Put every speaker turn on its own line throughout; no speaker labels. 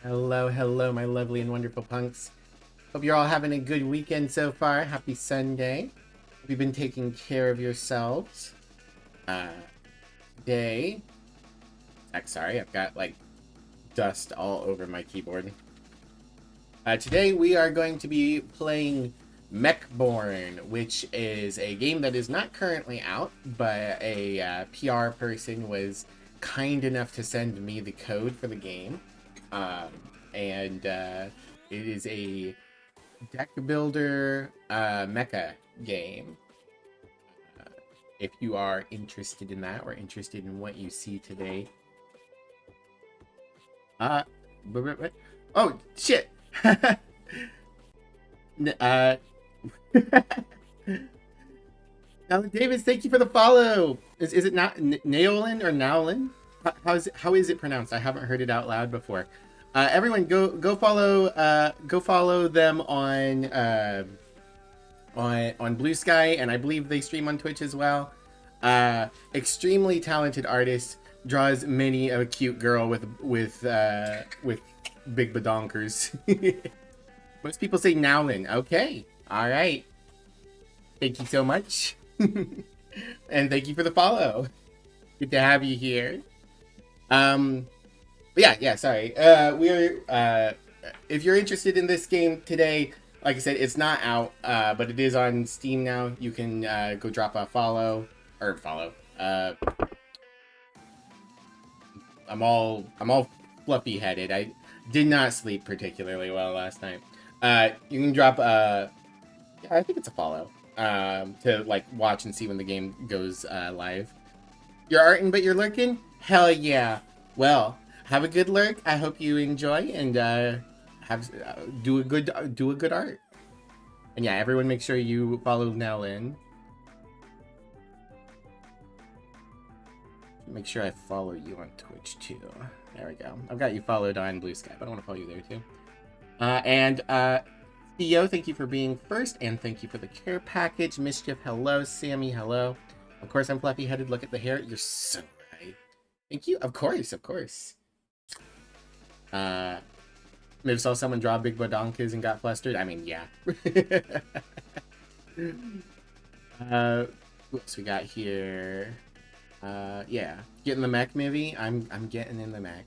Hello, hello, my lovely and wonderful punks. Hope you're all having a good weekend so far. Happy Sunday. Hope you've been taking care of yourselves. Today, sorry, I've got like dust all over my keyboard. Today we are going to be playing Mechborn, which is a game that is not currently out, but a PR person was kind enough to send me the code for the game. And it is a deck builder mecha game. If you are interested in that or interested in what you see today. Oh, shit! uh, Alan Davis, thank you for the follow. Is it not Naolin or Naolin? How is it pronounced? I haven't heard it out loud before. Everyone, go follow them on Blue Sky, and I believe they stream on Twitch as well. Extremely talented artist, draws many a cute girl with big badonkers. Most people say Naolin. Okay, all right. Thank you so much. And thank you for the follow. Good to have you here. Yeah, sorry. We're if you're interested in this game today, like I said, it's not out, but it is on Steam now. You can go drop a follow. I'm all fluffy headed. I did not sleep particularly well last night. You can drop I think it's a follow. To like watch and see when the game goes live. You're arting, but you're lurking? Hell yeah. Well, have a good lurk. I hope you enjoy and do a good art. And yeah, everyone make sure you follow Nellin. Make sure I follow you on Twitch too. There we go. I've got you followed on Blue Sky, but I want to follow you there too. And Theo, thank you for being first, and thank you for the care package. Mischief, hello. Sammy, hello. Of course, I'm fluffy-headed. Look at the hair. You're so right. Thank you. Of course. Maybe saw someone draw big badonkas and got flustered. I mean, yeah. What else we got here? Yeah. Getting the mech movie. I'm getting in the mech.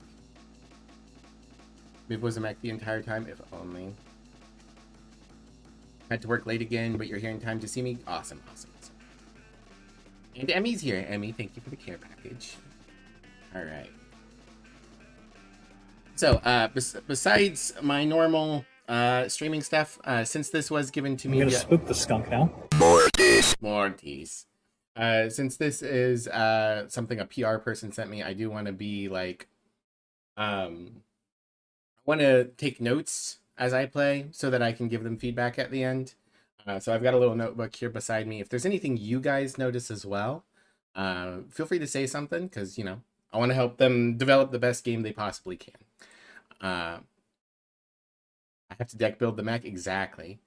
Viv was a mech the entire time, if only. Had to work late again, but you're here in time to see me. Awesome. And Emmy's here. Emmy, thank you for the care package. All right. So, besides my normal streaming stuff, since this was given to me,
I'm gonna spook the skunk now.
Mortis. Since this is something a PR person sent me, I do want to be like, I want to take notes as I play so that I can give them feedback at the end. So I've got a little notebook here beside me. If there's anything you guys notice as well, feel free to say something, because, you know, I want to help them develop the best game they possibly can. I have to deck build the mech. Exactly.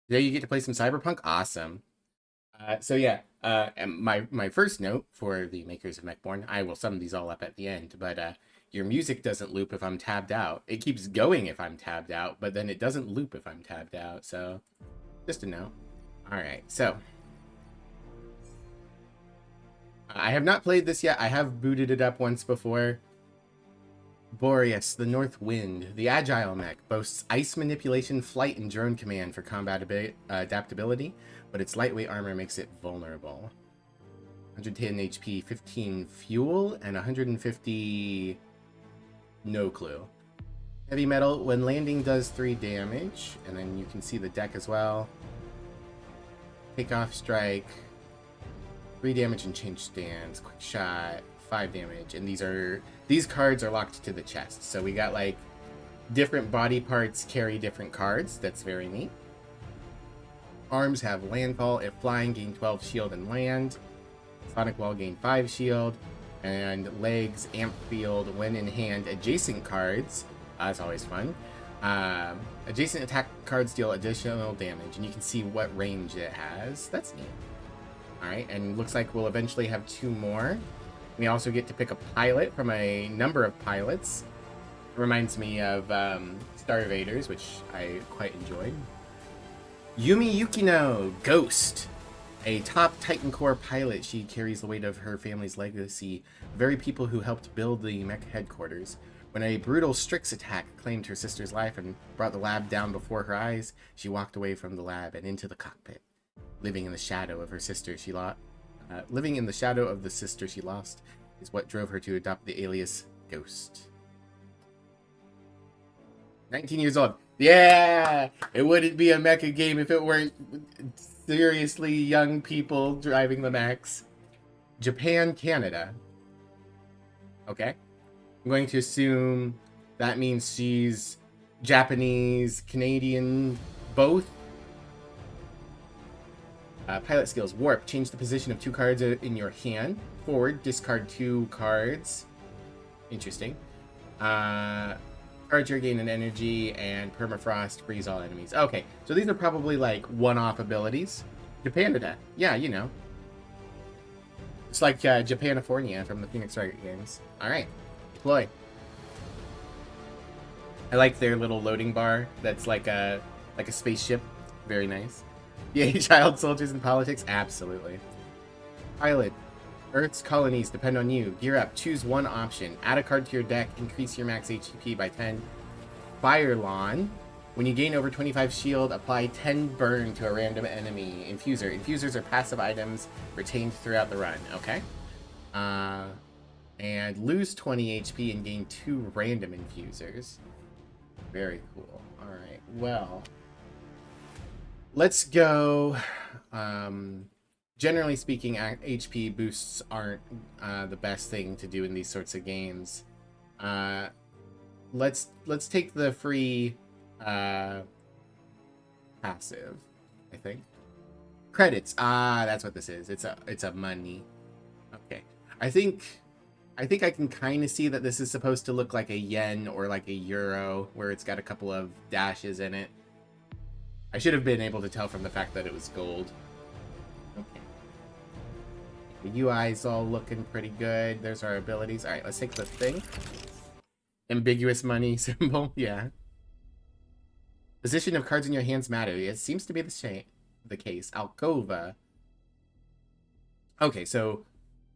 Today you get to play some Cyberpunk. Awesome. So yeah, and my first note for the makers of Mechborn, I will sum these all up at the end, but your music doesn't loop if I'm tabbed out. It keeps going if I'm tabbed out, but then it doesn't loop if I'm tabbed out, so just a note. Alright, so I have not played this yet. I have booted it up once before. Boreas, the North Wind, the Agile mech, boasts ice manipulation, flight, and drone command for combat adaptability, but its lightweight armor makes it vulnerable. 110 HP, 15 fuel, and 150... no clue. Heavy metal, when landing, does 3 damage, and then you can see the deck as well. Takeoff strike, 3 damage and change stance, quick shot, 5 damage, and these cards are locked to the chest. So we got like different body parts carry different cards. That's very neat. Arms have landfall. If flying, gain 12 shield and land. Sonic wall, gain 5 shield. And legs, amp field, when in hand. Adjacent cards, that's always fun. Adjacent attack cards deal additional damage, and you can see what range it has. That's neat. Alright, and looks like we'll eventually have 2 more. We also get to pick a pilot from a number of pilots. Reminds me of Star Invaders, which I quite enjoyed. Yumi Yukino, Ghost. A top Titan Corps pilot, she carries the weight of her family's legacy, the very people who helped build the Mech headquarters. When a brutal Strix attack claimed her sister's life and brought the lab down before her eyes, she walked away from the lab and into the cockpit. Living in the shadow of her sister she lost, living in the shadow of the sister she lost is what drove her to adopt the alias Ghost. 19 years old. Yeah! It wouldn't be a mecha game if it weren't seriously young people driving the mechs. Japan, Canada. Okay. I'm going to assume that means she's Japanese, Canadian, both. Pilot skills. Warp. Change the position of 2 cards in your hand. Forward. Discard 2 cards. Interesting. Charge your gain in energy, and permafrost freeze all enemies. Okay, so these are probably like one-off abilities. Japanada. Yeah, you know. It's like Japanifornia from the Phoenix Wright games. Alright. Deploy. I like their little loading bar that's like a spaceship. Very nice. Yay, child soldiers in politics? Absolutely. Pilot. Earth's colonies depend on you. Gear up. Choose one option. Add a card to your deck. Increase your max HP by 10. Fire Lawn. When you gain over 25 shield, apply 10 burn to a random enemy. Infuser. Infusers are passive items retained throughout the run. Okay. And lose 20 HP and gain 2 random infusers. Very cool. Alright, well. Let's go. Generally speaking, HP boosts aren't the best thing to do in these sorts of games. Let's take the free passive, I think. Credits. That's what this is. It's a money. Okay. I think I can kind of see that this is supposed to look like a yen or like a euro, where it's got a couple of dashes in it. I should have been able to tell from the fact that it was gold. Okay. The UI's all looking pretty good. There's our abilities. All right, let's take the thing. Ambiguous money symbol. Yeah. Position of cards in your hands matter. It seems to be the case. Alcova. Okay, so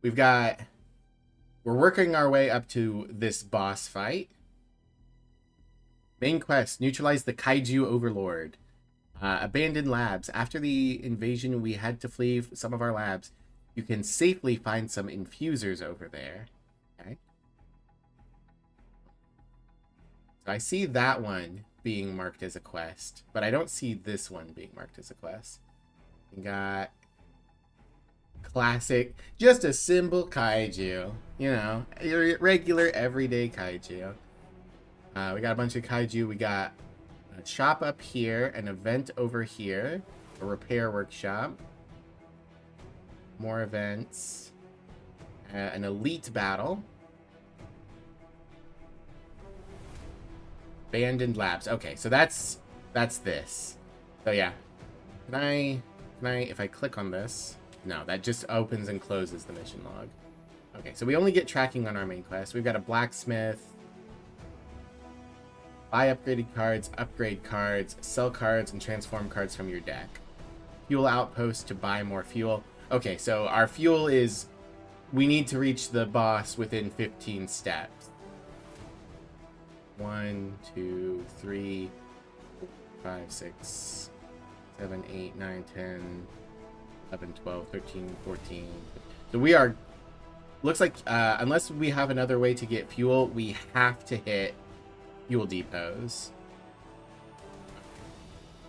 we're working our way up to this boss fight. Main quest: neutralize the Kaiju Overlord. Abandoned labs. After the invasion, we had to flee some of our labs. You can safely find some infusers over there. Okay. So I see that one being marked as a quest, but I don't see this one being marked as a quest. We got classic, just a simple kaiju. You know, your regular everyday kaiju. We got a bunch of kaiju. We got a shop up here, an event over here, a repair workshop, more events, an elite battle, abandoned labs. Okay, so that's this. So yeah, can I if I click on this? No, that just opens and closes the mission log. Okay, so we only get tracking on our main quest. We've got a blacksmith. Buy upgraded cards, upgrade cards, sell cards, and transform cards from your deck. Fuel outpost to buy more fuel. Okay, so our fuel is... we need to reach the boss within 15 steps. 1, 2, 3, 5, 6, 7, 8, 9, 10, 11, 12, 13, 14. So we are... looks like, unless we have another way to get fuel, we have to hit fuel depots.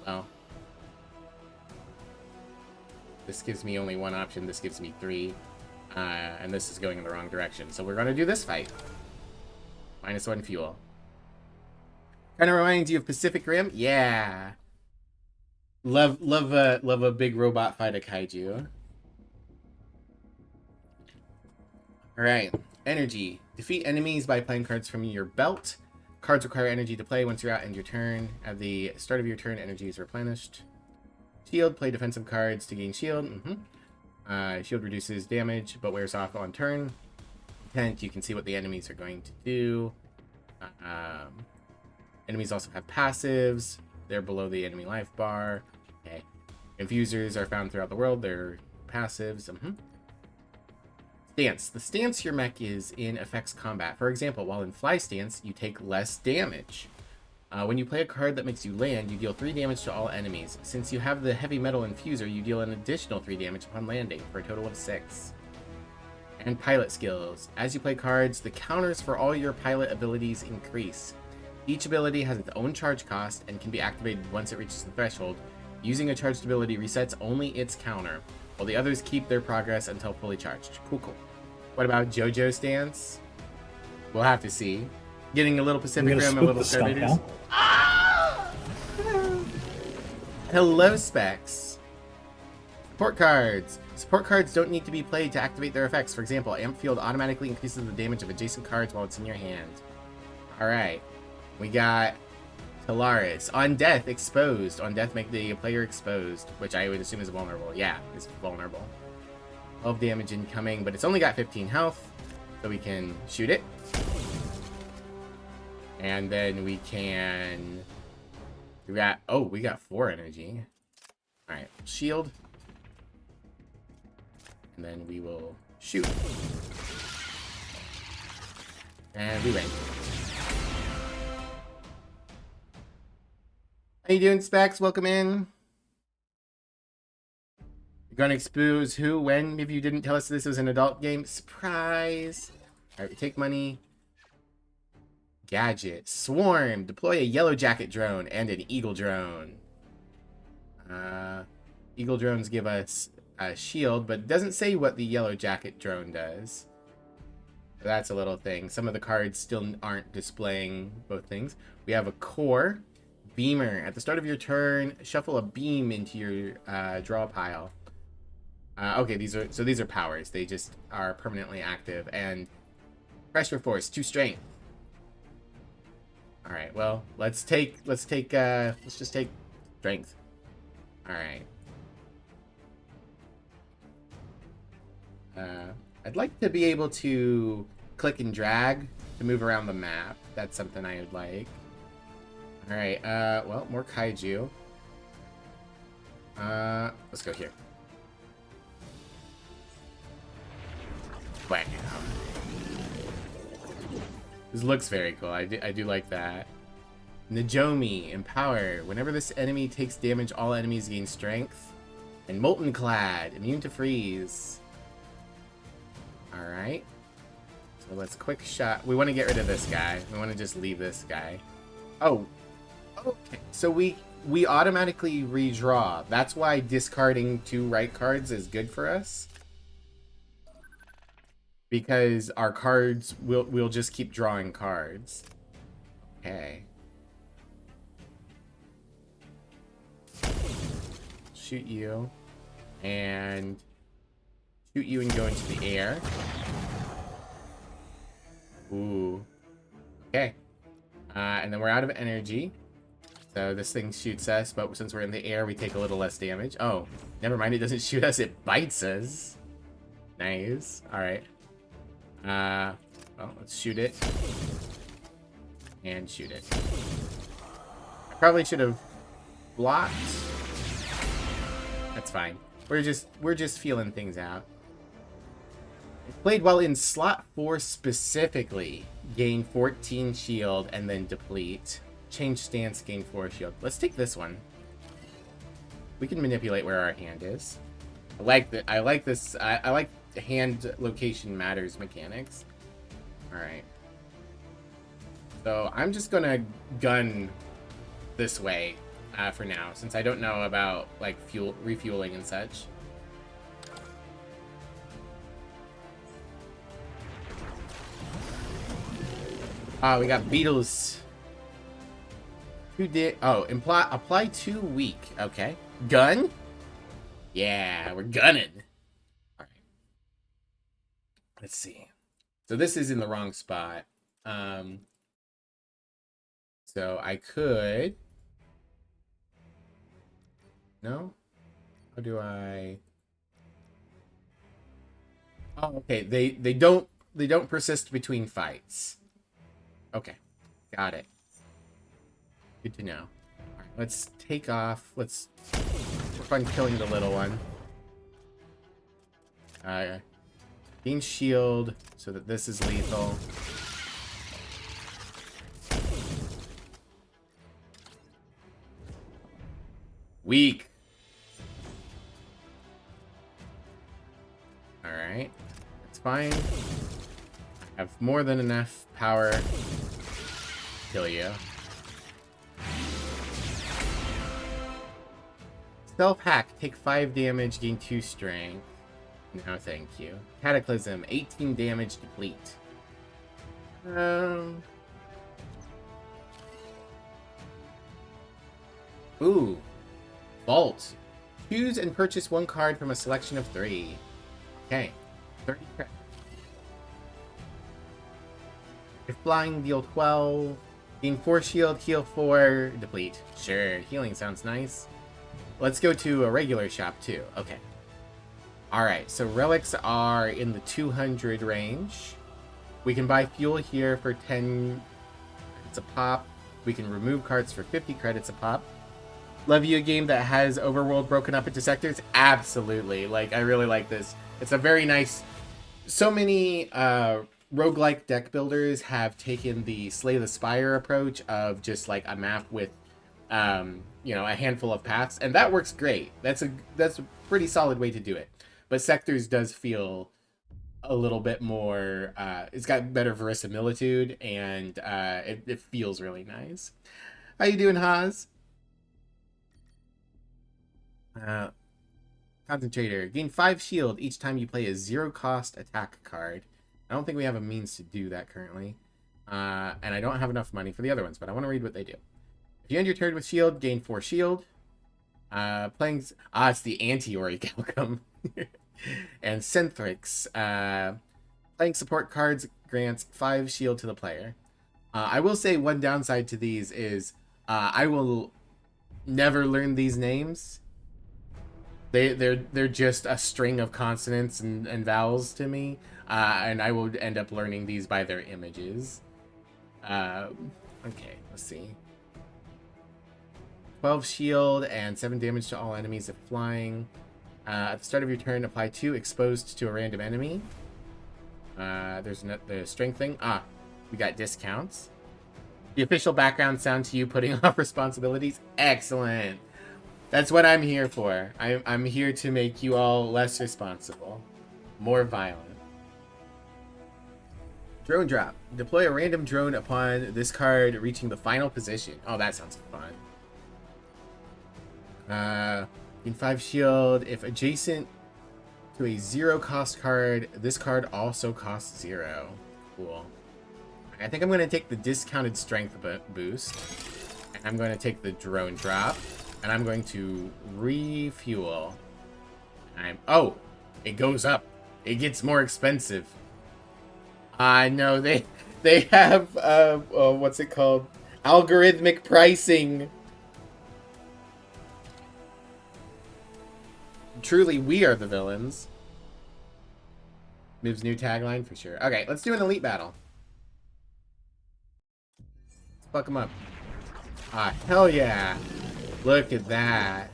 Well, this gives me only one option. This gives me 3. And this is going in the wrong direction. So we're going to do this fight. -1 fuel. Kind of reminds you of Pacific Rim? Yeah. Love a big robot fight a kaiju. Alright. Energy. Defeat enemies by playing cards from your belt. Cards require energy to play. Once you're out, end your turn. At the start of your turn, energy is replenished. Shield. Play defensive cards to gain shield. Shield reduces damage, but wears off on turn. Tent. You can see what the enemies are going to do. Um, Enemies also have passives. They're below the enemy life bar. Okay. Infusers are found throughout the world. They're passives. Stance. The stance your mech is in affects combat. For example, while in fly stance, you take less damage. When you play a card that makes you land, you deal 3 damage to all enemies. Since you have the heavy metal infuser, you deal an additional 3 damage upon landing, for a total of 6. And pilot skills. As you play cards, the counters for all your pilot abilities increase. Each ability has its own charge cost and can be activated once it reaches the threshold. Using a charged ability resets only its counter, while the others keep their progress until fully charged. Cool. What about JoJo stance? We'll have to see. Getting a little Pacific Rim, a little Starvaders. Hello, Specs. Support cards. Support cards don't need to be played to activate their effects. For example, Amp Field automatically increases the damage of adjacent cards while it's in your hand. Alright. We got Talaris. On death, exposed. On death, make the player exposed, which I would assume is vulnerable. Yeah, it's vulnerable. 12 damage incoming, but it's only got 15 health, so we can shoot it. And then we can... we got 4 energy. Alright, shield. And then we will shoot. And we win. How you doing, Specs? Welcome in. You're gonna expose who, when, if you didn't tell us this was an adult game. Surprise! Alright, we take money. Gadget. Swarm. Deploy a yellow jacket drone and an eagle drone. Eagle drones give us a shield, but it doesn't say what the yellow jacket drone does. That's a little thing. Some of the cards still aren't displaying both things. We have a core. Beamer. At the start of your turn, shuffle a beam into your draw pile. Okay, these are powers. They just are permanently active. And pressure force, 2 strength. All right. Well, let's just take strength. All right. I'd like to be able to click and drag to move around the map. That's something I would like. All right. Well, more kaiju. Let's go here. Wow. This looks very cool. I do like that. Najomi, Empower. Whenever this enemy takes damage, all enemies gain strength. And Molten Clad, immune to freeze. Alright. So let's quick shot. We want to get rid of this guy. We want to just leave this guy. Oh. Okay. So we automatically redraw. That's why discarding 2 right cards is good for us. Because our cards, we'll just keep drawing cards. Okay. Shoot you. And shoot you and go into the air. Ooh. Okay. And then we're out of energy. So this thing shoots us, but since we're in the air, we take a little less damage. Oh, never mind. It doesn't shoot us. It bites us. Nice. All right. Well, let's shoot it. And shoot it. I probably should have blocked. That's fine. We're just feeling things out. Played while in slot 4 specifically. Gain 14 shield and then deplete. Change stance, gain 4 shield. Let's take this one. We can manipulate where our hand is. I like this. I like hand location matters mechanics. Alright. So I'm just gonna gun this way for now, since I don't know about like refueling and such. We got beetles. Who did? Oh, apply 2 weak. Okay. Gun? Yeah, we're gunning. All right. Let's see. So this is in the wrong spot. So I could. No? How do I? Oh, okay. They don't persist between fights. Okay. Got it. Good to know. All right, let's take off. Let's work on killing the little one. Gain shield so that this is lethal. Weak. Alright. That's fine. I have more than enough power to kill you. Self-hack. Take 5 damage, gain 2 strength. No, thank you. Cataclysm. 18 damage, deplete. Ooh. Vault. Choose and purchase 1 card from a selection of 3. Okay. 30 credits. If flying, deal 12. Gain 4 shield, heal 4, deplete. Sure, healing sounds nice. Let's go to a regular shop too. Okay. Alright, so relics are in the 200 range. We can buy fuel here for 10 credits a pop. We can remove cards for 50 credits a pop. Love you a game that has overworld broken up into sectors? Absolutely. Like, I really like this. It's a very nice... So many roguelike deck builders have taken the Slay the Spire approach of just like a map with, you know, a handful of paths, and that works great. That's a pretty solid way to do it. But sectors does feel a little bit more, it's got better verisimilitude, and it feels really nice. How you doing, Haas? Concentrator. Gain 5 shield each time you play a 0-cost attack card. I don't think we have a means to do that currently. And I don't have enough money for the other ones, but I want to read what they do. If you end your turn with shield, gain 4 shield. It's the anti-Ori Galcum. And Centrix. Playing support cards grants 5 shield to the player. I will say one downside to these is I will never learn these names. They're just a string of consonants and vowels to me, and I will end up learning these by their images. Okay, let's see. 12 shield and 7 damage to all enemies if flying. At the start of your turn, apply 2 exposed to a random enemy. There's the strength thing. We got discounts. The official background sound to you putting off responsibilities. Excellent. That's what I'm here for. I'm here to make you all less responsible. More violent. Drone drop. Deploy a random drone upon this card reaching the final position. Oh, that sounds fun. In 5 shield. If adjacent to a 0-cost card, this card also costs 0. Cool. I think I'm going to take the discounted strength boost. And I'm going to take the drone drop. And I'm going to refuel. Oh, it goes up. It gets more expensive. I know they have what's it called? Algorithmic pricing. Truly, we are the villains. Miv's new tagline for sure. Okay, let's do an elite battle. Let's fuck them up. Hell yeah. Look at that.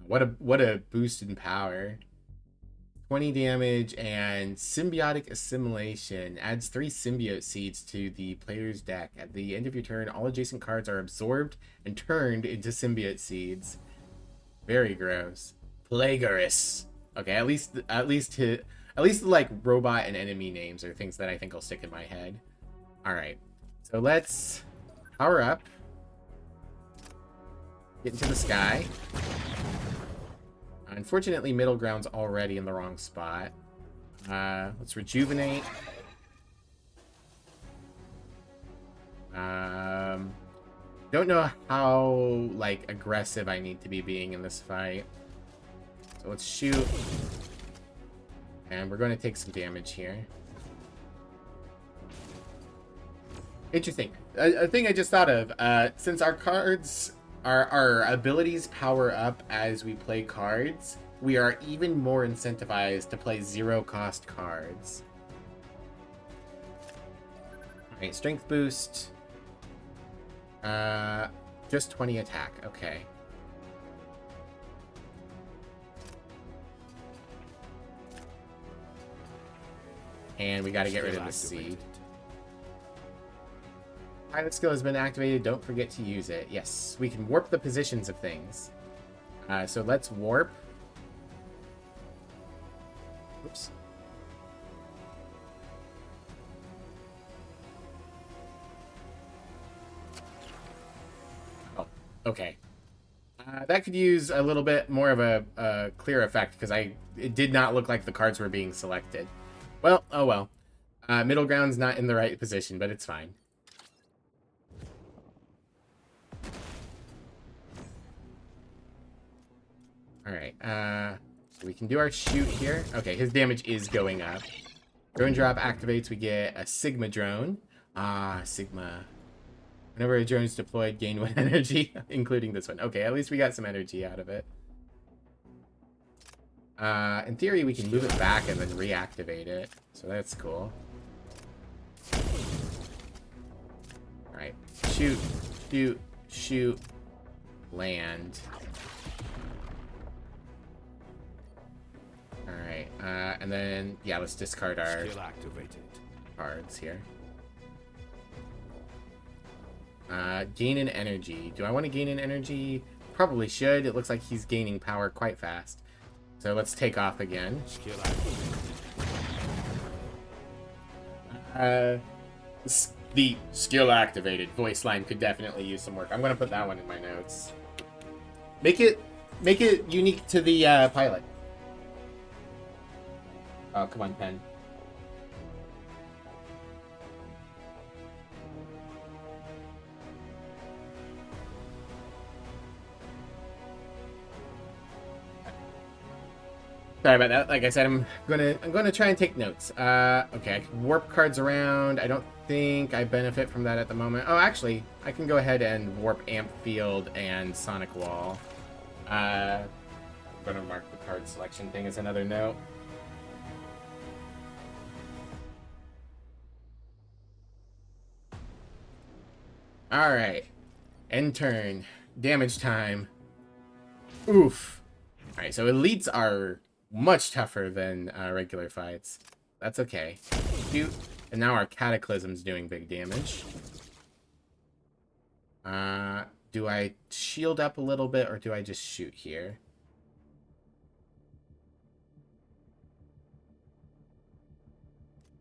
What a boost in power. 20 damage and symbiotic assimilation adds 3 symbiote seeds to the player's deck. At the end of your turn, all adjacent cards are absorbed and turned into symbiote seeds. Very gross. Plagueis. Okay, at least like robot and enemy names are things that I think will stick in my head. All right. So let's power up. Get into the sky. Unfortunately, middle ground's already in the wrong spot. Let's rejuvenate. Don't know how, like, aggressive I need to be being in this fight. So let's shoot. And we're going to take some damage here. Interesting. A thing I just thought of, since our cards... Our abilities power up as we play cards, we are even more incentivized to play 0-cost cards. Right, strength boost. Just 20 attack. Okay. And we got to get rid of the seed. Pilot skill has been activated. Don't forget to use it. Yes, we can warp the positions of things. So let's warp. Oops. Oh, okay. That could use a little bit more of a clear effect because it did not look like the cards were being selected. Well, oh well. Middle ground's not in the right position, but it's fine. Alright, so we can do our shoot here. Okay, his damage is going up. Drone drop activates, we get a Sigma drone. Sigma. Whenever a drone is deployed, gain 1 energy, including this one. Okay, at least we got some energy out of it. In theory, we can move it back and then reactivate it. So that's cool. Alright, shoot, shoot, shoot, land. Alright, and then, yeah, let's discard our cards here. Gain in energy. Do I want to gain in energy? Probably should. It looks like he's gaining power quite fast. So let's take off again. The skill activated voice line could definitely use some work. I'm going to put that one in my notes. Make it unique to the pilot. Oh, come on, pen. Sorry about that. Like I said, I'm gonna try and take notes. Okay, I can warp cards around. I don't think I benefit from that at the moment. Oh, actually, I can go ahead and warp Amp Field and Sonic Wall. I'm gonna mark the card selection thing as another note. Alright. End turn. Damage time. Oof. Alright, so elites are much tougher than regular fights. That's okay. Shoot. And now our Cataclysm's doing big damage. Do I shield up a little bit or do I just shoot here?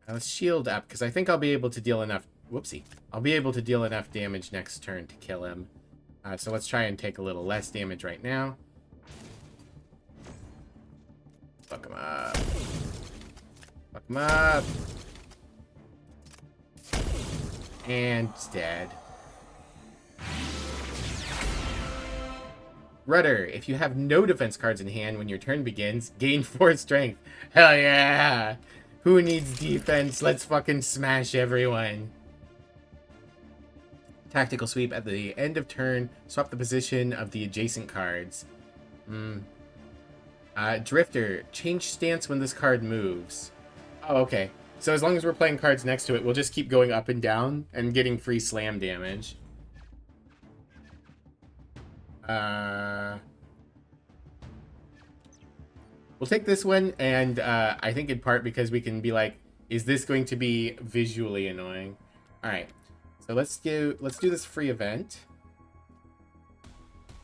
Let's shield up because I think I'll be able to deal enough. Whoopsie. I'll be able to deal enough damage next turn to kill him. So let's try and take a little less damage right now. Fuck him up. Fuck him up. And he's dead. Rudder, if you have no defense cards in hand when your turn begins, gain 4 strength. Hell yeah! Who needs defense? Let's fucking smash everyone. Tactical sweep at the end of turn. Swap the position of the adjacent cards. Drifter, change stance when this card moves. Oh, okay. So as long as we're playing cards next to it, we'll just keep going up and down and getting free slam damage. We'll take this one, and I think in part because we can be like, is this going to be visually annoying? All right. So let's do this free event.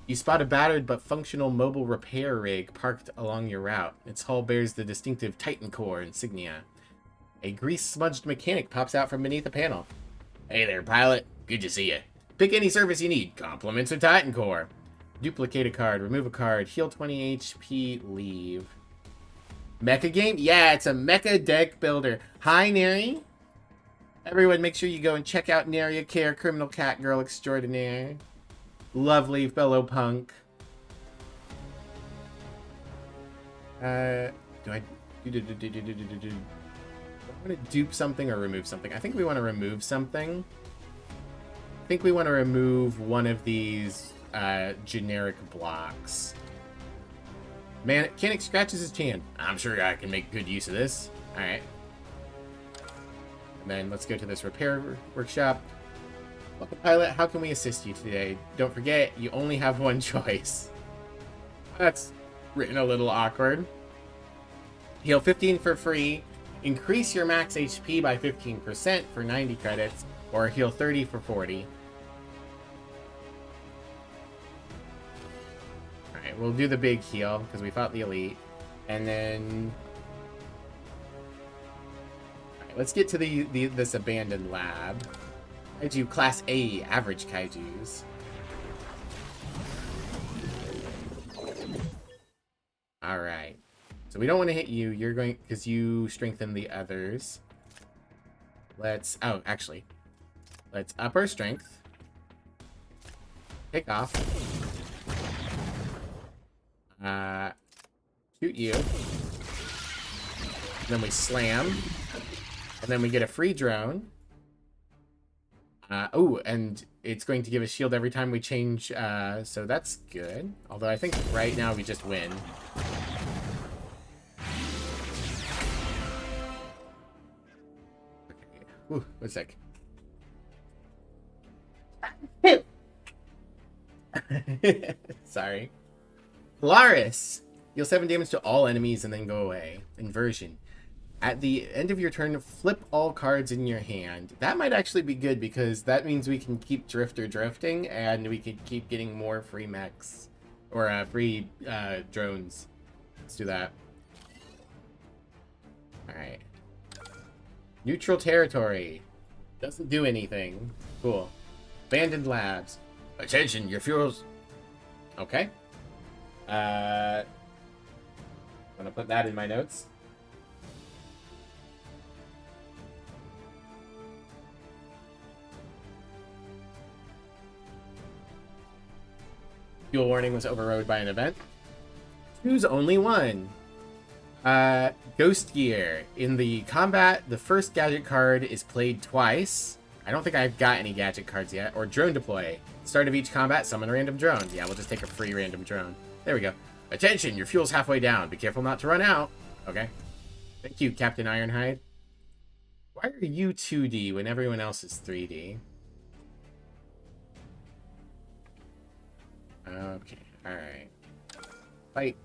You spot a battered but functional mobile repair rig parked along your route. Its hull bears the distinctive Titan Core insignia. A grease-smudged mechanic pops out from beneath a panel. Hey there, pilot. Good to see you. Pick any service you need. Compliments of Titan Core. Duplicate a card. Remove a card. Heal 20 HP. Leave. Mecha game? Yeah, it's a mecha deck builder. Hi, Neri. Everyone, make sure you go and check out Naria Care, Criminal Cat Girl Extraordinaire. Lovely fellow punk. Do I want to dupe something or remove something? I think we want to remove something. I think we want to remove one of these generic blocks. Mechanic scratches his chin. I'm sure I can make good use of this. Alright. And then let's go to this repair workshop. Welcome, pilot. How can we assist you today? Don't forget, you only have one choice. That's written a little awkward. Heal 15 for free. Increase your max HP by 15% for 90 credits. Or heal 30 for 40. Alright, we'll do the big heal because we fought the elite. And then... Alright, let's get to this abandoned lab. Kaiju Class A, average Kaijus. Alright. So we don't want to hit you. You're going... Because you strengthen the others. Let's... Oh, actually. Let's up our strength. Pick off. Shoot you. Then we slam. And then we get a free drone. Oh, and it's going to give a shield every time we change, so that's good. Although I think right now we just win. Okay. Ooh, 1 sec. Sorry. Polaris! Deal 7 damage to all enemies and then go away. Inversion. At the end of your turn, flip all cards in your hand. That might actually be good because that means we can keep Drifter drifting and we can keep getting more free mechs. Or free drones. Let's do that. Alright. Neutral territory. Doesn't do anything. Cool. Abandoned labs. Attention, your fuels... Okay. I'm gonna put that in my notes. Fuel warning was overrode by an event. Choose only one. Ghost Gear. In the combat, the first gadget card is played twice. I don't think I've got any gadget cards yet. Or Drone Deploy. Start of each combat, summon a random drone. Yeah, we'll just take a free random drone. There we go. Attention, your fuel's halfway down. Be careful not to run out. Okay. Thank you, Captain Ironhide. Why are you 2D when everyone else is 3D? Okay, alright. Fight.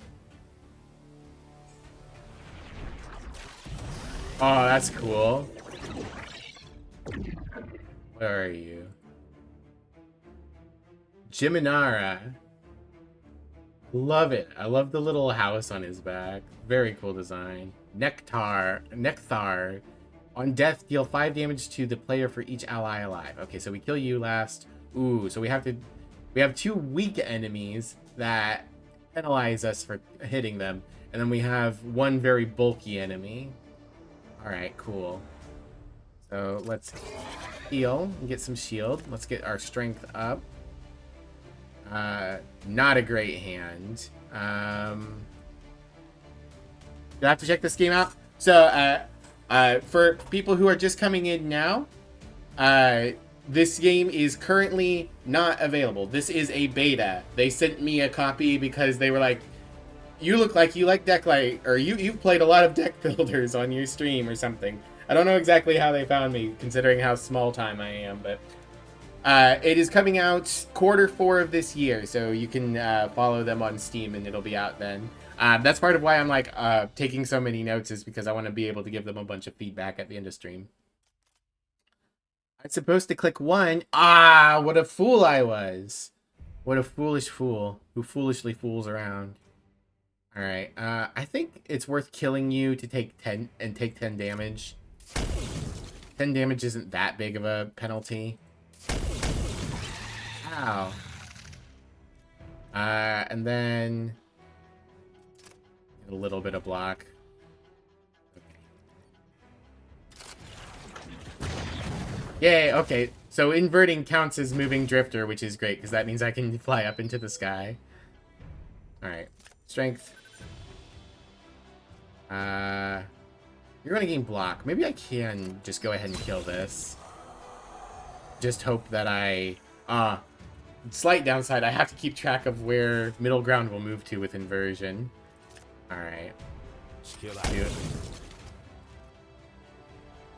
Oh, that's cool. Where are you? Jiminara. Love it. I love the little house on his back. Very cool design. Nectar. On death, deal 5 damage to the player for each ally alive. Okay, so we kill you last. Ooh, so we have 2 weak enemies that penalize us for hitting them. And then we have 1 very bulky enemy. Alright, cool. So let's heal and get some shield. Let's get our strength up. Not a great hand. You have to check this game out. So, for people who are just coming in now, this game is currently not available. This is a beta. They sent me a copy because they were like, you look like you like deck light, or you've played a lot of deck builders on your stream or something. I don't know exactly how they found me, considering how small time I am, but it is coming out Q4 of this year, so you can follow them on Steam and it'll be out then. That's part of why I'm like taking so many notes, is because I want to be able to give them a bunch of feedback at the end of stream. I'm supposed to click 1. Ah, what a fool I was. What a foolish fool who foolishly fools around. Alright, I think it's worth killing you to take 10 damage. 10 damage isn't that big of a penalty. Ow. And then a little bit of block. Okay. Yay, okay. So inverting counts as moving Drifter, which is great, because that means I can fly up into the sky. Alright. Strength. You're gonna gain block. Maybe I can just go ahead and kill this. Just hope that I... slight downside, I have to keep track of where middle ground will move to with inversion. Alright.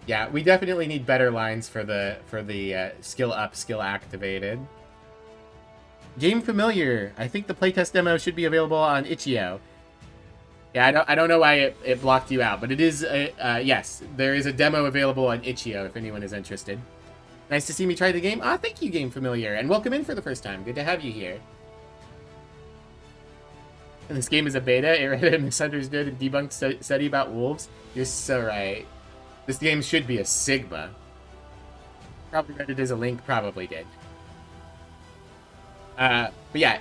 Yeah, we definitely need better lines for the skill up, skill activated. Game familiar. I think the playtest demo should be available on itch.io. Yeah, I don't know why it blocked you out, but it is yes, there is a demo available on itch.io if anyone is interested. Nice to see me try the game. Ah, thank you, Game Familiar, and welcome in for the first time. Good to have you here. And this game is a beta. It read a misunderstood and debunked study about wolves. You're so right. This game should be a Sigma. Probably read it as a link. Probably did. But yeah,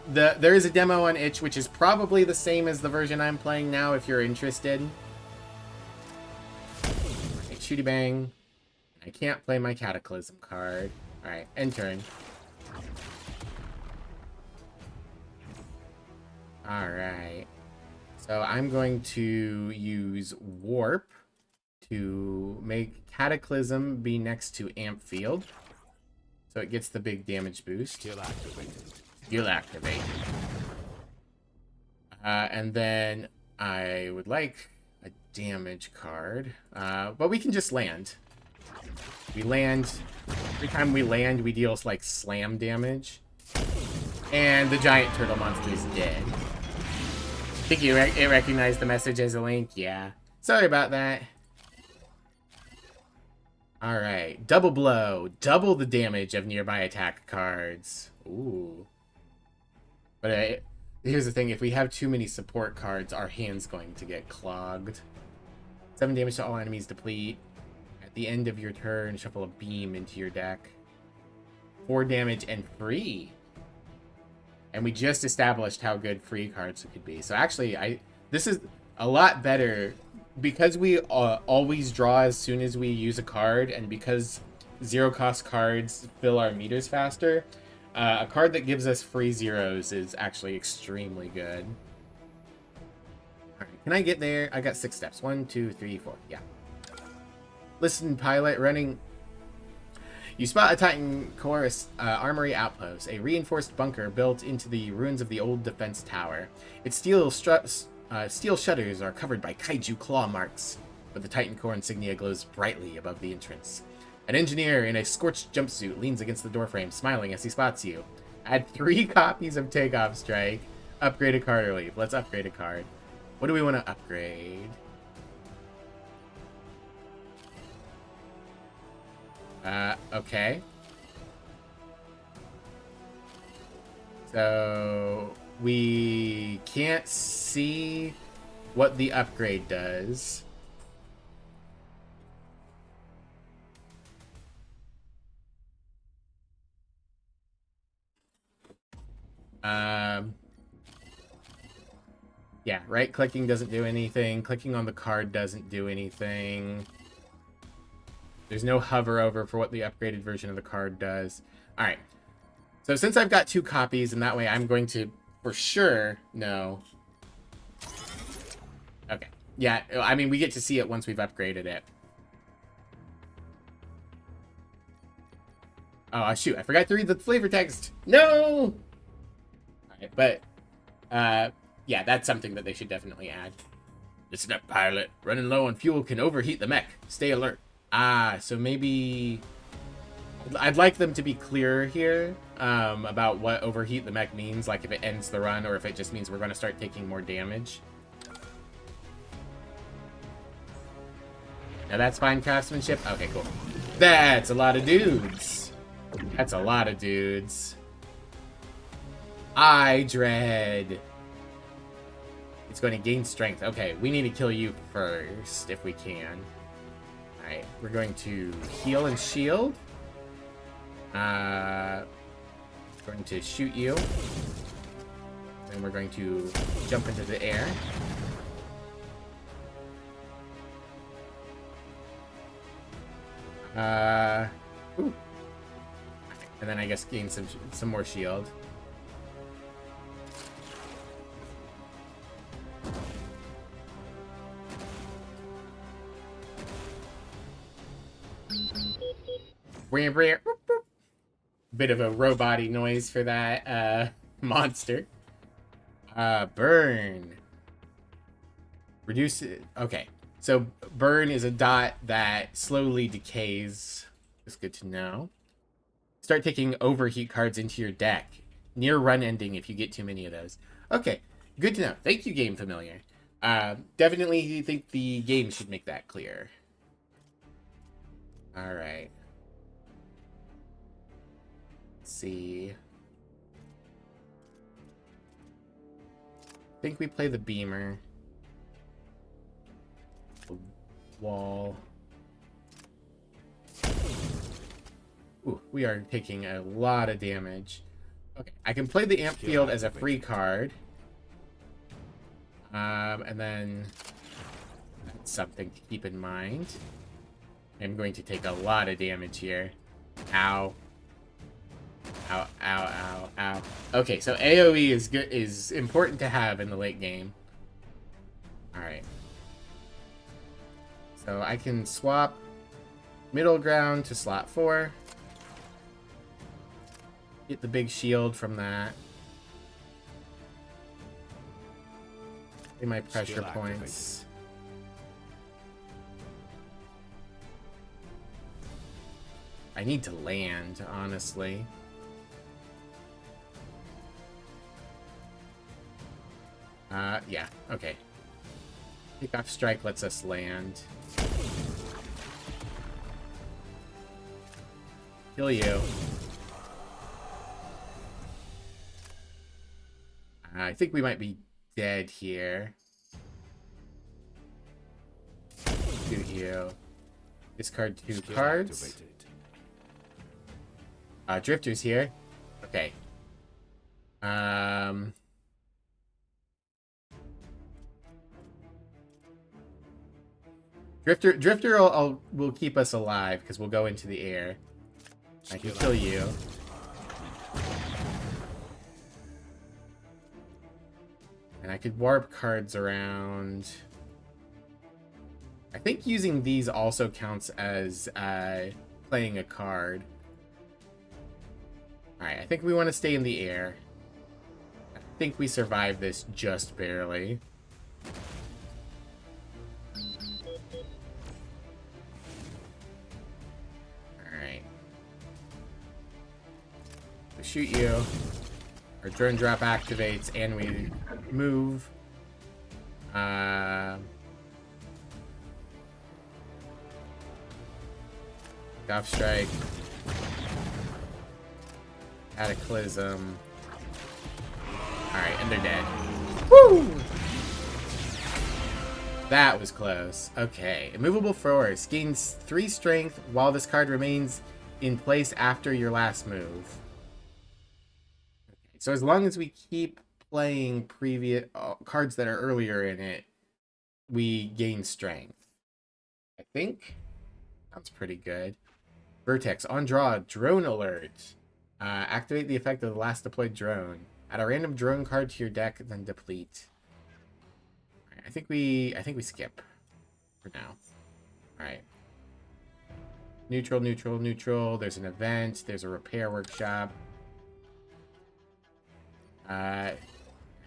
there is a demo on itch, which is probably the same as the version I'm playing now. If you're interested. Right, shooty bang. I can't play my Cataclysm card. All right, end turn. All right. So I'm going to use Warp to make Cataclysm be next to Amp Field. So it gets the big damage boost.
Skill activated.
Skill activated. And then I would like a damage card. But we can just land. We land. Every time we land, we deal like slam damage. And the giant turtle monster is dead. I think it recognized the message as a link. Yeah. Sorry about that. Alright. Double blow. Double the damage of nearby attack cards. Ooh. But here's the thing. If we have too many support cards, our hand's going to get clogged. 7 damage to all enemies deplete. At the end of your turn, shuffle a beam into your deck. 4 damage and free. And we just established how good free cards could be. So actually, this is a lot better because we always draw as soon as we use a card, and because zero-cost cards fill our meters faster, a card that gives us free zeros is actually extremely good. All right, can I get there? I got 6 steps. 1, 2, 3, 4. Yeah. Listen, pilot, running. You spot a Titan Core armory outpost, a reinforced bunker built into the ruins of the old defense tower. Its steel shutters are covered by kaiju claw marks, but the Titan Core insignia glows brightly above the entrance. An engineer in a scorched jumpsuit leans against the doorframe, smiling as he spots you. Add 3 copies of Takeoff Strike. Upgrade a card or leave. Let's upgrade a card. What do we want to upgrade? Okay. So we can't see what the upgrade does. Yeah, right clicking doesn't do anything. Clicking on the card doesn't do anything. There's no hover over for what the upgraded version of the card does. All right. So since I've got 2 copies, and that way I'm going to, for sure, know. Okay. Yeah, I mean, we get to see it once we've upgraded it. Oh, shoot. I forgot to read the flavor text. No! All right, but, yeah, that's something that they should definitely add. Listen up, pilot. Running low on fuel can overheat the mech. Stay alert. Ah, so maybe I'd like them to be clearer here about what overheat the mech means, like if it ends the run or if it just means we're going to start taking more damage. Now that's fine craftsmanship. Okay, cool. That's a lot of dudes. That's a lot of dudes. I dread. It's going to gain strength. Okay, we need to kill you first if we can. Alright, we're going to heal and shield. Going to shoot you. Then we're going to jump into the air. Ooh. And then I guess gain some more shield. Bit of a robot-y noise for that monster. Burn. Reduce it. Okay. So burn is a dot that slowly decays. It's good to know. Start taking overheat cards into your deck. Near run ending if you get too many of those. Okay, good to know. Thank you, Game Familiar. Definitely think the game should make that clear. All right. Let's see. I think we play the Beamer. The wall. Ooh, we are taking a lot of damage. Okay, I can play the Amp Field as a free card. And then that's something to keep in mind. I'm going to take a lot of damage here. Ow. Ow, ow, ow, ow. Okay, so AoE is important to have in the late game. Alright. So I can swap middle ground to slot 4. Get the big shield from that. Get my pressure points. I need to land, honestly. Yeah, okay. Take off strike lets us land. Kill you. I think we might be dead here. Shoot you. Discard 2 cards. Drifter's here. Okay. Drifter will keep us alive because we'll go into the air. I can kill you. And I could warp cards around. I think using these also counts as playing a card. Alright, I think we want to stay in the air. I think we survive this just barely. Alright. So shoot you. Our drone drop activates and we move. Off strike. Cataclysm. Alright, and they're dead. Woo! That was close. Okay. Immovable Force. Gains 3 strength while this card remains in place after your last move. Okay. So as long as we keep playing previous cards that are earlier in it, we gain strength. I think. Sounds pretty good. Vertex. On draw. Drone alert. Activate the effect of the last deployed drone. Add a random drone card to your deck, then deplete. Right, I think we skip for now. Alright. Neutral, neutral, neutral. There's an event. There's a repair workshop.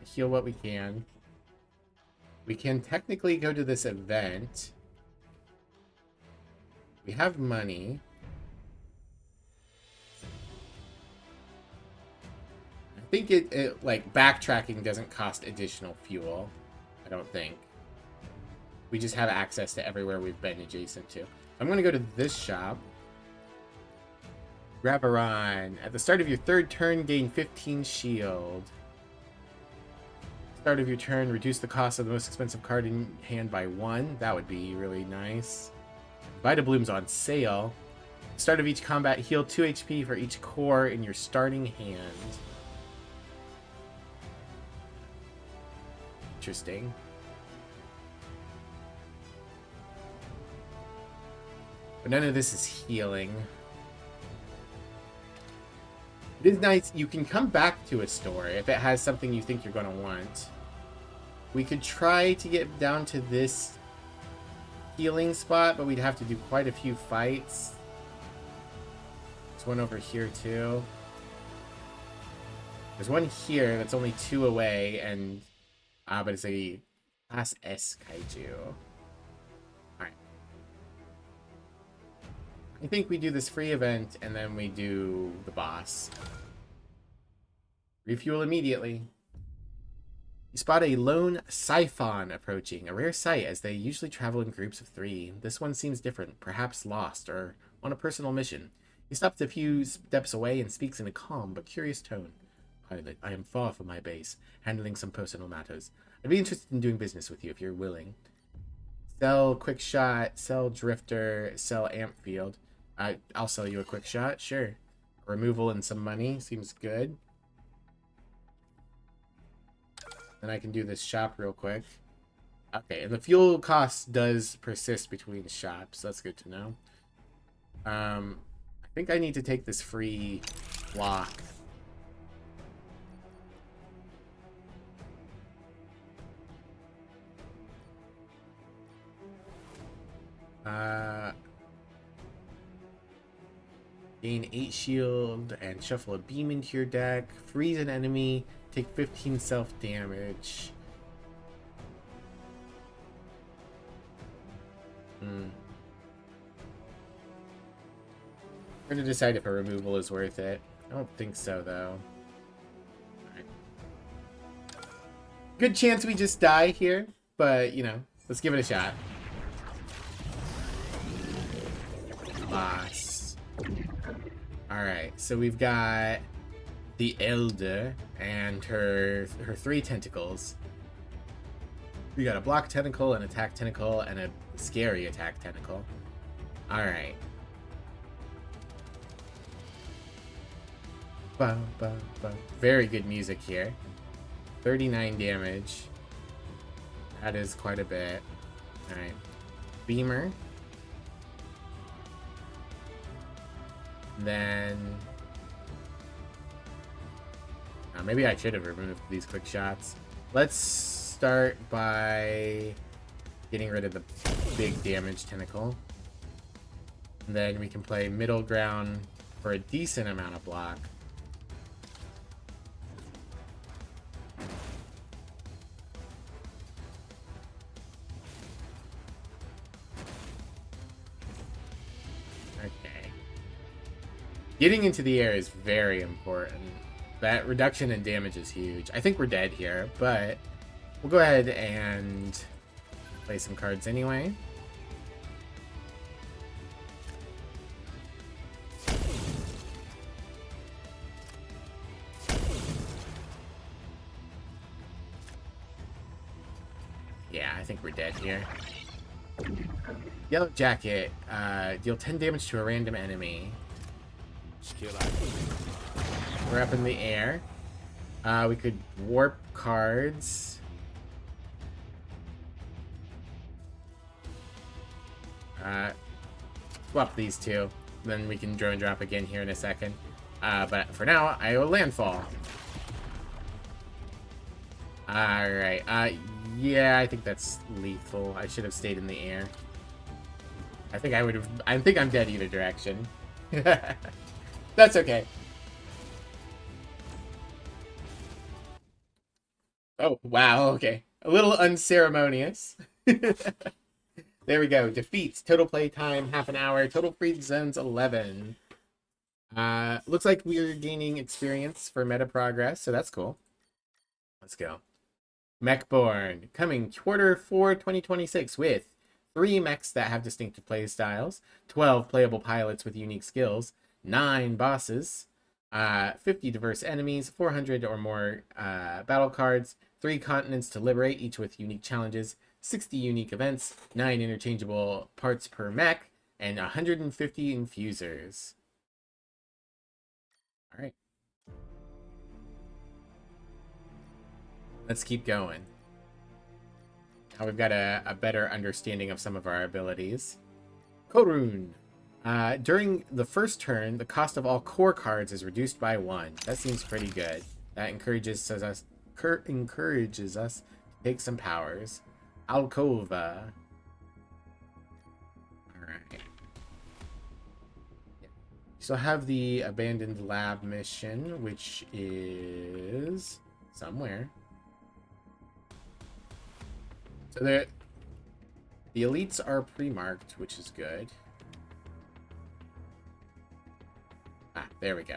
Heal what we can. We can technically go to this event. We have money. I think it like backtracking doesn't cost additional fuel. I don't think. We just have access to everywhere we've been adjacent to. I'm going to go to this shop. Grab a run. At the start of your 3rd turn, gain 15 shield. Start of your turn, reduce the cost of the most expensive card in hand by 1. That would be really nice. Vitabloom's on sale. Start of each combat, heal 2 HP for each core in your starting hand. Interesting. But none of this is healing. It is nice. You can come back to a store if it has something you think you're going to want. We could try to get down to this healing spot, but we'd have to do quite a few fights. There's one over here, too. There's one here that's only 2 away, and... but it's a Class S Kaiju. I think we do this free event and then we do the boss. Refuel immediately. You spot a lone siphon approaching, a rare sight as they usually travel in groups of 3. This one seems different, perhaps lost or on a personal mission. He stops a few steps away and speaks in a calm but curious tone. Pilot, I am far from my base, handling some personal matters. I'd be interested in doing business with you if you're willing. Sell quick shot, sell drifter, sell amp field. I'll sell you a quick shot, sure. Removal and some money, seems good. Then I can do this shop real quick. Okay, and the fuel cost does persist between shops. That's good to know. I think I need to take this free block. Gain 8 shield and shuffle a beam into your deck. Freeze an enemy. Take 15 self-damage. I'm gonna decide if a removal is worth it. I don't think so, though. Alright. Good chance we just die here, but, you know, let's give it a shot. Boss. Alright, so we've got the Elder and her 3 tentacles. We got a block tentacle, an attack tentacle, and a scary attack tentacle. Alright. Very good music here. 39 damage. That is quite a bit. Alright. Beamer. Then... maybe I should have removed these quick shots. Let's start by getting rid of the big damage tentacle. And then we can play middle ground for a decent amount of block. Okay. Getting into the air is very important. That reduction in damage is huge. I think we're dead here, but we'll go ahead and play some cards anyway. Yeah, I think we're dead here. Yellow Jacket. Deal 10 damage to a random enemy. We're up in the air. We could warp cards. Swap these two. Then we can drone drop again here in a second. But for now, I will landfall. Alright. Yeah, I think that's lethal. I should have stayed in the air. I think I would have... I think I'm dead either direction. That's okay. Oh, wow, okay. A little unceremonious. There we go. Defeats. Total play time, half an hour. Total free zones, 11. Looks like we're gaining experience for meta progress, so that's cool. Let's go. Mechborn. Coming Q4 2026 with 3 mechs that have distinctive play styles, 12 playable pilots with unique skills, 9 bosses, 50 diverse enemies, 400 or more battle cards, 3 continents to liberate, each with unique challenges, 60 unique events, 9 interchangeable parts per mech, and 150 infusers. Alright. Let's keep going. Now we've got a better understanding of some of our abilities. Korun. During the first turn, the cost of all core cards is reduced by 1. That seems pretty good. That encourages us to take some powers. Alcova. Alright. So I have the abandoned lab mission, which is somewhere. So the elites are pre-marked, which is good. There we go.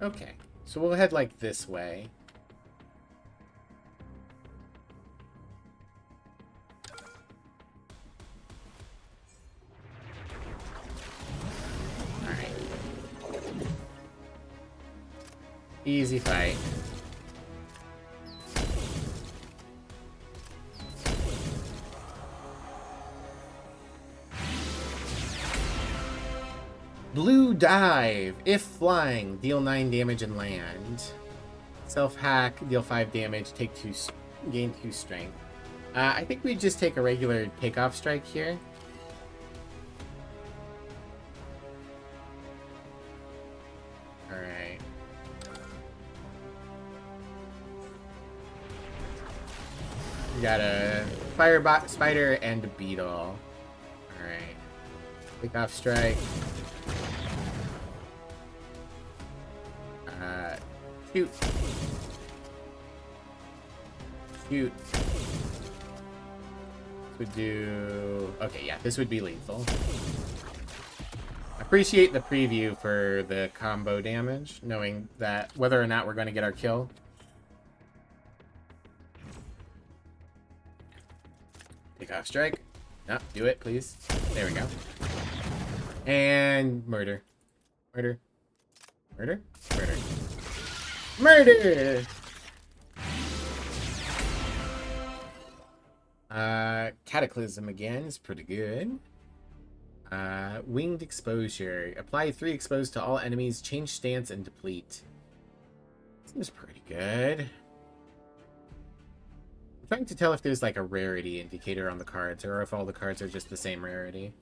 Okay. So we'll head like this way. Alright. Easy fight. Blue Dive. If flying, deal 9 damage and land. Self-hack, deal 5 damage, take 2, gain 2 strength. I think we just take a regular takeoff strike here. Alright. We got a Firebot, Spider, and a Beetle. Alright. Takeoff strike. Shoot. Shoot. This would do... Okay, yeah, this would be lethal. Appreciate the preview for the combo damage, knowing that whether or not we're going to get our kill. Take off strike. No, do it, please. There we go. And murder. Murder. Murder? Murder. Murder! Cataclysm again is pretty good. Winged exposure. Apply 3 exposed to all enemies, change stance, and deplete. Seems pretty good. I'm trying to tell if there's like a rarity indicator on the cards, or if all the cards are just the same rarity.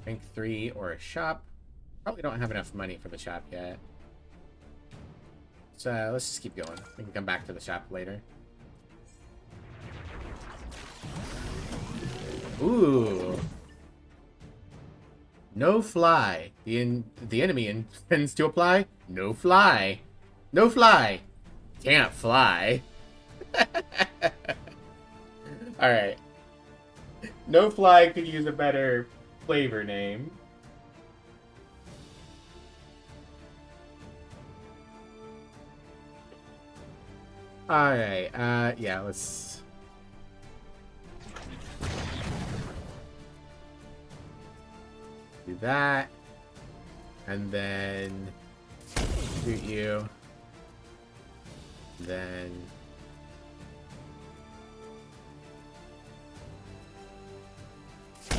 Rank 3 or a shop. Probably don't have enough money for the shop yet. So let's just keep going. We can come back to the shop later. Ooh. No fly. The enemy intends to apply no fly. No fly. Can't fly. Alright. No fly could use a better flavor name. Alright, yeah, let's... do that. And then... shoot you. Then...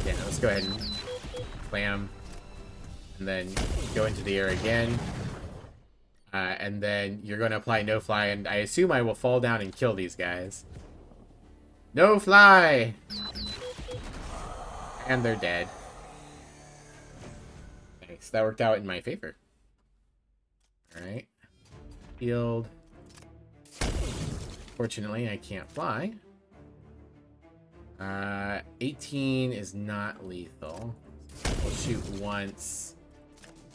yeah, let's go ahead and slam. And then go into the air again. And then you're going to apply no fly, and I assume I will fall down and kill these guys. No fly! And they're dead. Nice, that worked out in my favor. Alright. Field. Fortunately, I can't fly. 18 is not lethal. We'll shoot once,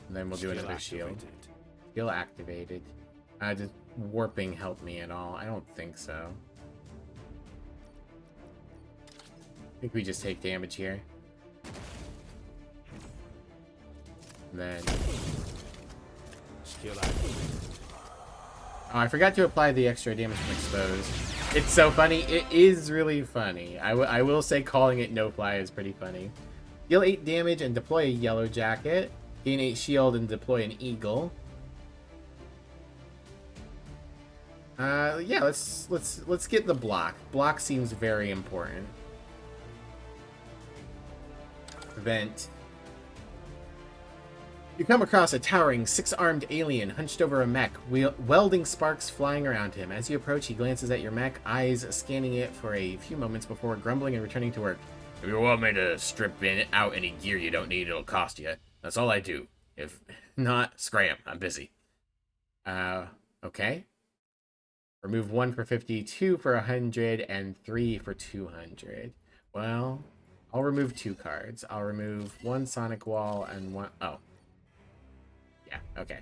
and then we'll do another shield. Skill activated. Does warping help me at all? I don't think so. I think we just take damage here. And then... skill activated. Oh, I forgot to apply the extra damage from exposed. It's so funny. It is really funny. I will say calling it no fly is pretty funny. Deal 8 damage and deploy a yellow jacket. Gain 8 shield and deploy an eagle. Yeah, let's get the block. Block seems very important. Vent. You come across a towering 6-armed alien hunched over a mech, welding sparks flying around him. As you approach, he glances at your mech, eyes scanning it for a few moments before grumbling and returning to work. If you want me to strip out any gear you don't need, it'll cost you. That's all I do. If not, scram. I'm busy. Okay. Remove 1 for 50, 2 for 100, and 3 for 200. Well, I'll remove 2 cards. I'll remove 1 Sonic Wall and 1... oh. Yeah, okay.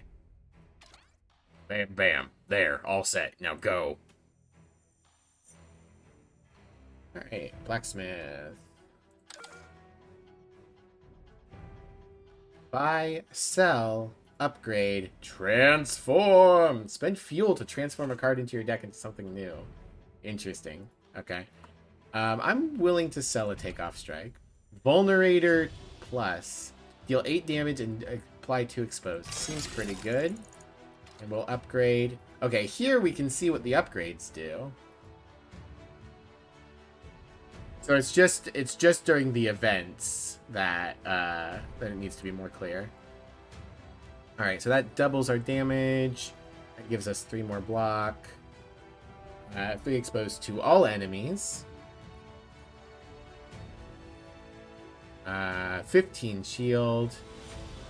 Bam, bam. There, all set. Now go. Alright, blacksmith. Buy, sell, upgrade, transform. Spend fuel to transform a card into your deck into something new. Interesting. Okay. I'm willing to sell a takeoff strike. Vulnerator plus. Deal 8 damage and apply 2 exposed. Seems pretty good. And we'll upgrade. Okay, here we can see what the upgrades do. So it's just during the events that it needs to be more clear. All right, so that doubles our damage. That gives us 3 more block. 3 exposed to all enemies. 15 shield.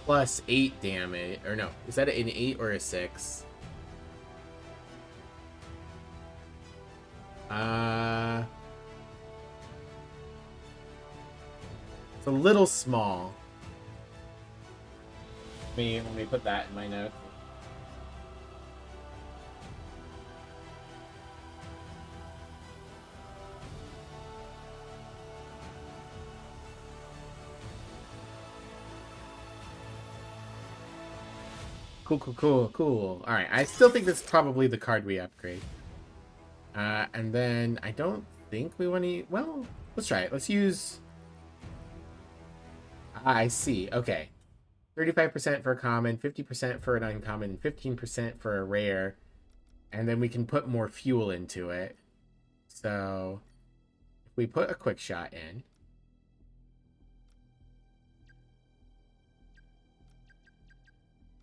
Plus 8 damage. Or no, is that an 8 or a 6? It's a little small. Let me put that in my note. Cool. All right, I still think that's probably the card we upgrade. And then I don't think we want to... Well, let's try it. Let's use... I see. Okay. 35% for a common, 50% for an uncommon, 15% for a rare. And then we can put more fuel into it. So, if we put a quick shot in...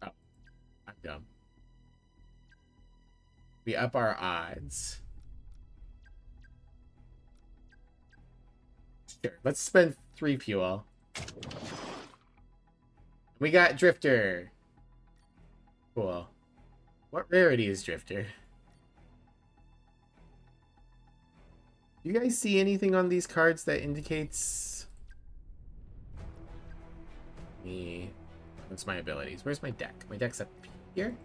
Oh, I'm dumb. We up our odds. Sure, let's spend 3 fuel. We got Drifter. Cool. What rarity is Drifter? You guys see anything on these cards that indicates me? What's my abilities? Where's my deck? My deck's up here.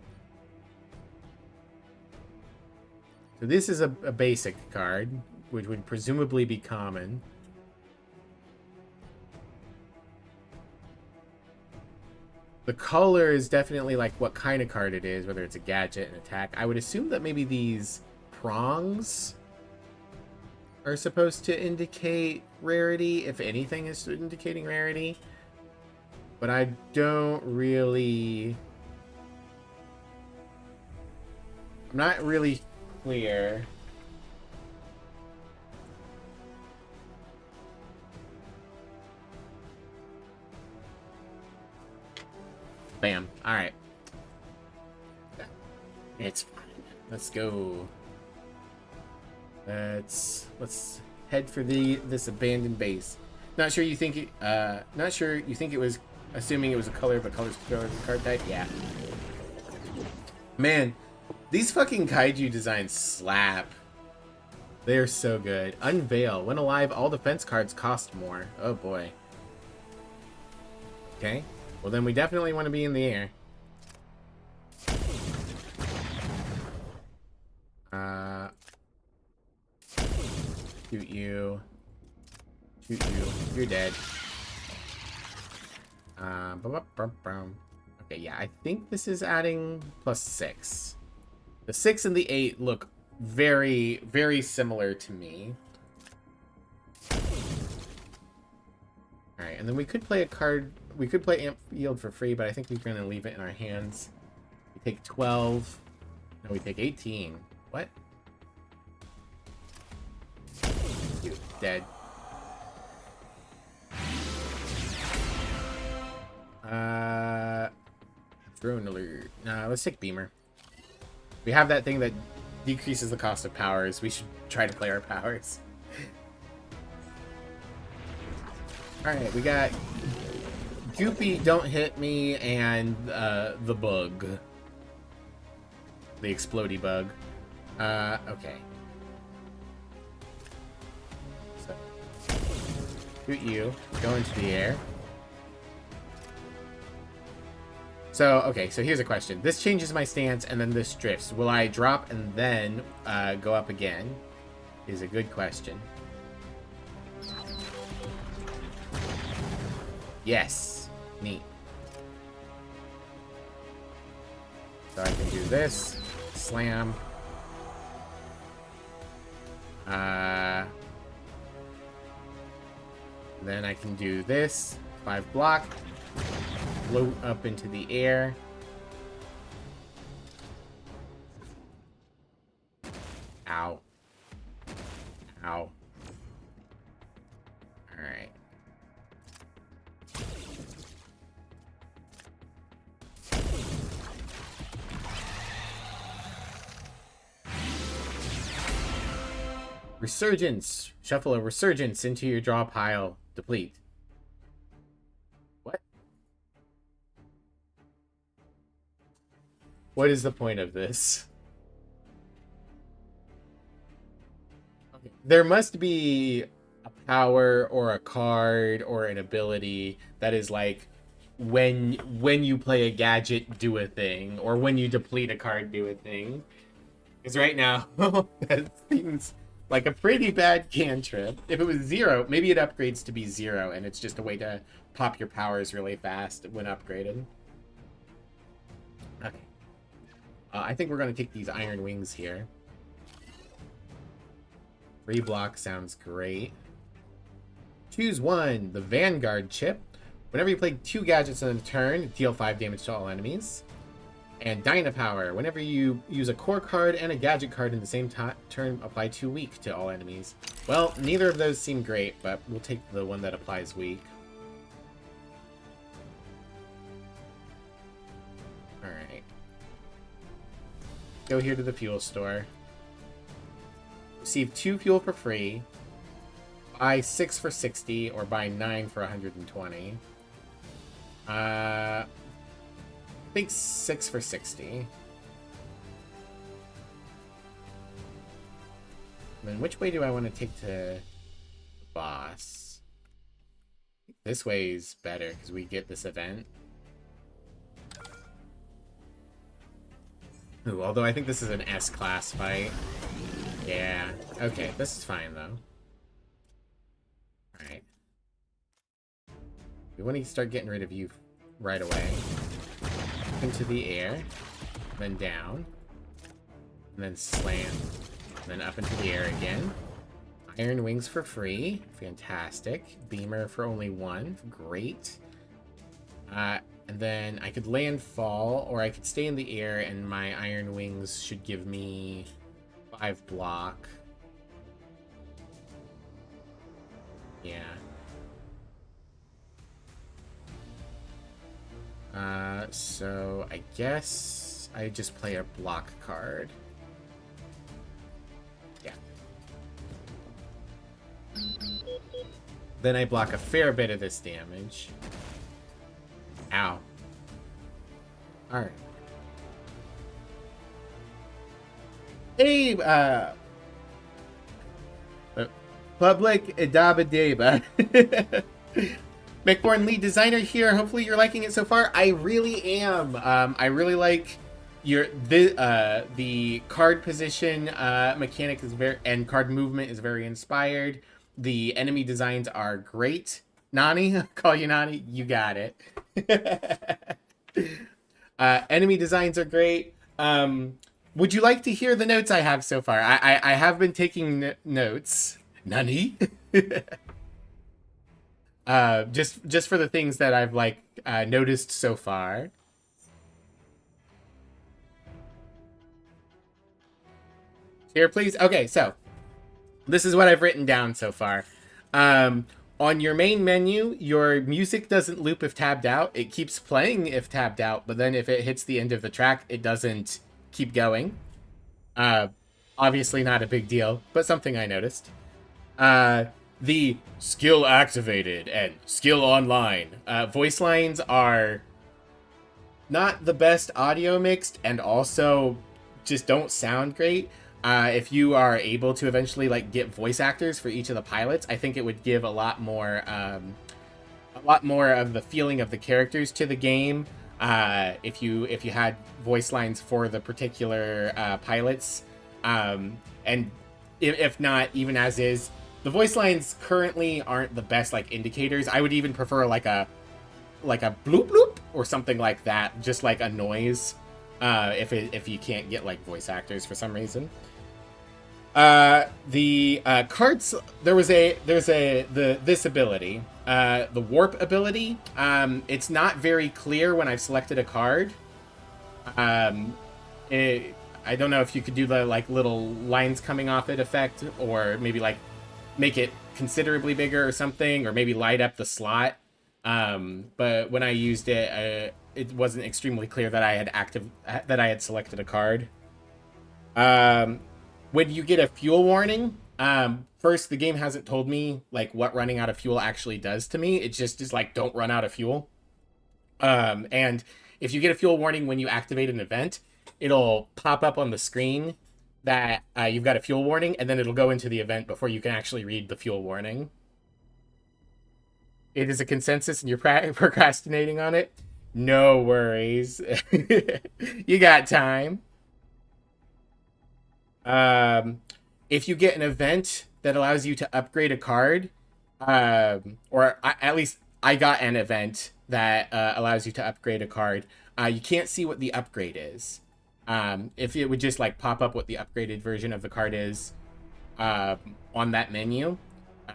So this is a basic card, which would presumably be common. The color is definitely like what kind of card it is, whether it's a gadget, an attack. I would assume that maybe these prongs are supposed to indicate rarity, if anything is indicating rarity. But I don't really... I'm not really clear. Bam. All right. It's fine. Let's go. Let's head for this abandoned base. Not sure you think it was assuming it was a color, but color's a card type. Yeah. Man, these fucking kaiju designs slap. They're so good. Unveil. When alive, all defense cards cost more. Oh boy. Okay. Well, then we definitely want to be in the air. Shoot you. Shoot you. You're dead. Okay, yeah, I think this is adding +6. The 6 and the 8 look very, very similar to me. Alright, and then we could play a card... We could play Amp Yield for free, but I think we're going to leave it in our hands. We take 12. No, we take 18. What? Dead. Drone alert. Nah, let's take Beamer. We have that thing that decreases the cost of powers. We should try to play our powers. Alright, we got Goopy, Don't Hit Me, and the bug. The explodey bug. Okay. So, shoot you. Go into the air. So, okay, so here's a question. This changes my stance, and then this drifts. Will I drop and then go up again? Is a good question. Yes. Neat. So I can do this, slam. Then I can do this, 5 block, float up into the air. Ow. Ow. Alright. Resurgence. Shuffle a resurgence into your draw pile. Deplete. What? What is the point of this? Okay. There must be a power or a card or an ability that is like when you play a gadget, do a thing, or when you deplete a card, do a thing. Because right now, that seems like a pretty bad cantrip. If it was 0, maybe it upgrades to be 0, and it's just a way to pop your powers really fast when upgraded. Okay. I think we're going to take these Iron Wings here. Free block sounds great. Choose one, the Vanguard chip. Whenever you play 2 gadgets in a turn, deal 5 damage to all enemies. And Dynapower. Whenever you use a core card and a gadget card in the same turn, apply 2 weak to all enemies. Well, neither of those seem great, but we'll take the one that applies weak. Alright. Go here to the fuel store. Receive 2 fuel for free. Buy 6 for 60, or buy 9 for 120. I think 6 for 60. Then which way do I want to take to the boss? This way is better because we get this event. Ooh, although I think this is an S-class fight. Yeah. Okay, this is fine though. Alright. We want to start getting rid of you right away. Into the air, then down, and then slam, and then up into the air again. Iron Wings for free, fantastic. Beamer for only 1, great. And then I could land fall, or I could stay in the air, and my Iron Wings should give me 5 block. Yeah. So I guess I just play a block card. Yeah. Then I block a fair bit of this damage. Ow. Alright. Hey, Public Idabadeba. Mechborn lead designer here. Hopefully you're liking it so far. I really am. I really like the card position mechanic is and card movement is very inspired. The enemy designs are great. Nani, call you Nani. You got it. Enemy designs are great. Would you like to hear the notes I have so far? I have been taking notes. Nani? Just for the things that I've noticed so far. Here, please. Okay, so this is what I've written down so far. On your main menu, your music doesn't loop if tabbed out. It keeps playing if tabbed out, but then if it hits the end of the track, it doesn't keep going. Obviously not a big deal, but something I noticed. The skill activated and skill online voice lines are not the best audio mixed and also just don't sound great. If you are able to eventually get voice actors for each of the pilots, I think it would give a lot more of the feeling of the characters to the game. If you had voice lines for the particular pilots, and if not, even as is, the voice lines currently aren't the best indicators. I would even prefer like a bloop bloop or something like that, just like a noise. if you can't get like voice actors for some reason. The cards, there's a the this ability, the warp ability. It's not very clear when I've selected a card. Um, I don't know if you could do the like little lines coming off it effect, or maybe like make it considerably bigger or something, or maybe light up the slot. But when I used it, it wasn't extremely clear that I had selected a card. Um, when you get a fuel warning, first the game hasn't told me like what running out of fuel actually does to me. It just is like don't run out of fuel. And if you get a fuel warning when you activate an event, it'll pop up on the screen that you've got a fuel warning, and then it'll go into the event before you can actually read the fuel warning. It is a consensus and you're procrastinating on it. No worries. You got time. If you get an event that allows you to upgrade a card, at least I got an event that allows you to upgrade a card. You can't see what the upgrade is. If it would just like pop up what the upgraded version of the card is on that menu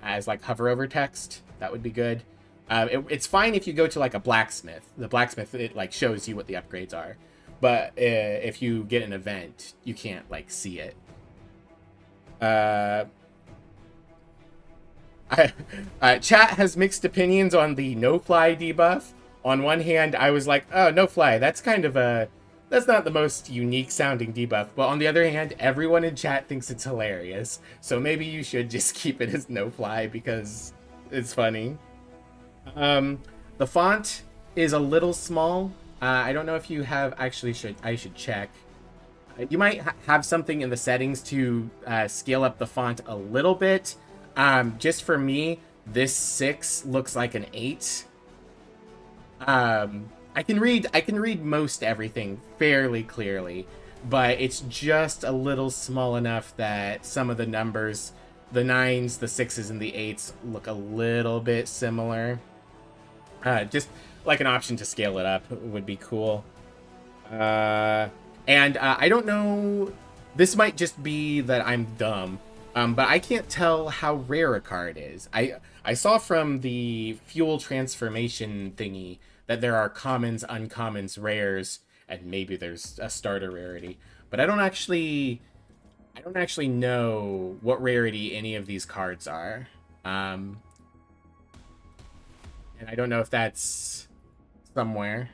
as like hover over text, that would be good. It's fine if you go to like a blacksmith. The blacksmith, it like shows you what the upgrades are. But if you get an event, you can't like see it. Chat has mixed opinions on the no-fly debuff. On one hand, I was like, oh, no-fly, that's not the most unique sounding debuff. But on the other hand, everyone in chat thinks it's hilarious. So maybe you should just keep it as no-fly because it's funny. The font is a little small. I don't know if you have I should check. You might have something in the settings to scale up the font a little bit. Just for me, this 6 looks like an 8. I can read most everything fairly clearly, but it's just a little small enough that some of the numbers, the 9s, the 6s, and the 8s look a little bit similar. Just like an option to scale it up would be cool. I don't know, this might just be that I'm dumb, but I can't tell how rare a card is. I saw from the fuel transformation thingy that there are commons, uncommons, rares, and maybe there's a starter rarity. But I don't actually know what rarity any of these cards are. And I don't know if that's somewhere.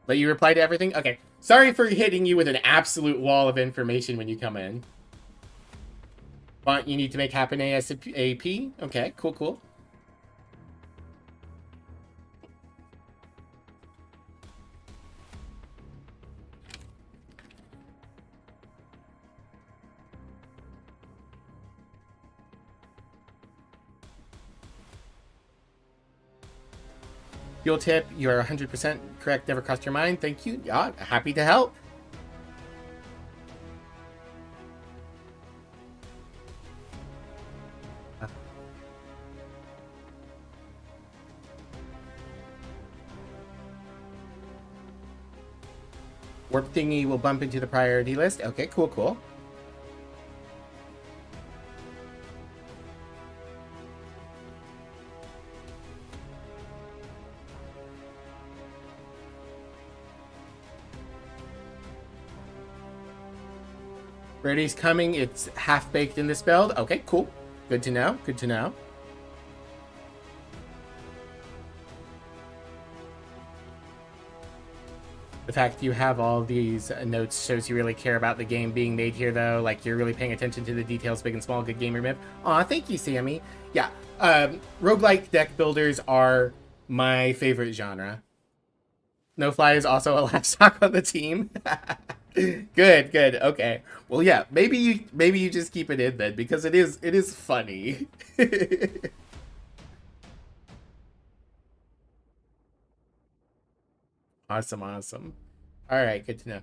But you replied to everything? Okay. Sorry for hitting you with an absolute wall of information when you come in. Font you need to make happen ASAP? Okay, cool. Fuel tip, you're 100% correct, never crossed your mind. Thank you. Yeah, happy to help. Warp thingy will bump into the priority list. Okay, cool. Rarity's coming. It's half baked in this build. Okay, cool. Good to know. The fact you have all these notes shows you really care about the game being made here, though. Like, you're really paying attention to the details, big and small. Good gamer myth. Aw, thank you, Sammy. Yeah, roguelike deck builders are my favorite genre. No Fly is also a livestock on the team. Good. Okay. Well, yeah. Maybe you just keep it in then, because it is funny. Awesome. All right. Good to know.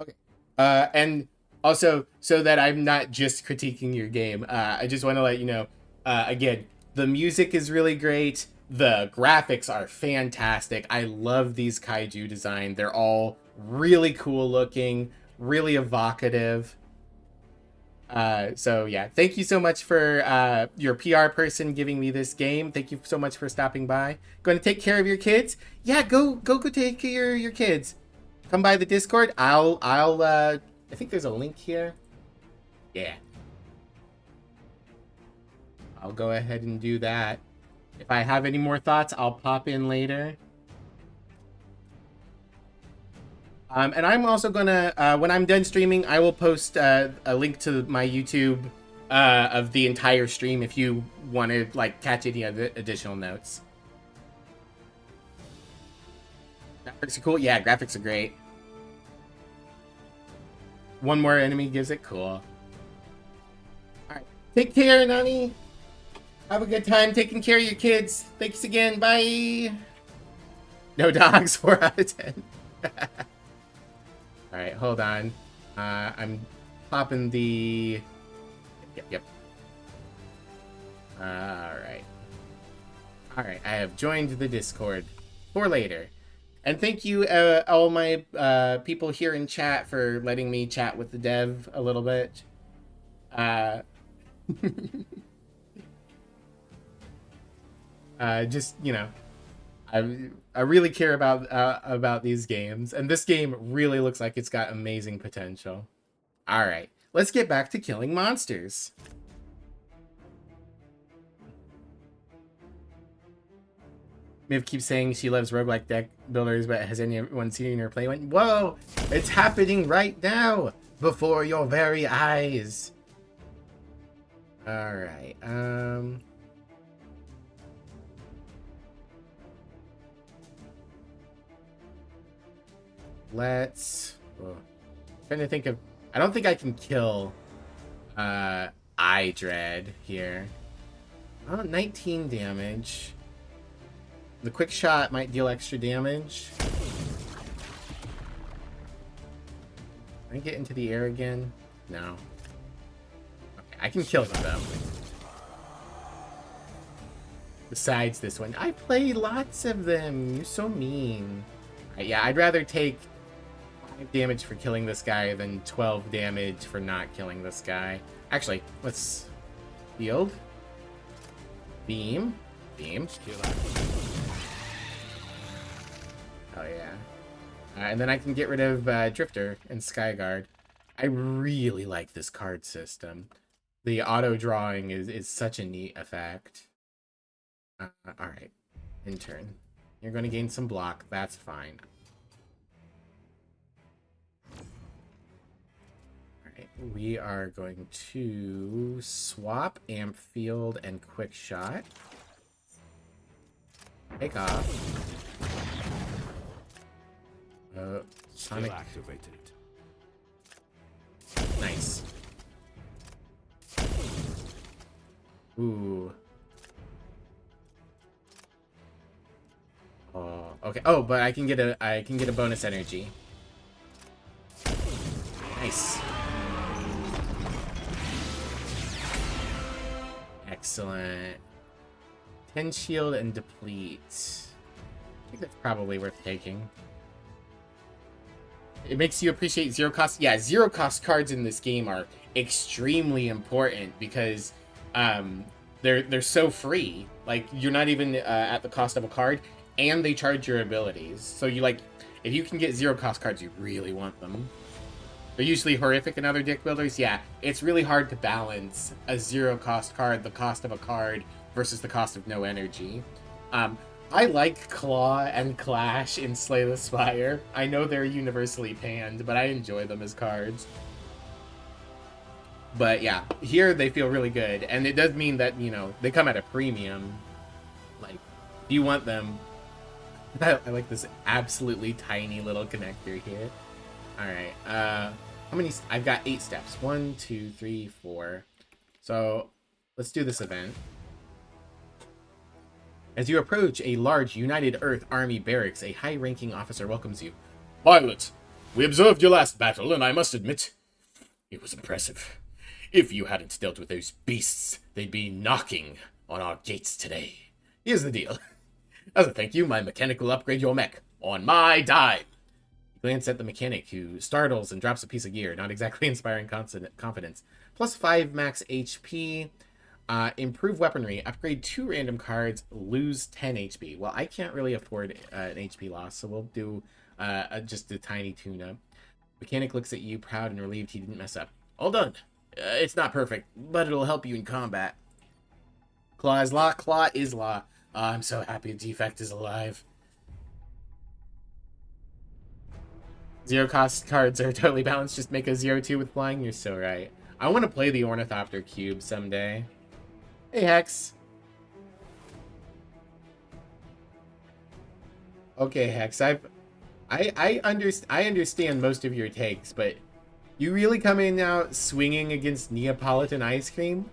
Okay. And also, so that I'm not just critiquing your game, I just want to let you know, again, the music is really great. The graphics are fantastic. I love these kaiju design. They're all really cool looking, really evocative. So yeah, thank you so much for your PR person giving me this game. Thank you so much for stopping by. Going to take care of your kids? Yeah, go take care of your kids. Come by the Discord. I think there's a link here. Yeah. I'll go ahead and do that. If I have any more thoughts, I'll pop in later. And I'm also gonna, when I'm done streaming, I will post a link to my YouTube of the entire stream if you want to like catch any other additional notes. Graphics are cool. Yeah, graphics are great. One more enemy gives it cool. All right, take care, Nani. Have a good time taking care of your kids. Thanks again. Bye. No dogs. 4 out of 10. All right, hold on. I'm popping the... Yep. All right. All right, I have joined the Discord for later. And thank you, all my people here in chat for letting me chat with the dev a little bit. Just, you know, I really care about these games, and this game really looks like it's got amazing potential. All right, let's get back to killing monsters. Miv keeps saying she loves roguelike deck builders, but has anyone seen her play one? Whoa, it's happening right now before your very eyes. All right, let's... trying to think of... I don't think I can kill Dread here. Oh, 19 damage. The quick shot might deal extra damage. Can I get into the air again? No. Okay, I can kill them though. Besides this one. I play lots of them. You're so mean. Yeah, I'd rather take 5 damage for killing this guy than 12 damage for not killing this guy. Actually, let's... Field. Beam. Beam. Oh, yeah. And then I can get rid of Drifter and Skyguard. I really like this card system. The auto-drawing is such a neat effect. Alright. Intern. You're going to gain some block. That's fine. Alright. We are going to swap Amp Field and Quick Shot. Take off. Sonic
activated.
Nice. Ooh. Oh, okay. Oh, but I can get a bonus energy. Nice. Excellent. 10 shield and deplete. I think that's probably worth taking. It makes you appreciate zero cost. Yeah, zero cost cards in this game are extremely important because they're so free. Like, you're not even at the cost of a card, and they charge your abilities. So you like, if you can get zero cost cards, you really want them. They're usually horrific in other deck builders. Yeah, it's really hard to balance a zero cost card, the cost of a card, versus the cost of no energy. I like Claw and Clash in Slay the Spire. I know they're universally panned, but I enjoy them as cards. But yeah, here they feel really good. And it does mean that, you know, they come at a premium. Like, if you want them... I like this absolutely tiny little connector here. Alright, how many... I've got 8 steps. 1, 2, 3, 4. So, let's do this event. As you approach a large United Earth Army barracks, a high-ranking officer welcomes you.
Pilot, we observed your last battle, and I must admit, it was impressive. If you hadn't dealt with those beasts, they'd be knocking on our gates today.
Here's the deal.
As a thank you, my mechanic will upgrade your mech on my dime. You glance at the mechanic, who startles and drops a piece of gear, not exactly inspiring confidence. Plus 5 max HP. Improve weaponry. Upgrade 2 random cards. Lose 10 HP. Well, I can't really afford an HP loss, so we'll do just a tiny tune-up. Mechanic looks at you, proud and relieved he didn't mess up. All done. It's not perfect, but it'll help you in combat. Claw is law. Claw is law. I'm so happy Defect is alive. Zero cost cards are totally balanced. Just make a 0-2 with flying. You're so right. I want to play the Ornithopter Cube someday. Hey, Hex. Okay, Hex. I understand most of your takes, but you really coming out swinging against Neapolitan ice cream?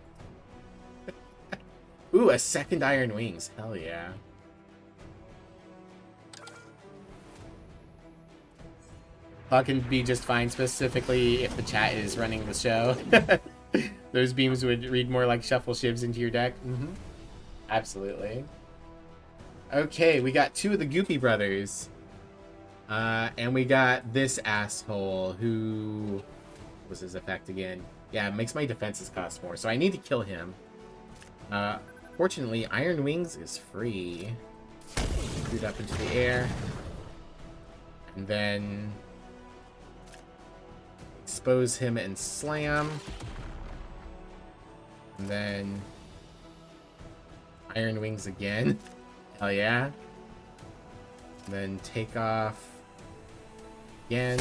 Ooh, a second Iron Wings. Hell yeah. Can be just fine, specifically if the chat is running the show. Those beams would read more like shuffle shivs into your deck. Absolutely. Okay, we got 2 of the Goopy brothers. And we got this asshole who... What was his effect again? Yeah, it makes my defenses cost more, so I need to kill him. Fortunately, Iron Wings is free. Shoot up into the air. And then... expose him and slam. And then... Iron Wings again. Hell yeah. And then take off... again.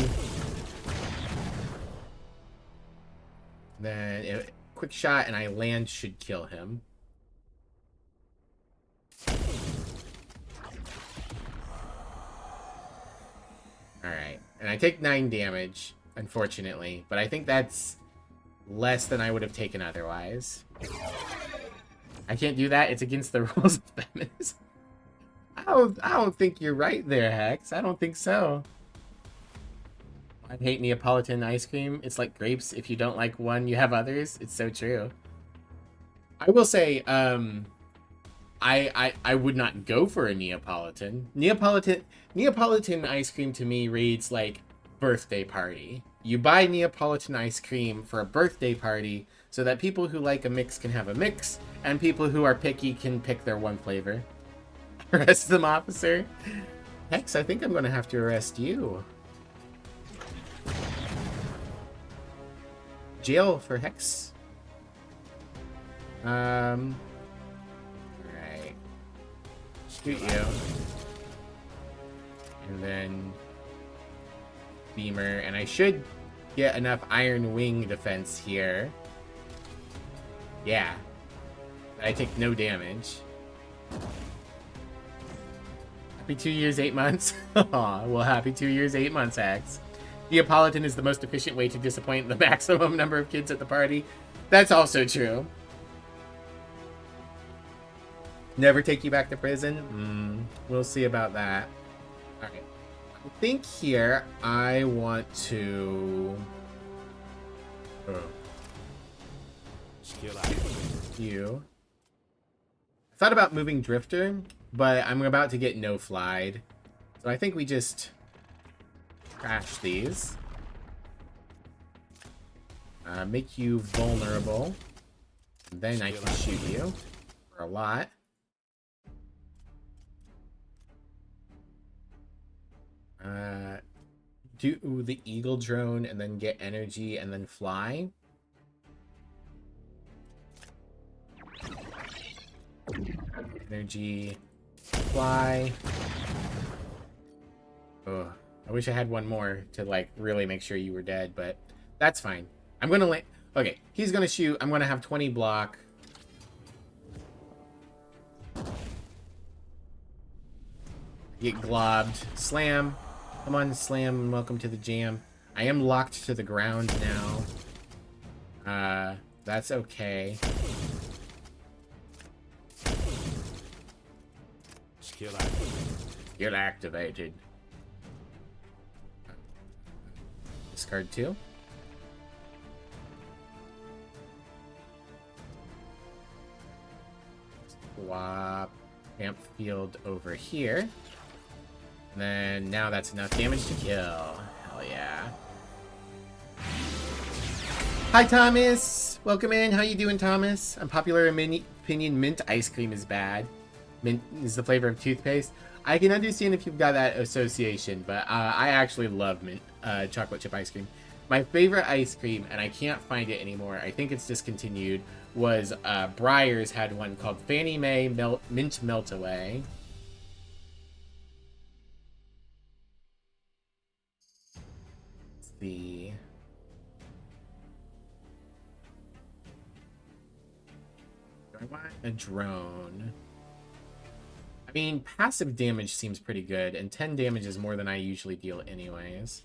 Then quick shot and I land should kill him. Alright. And I take 9 damage, unfortunately. But I think that's less than I would have taken otherwise. I can't do that. It's against the rules of feminism. I don't think you're right there, Hex. I don't think so. I hate Neapolitan ice cream. It's like grapes. If you don't like one, you have others. It's so true. I will say, I would not go for a Neapolitan. Neapolitan ice cream to me reads like birthday party. You buy Neapolitan ice cream for a birthday party so that people who like a mix can have a mix, and people who are picky can pick their one flavor. Arrest them, officer. Hex, I think I'm gonna have to arrest you. Jail for Hex. Right. Shoot you. And then Beamer, and I should get enough Iron Wing defense here. Yeah. I take no damage. Happy 2 years, 8 months. Aw, well, happy 2 years, 8 months, Hex. Neapolitan is the most efficient way to disappoint the maximum number of kids at the party. That's also true. Never take you back to prison? We'll see about that. Alright. I think here I want to... You. I thought about moving Drifter, but I'm about to get no-flied. So I think we just... crash these. Make you vulnerable. And then I can shoot you for a lot. Do the Eagle Drone and then get energy and then fly. Energy, fly. Oh. I wish I had one more to, like, really make sure you were dead, but that's fine. I'm gonna land... Okay, he's gonna shoot. I'm gonna have 20 block. Get globbed. Slam. Come on, Slam. Welcome to the jam. I am locked to the ground now. That's okay. Skill activated. Discard 2. Swap. Amp field over here. And then now that's enough damage to kill. Hell yeah. Hi, Thomas. Welcome in. How you doing, Thomas? Unpopular opinion, mint ice cream is bad. Mint is the flavor of toothpaste. I can understand if you've got that association, but I actually love mint chocolate chip ice cream. My favorite ice cream, and I can't find it anymore, I think it's discontinued, was Breyers had one called Fannie Mae Mint Melt-Away. Let's see. Do I want a drone? I mean, passive damage seems pretty good, and 10 damage is more than I usually deal anyways.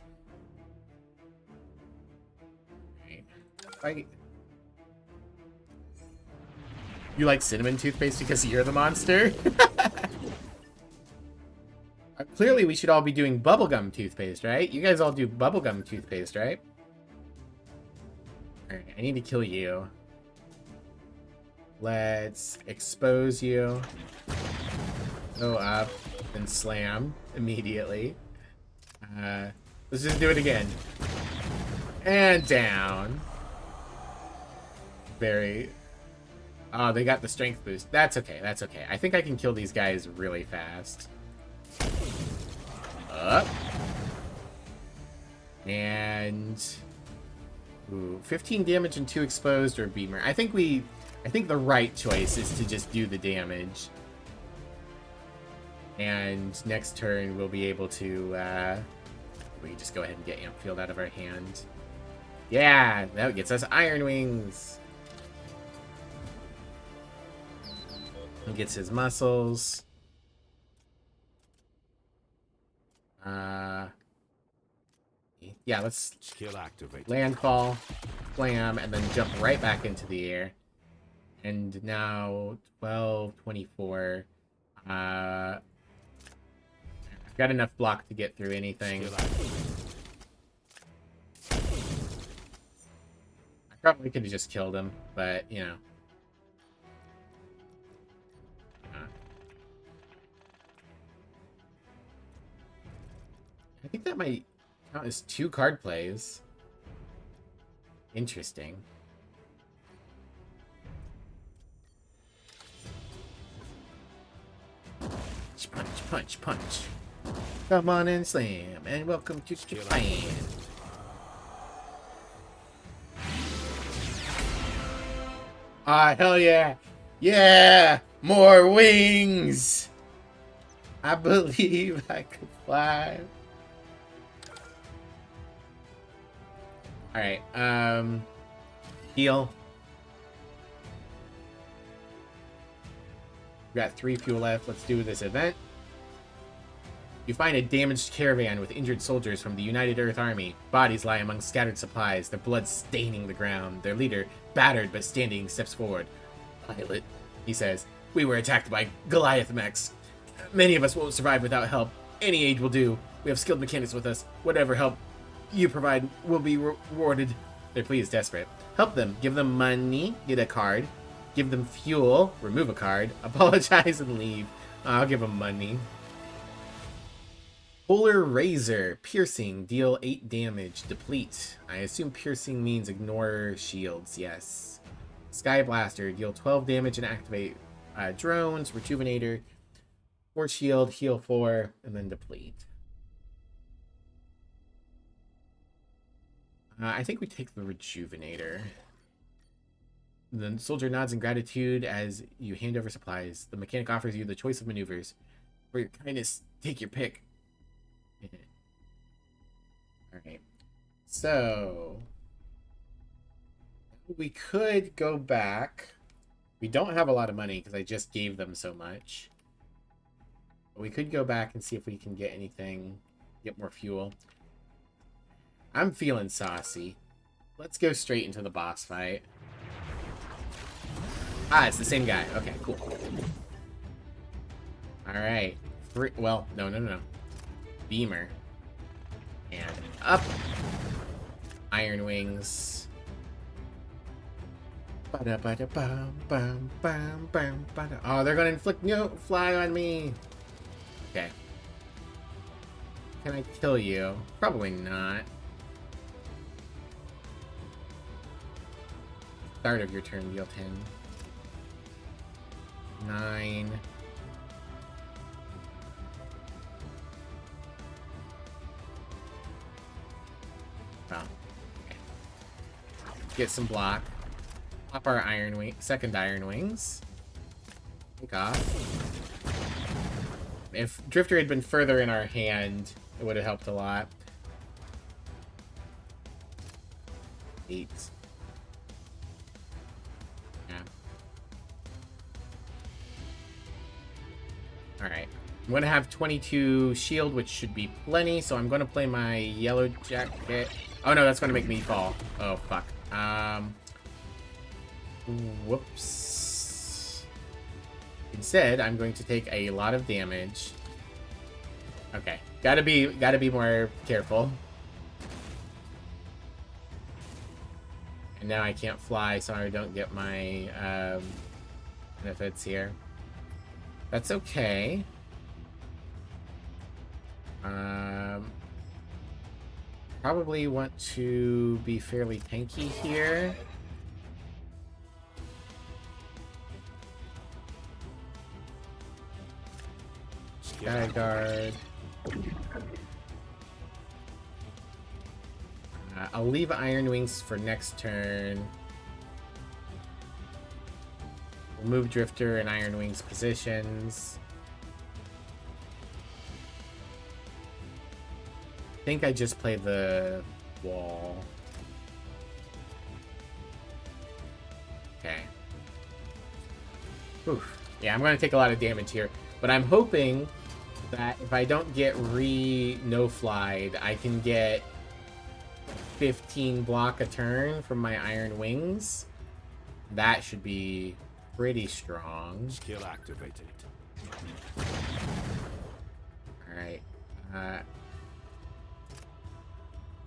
Right. You like cinnamon toothpaste because you're the monster? Clearly, we should all be doing bubblegum toothpaste, right? You guys all do bubblegum toothpaste, right? Alright, I need to kill you. Let's expose you. Go up and slam immediately. Let's just do it again. And down. Very... Oh, they got the strength boost. That's okay, that's okay. I think I can kill these guys really fast. Up. And... Ooh, 15 damage and 2 exposed or beamer. I think the right choice is to just do the damage. And next turn we'll be able to, we can just go ahead and get Amp Field out of our hand. Yeah, that gets us Iron Wings. He gets his muscles. Yeah, let's
skill activate.
Landfall, slam, and then jump right back into the air. And now 12, 24. I've got enough block to get through anything. I probably could have just killed him, but you know. I think that might count as 2 card plays. Interesting. Punch, punch, punch. Come on and slam, and welcome to Japan. Ah, hell yeah. Yeah! More wings! I believe I could fly. Alright, heal. We've got 3 fuel left. Let's do this event. You find a damaged caravan with injured soldiers from the United Earth Army. Bodies lie among scattered supplies, their blood staining the ground. Their leader, battered but standing, steps forward. Pilot, he says, we were attacked by Goliath mechs. Many of us won't survive without help. Any aid will do. We have skilled mechanics with us. Whatever help you provide will be rewarded. Their plea is desperate. Help them. Give them money. Get a card. Give them fuel. Remove a card. Apologize and leave. I'll give them money. Polar Razor. Piercing. Deal 8 damage. Deplete. I assume piercing means ignore shields. Yes. Sky Blaster. Deal 12 damage and activate drones. Rejuvenator. 4 shield. Heal 4. And then deplete. I think we take the Rejuvenator. The soldier nods in gratitude as you hand over supplies. The mechanic offers you the choice of maneuvers. For your kindness, take your pick. Alright. So... we could go back. We don't have a lot of money because I just gave them so much. But we could go back and see if we can get anything. Get more fuel. I'm feeling saucy. Let's go straight into the boss fight. Ah, it's the same guy. Okay, cool. Alright. Well, no. Beamer. And up. Iron Wings. Oh, they're gonna inflict no fly on me. Okay. Can I kill you? Probably not. Start of your turn, deal 10. 9. Oh. Okay. Get some block. Pop our iron wing, second iron wings. Take off. If Drifter had been further in our hand, it would have helped a lot. 8. Yeah. Alright. I'm going to have 22 shield, which should be plenty, so I'm going to play my yellow jacket. Oh no, that's going to make me fall. Oh, fuck. Whoops. Instead, I'm going to take a lot of damage. Okay. Gotta be more careful. And now I can't fly, so I don't get my benefits here. That's okay. Probably want to be fairly tanky here. Sky guard. I'll leave Iron Wings for next turn. We'll move Drifter and Iron Wings positions. I think I just played the wall. Okay. Oof. Yeah, I'm going to take a lot of damage here. But I'm hoping that if I don't get no-flyed, I can get 15 block a turn from my Iron Wings. That should be pretty strong.
Skill activated.
Alright.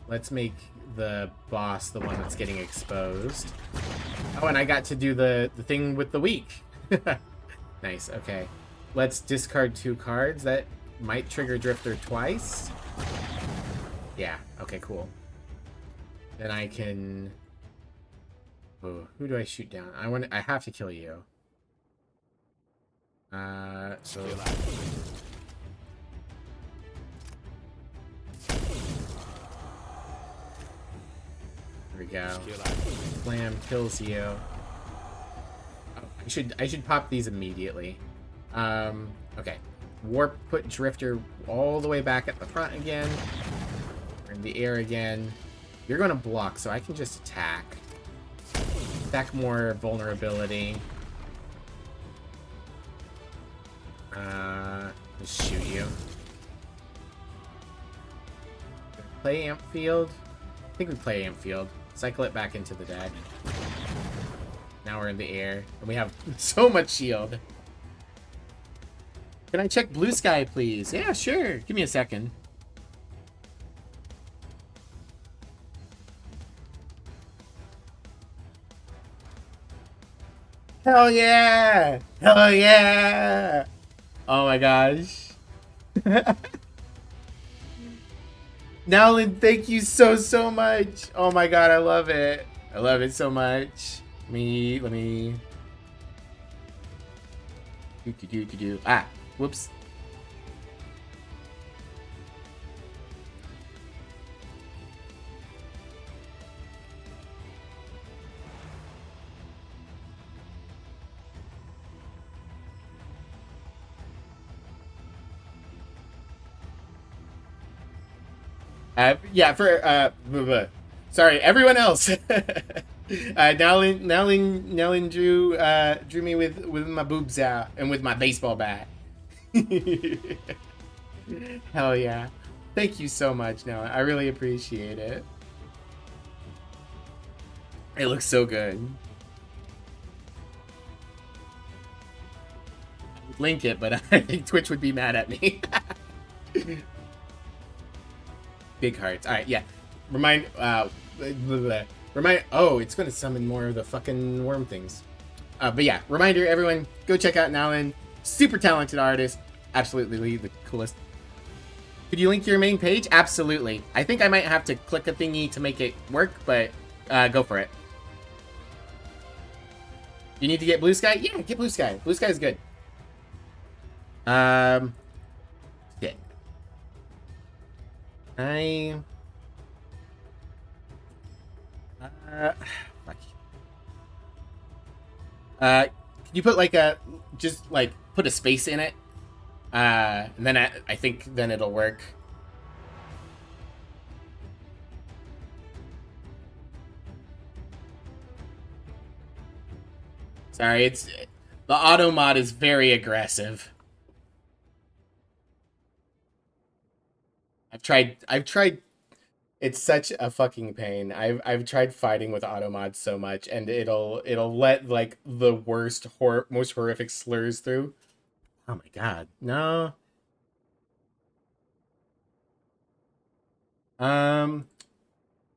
Let's make the boss the one that's getting exposed. Oh, and I got to do the thing with the weak. Nice, okay. Let's discard 2 cards. That might trigger Drifter twice. Yeah, okay, cool. Then I can... Oh, who do I shoot down? I have to kill you. So... There we go. Slam kills you. Oh, I should pop these immediately. Okay. Warp, put Drifter all the way back at the front again. We're in the air again. You're going to block, so I can just attack. Attack more vulnerability. Just shoot you. Play Amp Field? I think we play Amp Field. Cycle it back into the deck. Now we're in the air. And we have so much shield. Can I check blue sky, please? Yeah, sure. Give me a second. Hell yeah! Hell yeah! Oh my gosh. Nowlin, thank you so much. Oh my god, I love it. I love it so much. Let me... Ah, whoops. Yeah, for sorry, everyone else. Nowlin drew me with my boobs out and with my baseball bat. Hell yeah! Thank you so much, Nowlin. I really appreciate it. It looks so good. I would link it, but I think Twitch would be mad at me. Big hearts. All right, yeah. Remind
Oh, it's gonna summon more of the fucking worm things. But yeah, reminder, everyone, go check out Nalan. Super talented artist. Absolutely the coolest. Could you link your main page? Absolutely. I think I might have to click a thingy to make it work, but go for it. You need to get Blue Sky? Yeah, get Blue Sky. Blue Sky is good. Shit. Fuck. Can you put like just like put a space in it? And then I think then it'll work. Sorry, the auto mod is very aggressive. I've tried. It's such a fucking pain. I've tried fighting with auto mods so much, and it'll let like the worst most horrific slurs through. Oh my god, no.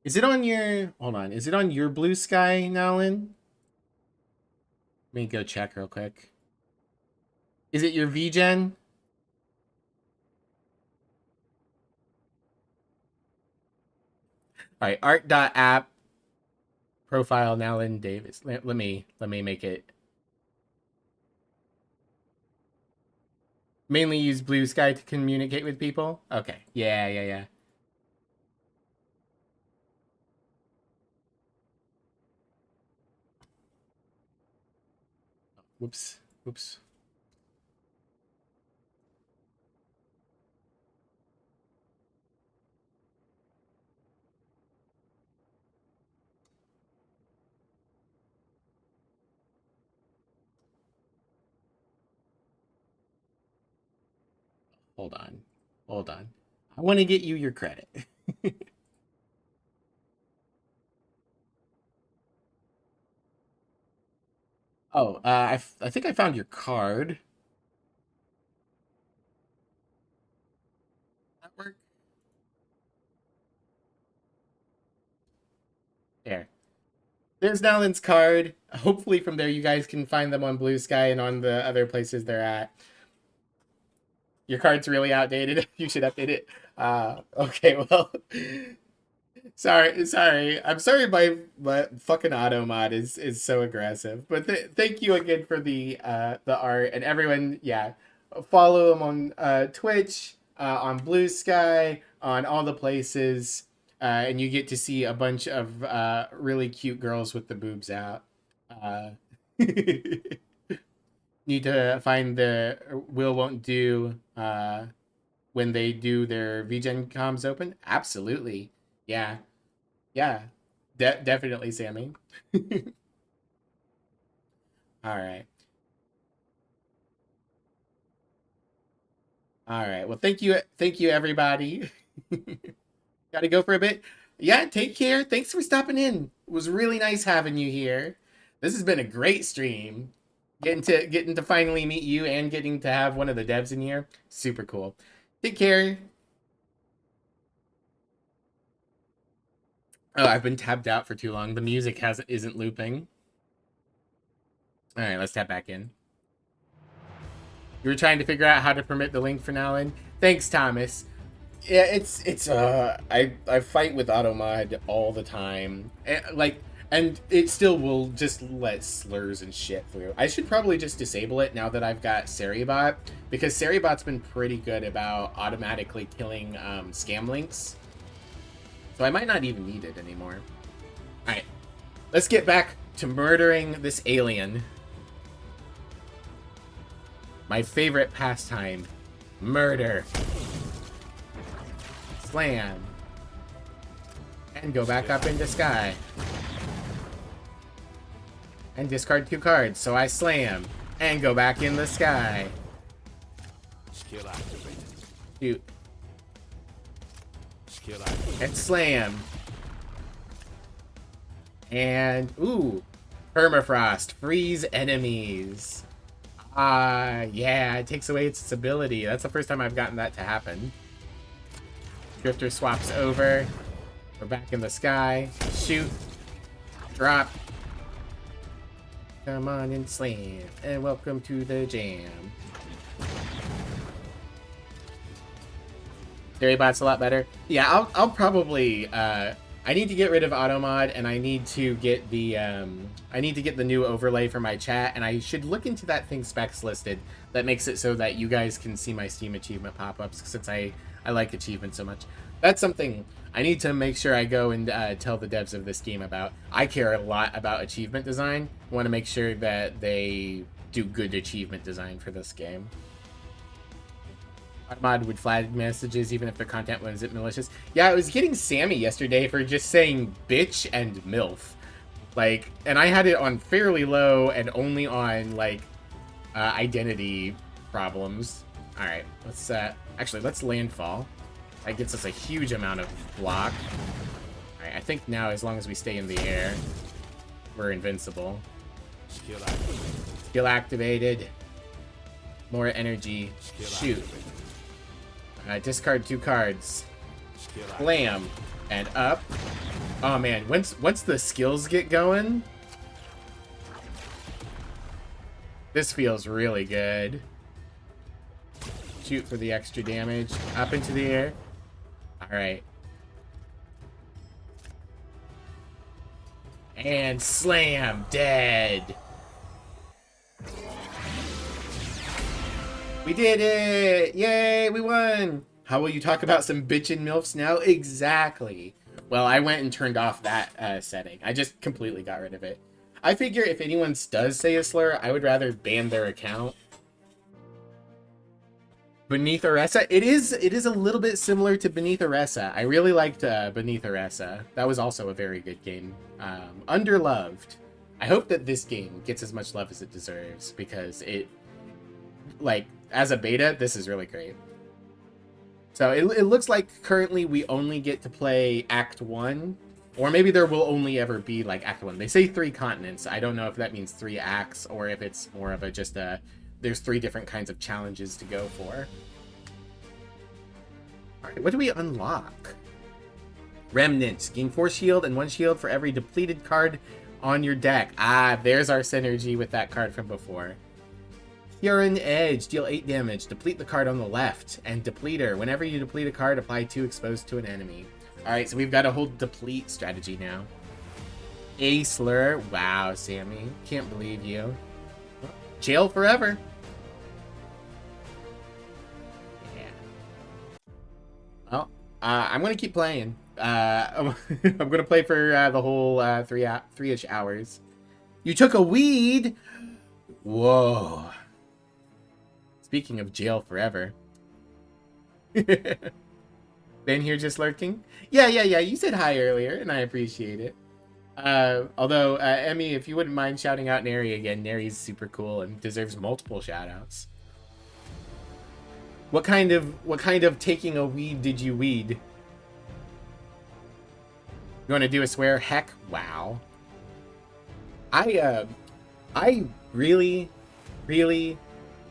Is it on your? Hold on. Is it on your Blue Sky, Nalan? Let me go check real quick. Is it your VGen? All right, art.app profile Nalan Davis. Let me make it. Mainly use Blue Sky to communicate with people. Okay. Yeah. Whoops. Hold on. I want to get you your credit. Oh, I think I found your card. That work? There. There's Nalan's card. Hopefully from there you guys can find them on Blue Sky and on the other places they're at. Your card's really outdated. You should update it. Okay, well. Sorry. I'm sorry my fucking auto mod is so aggressive. But thank you again for the art, and everyone, yeah. Follow them on Twitch, on Blue Sky, on all the places. And you get to see a bunch of really cute girls with the boobs out. Need to find the will won't do when they do their VGen comms open. Absolutely, yeah. Definitely, Sammy. All right. Well, thank you, everybody. Got to go for a bit. Yeah, take care. Thanks for stopping in. It was really nice having you here. This has been a great stream. Getting to finally meet you and getting to have one of the devs in here. Super cool. Take care. Oh, I've been tabbed out for too long. The music isn't looping. All right, let's tap back in. You were trying to figure out how to permit the link for Nalan. Thanks, Thomas. Yeah, it's I fight with automod all the time. And it still will just let slurs and shit through. I should probably just disable it now that I've got Seribot, because Seribot's been pretty good about automatically killing scam links. So I might not even need it anymore. Alright. Let's get back to murdering this alien. My favorite pastime. Murder. Slam. And go back up into sky. And discard 2 cards, so I slam. And go back in the sky.
Skill activated.
Shoot.
Skill activated.
And slam. And, ooh. Permafrost. Freeze enemies. Yeah, it takes away its ability. That's the first time I've gotten that to happen. Drifter swaps over. We're back in the sky. Shoot.
Drop. Come on and slam. And welcome to the jam. Dairy-bot's a lot better. Yeah, I'll probably I need to get rid of automod, and I need to get the new overlay for my chat, and I should look into that thing specs listed that makes it so that you guys can see my Steam achievement pop-ups, since I like achievements so much. That's something I need to make sure I go and tell the devs of this game about. I care a lot about achievement design. I want to make sure that they do good achievement design for this game. Automod would flag messages even if the content wasn't malicious. Yeah, I was getting Sammy yesterday for just saying bitch and MILF. Like, and I had it on fairly low and only on, like, identity problems. Alright, let's, actually, let's landfall. That gets us a huge amount of block. Alright, I think now, as long as we stay in the air, we're invincible.
Skill activated.
Skill activated. More energy. Shoot. Discard 2 cards. Blam. And up. Oh man, once the skills get going, this feels really good. Shoot for the extra damage. Up into the air. Alright. And slam. Dead. We did it! Yay, we won! How will you talk about some bitchin' MILFs now? Exactly. Well, I went and turned off that setting. I just completely got rid of it. I figure if anyone does say a slur, I would rather ban their account. Beneath Oresa? It is a little bit similar to Beneath Oresa. I really liked Beneath Oresa. That was also a very good game. Underloved. I hope that this game gets as much love as it deserves, because it, like, as a beta, this is really great. So it looks like currently we only get to play Act 1, or maybe there will only ever be, like, Act 1. They say 3 continents. I don't know if that means 3 acts, or if it's more of a just a, there's 3 different kinds of challenges to go for. Alright, what do we unlock? Remnant. Gain 4 shield and 1 shield for every depleted card on your deck. Ah, there's our synergy with that card from before. Huron Edge, deal 8 damage, deplete the card on the left, and Depleter. Whenever you deplete a card, apply 2 exposed to an enemy. Alright, so we've got a whole deplete strategy now. A slur. Wow, Sammy. Can't believe you. Jail forever. Yeah. Well, I'm gonna keep playing. I'm gonna play for the whole 3-ish hours. You took a weed? Whoa. Speaking of jail forever. Ben here just lurking? Yeah. You said hi earlier, and I appreciate it. Although, Emmy, if you wouldn't mind shouting out Neri again, Neri's super cool and deserves multiple shoutouts. What kind of taking a weed did you weed? You want to do a swear? Heck, wow. I really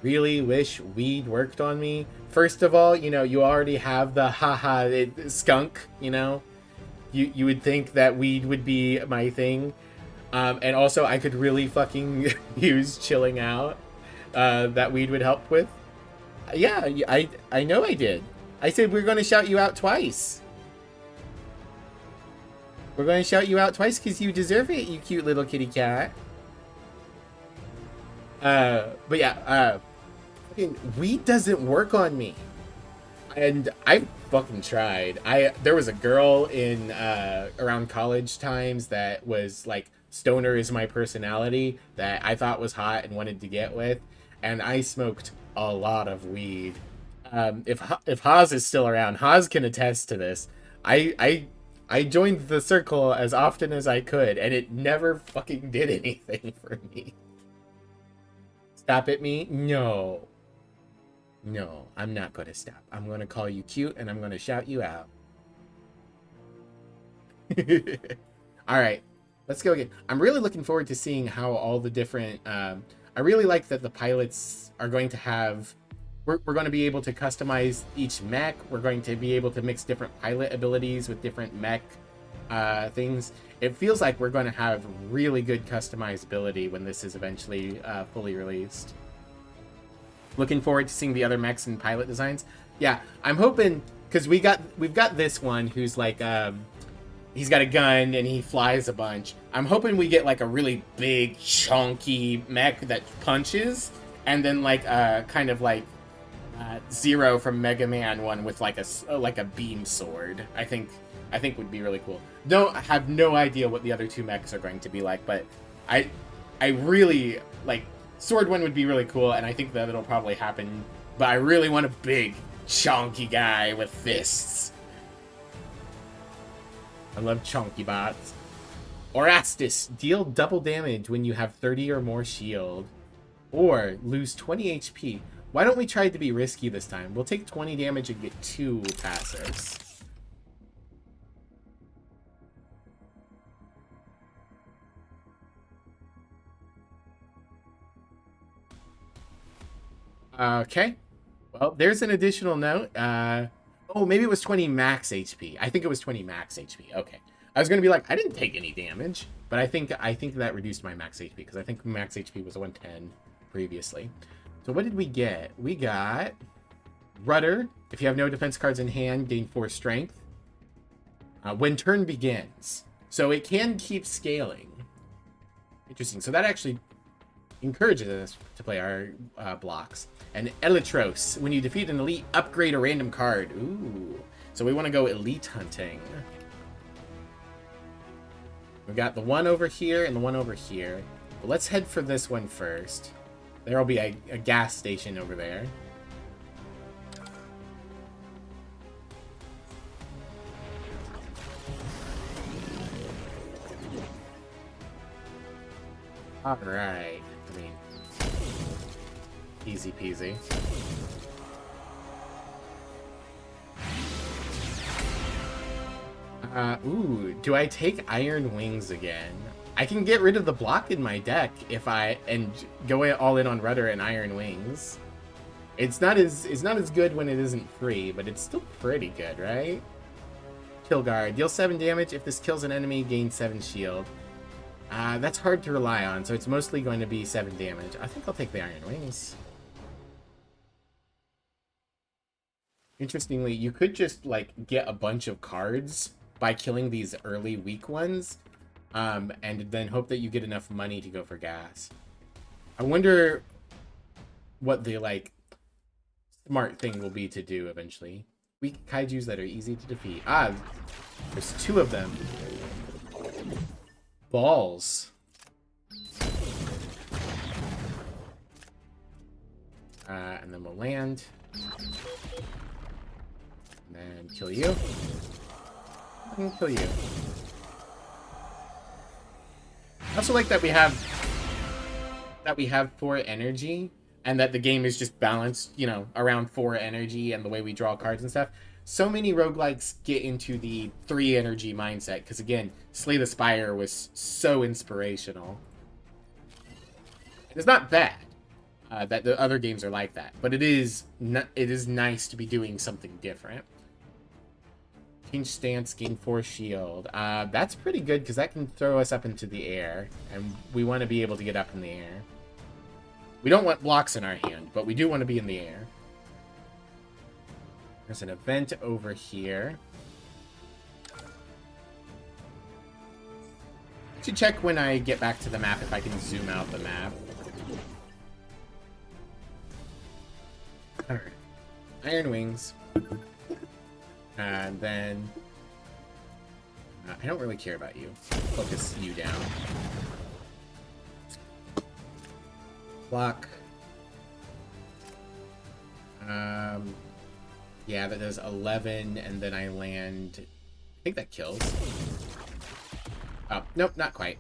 wish weed worked on me. First of all, you know, you already have the skunk, you know. You would think that weed would be my thing. And also I could really fucking use chilling out. That weed would help with. Yeah, I know I did. I said we're going to shout you out twice. We're going to shout you out twice because you deserve it, you cute little kitty cat. But yeah, weed doesn't work on me. And I fucking tried. There was a girl in around college times that was like, stoner is my personality, that I thought was hot and wanted to get with, and I smoked a lot of weed. If Haas is still around, Haas can attest to this. I joined the circle as often as I could, and it never fucking did anything for me. Stop at me? No, I'm not gonna stop. I'm gonna call you cute, and I'm gonna shout you out. All right, let's go again. I'm really looking forward to seeing how all the different. I really like that the pilots are going to have. We're going to be able to customize each mech. We're going to be able to mix different pilot abilities with different mech things. It feels like we're going to have really good customizability when this is eventually fully released. Looking forward to seeing the other mechs and pilot designs. Yeah, I'm hoping, because we've got this one who's like he's got a gun and he flies a bunch. I'm hoping we get like a really big chunky mech that punches, and then like kind of like Zero from Mega Man one with like a beam sword. I think would be really cool. Don't have no idea what the other two mechs are going to be like, but I really like Sword one would be really cool, and I think that it'll probably happen. But I really want a big chunky guy with fists. I love chunky bots. Orastus, deal double damage when you have 30 or more shield, or lose 20 HP. Why don't we try to be risky this time? We'll take 20 damage and get 2 passives. Okay. Well, there's an additional note. Oh, maybe it was 20 max HP. I think it was 20 max HP. Okay. I was going to be like, I didn't take any damage, but I think that reduced my max HP, because I think max HP was 110 previously. So what did we get? We got Rudder. If you have no defense cards in hand, gain 4 strength. When turn begins. So it can keep scaling. Interesting. So that actually encourages us to play our blocks. And Elytros. When you defeat an elite, upgrade a random card. Ooh. So we want to go elite hunting. We've got the one over here and the one over here. But let's head for this one first. There will be a gas station over there. Alright. I mean, easy peasy. Ooh, do I take Iron Wings again? I can get rid of the block in my deck and go all in on Rudder and Iron Wings. It's not as good when it isn't free, but it's still pretty good, right? Kill guard. Deal 7 damage. If this kills an enemy, gain 7 shield. That's hard to rely on, so it's mostly going to be 7 damage. I think I'll take the Iron Wings. Interestingly, you could just like get a bunch of cards by killing these early weak ones, and then hope that you get enough money to go for gas. I wonder what the like smart thing will be to do eventually. Weak kaijus that are easy to defeat. There's 2 of them. Balls. And then we'll land. And then kill you. And kill you. I also like that we have 4 energy, and that the game is just balanced, you know, around 4 energy and the way we draw cards and stuff. So many roguelikes get into the 3 energy mindset, because again, Slay the Spire was so inspirational. It's not bad that the other games are like that, but it is nice to be doing something different. Change stance, gain 4 shield. That's pretty good, because that can throw us up into the air, and we want to be able to get up in the air. We don't want blocks in our hand, but we do want to be in the air. There's an event over here. I should check when I get back to the map if I can zoom out the map. Alright. Iron Wings. And then... I don't really care about you. Focus you down. Block. Yeah, that does 11, and then I land... I think that kills. Oh, nope, not quite.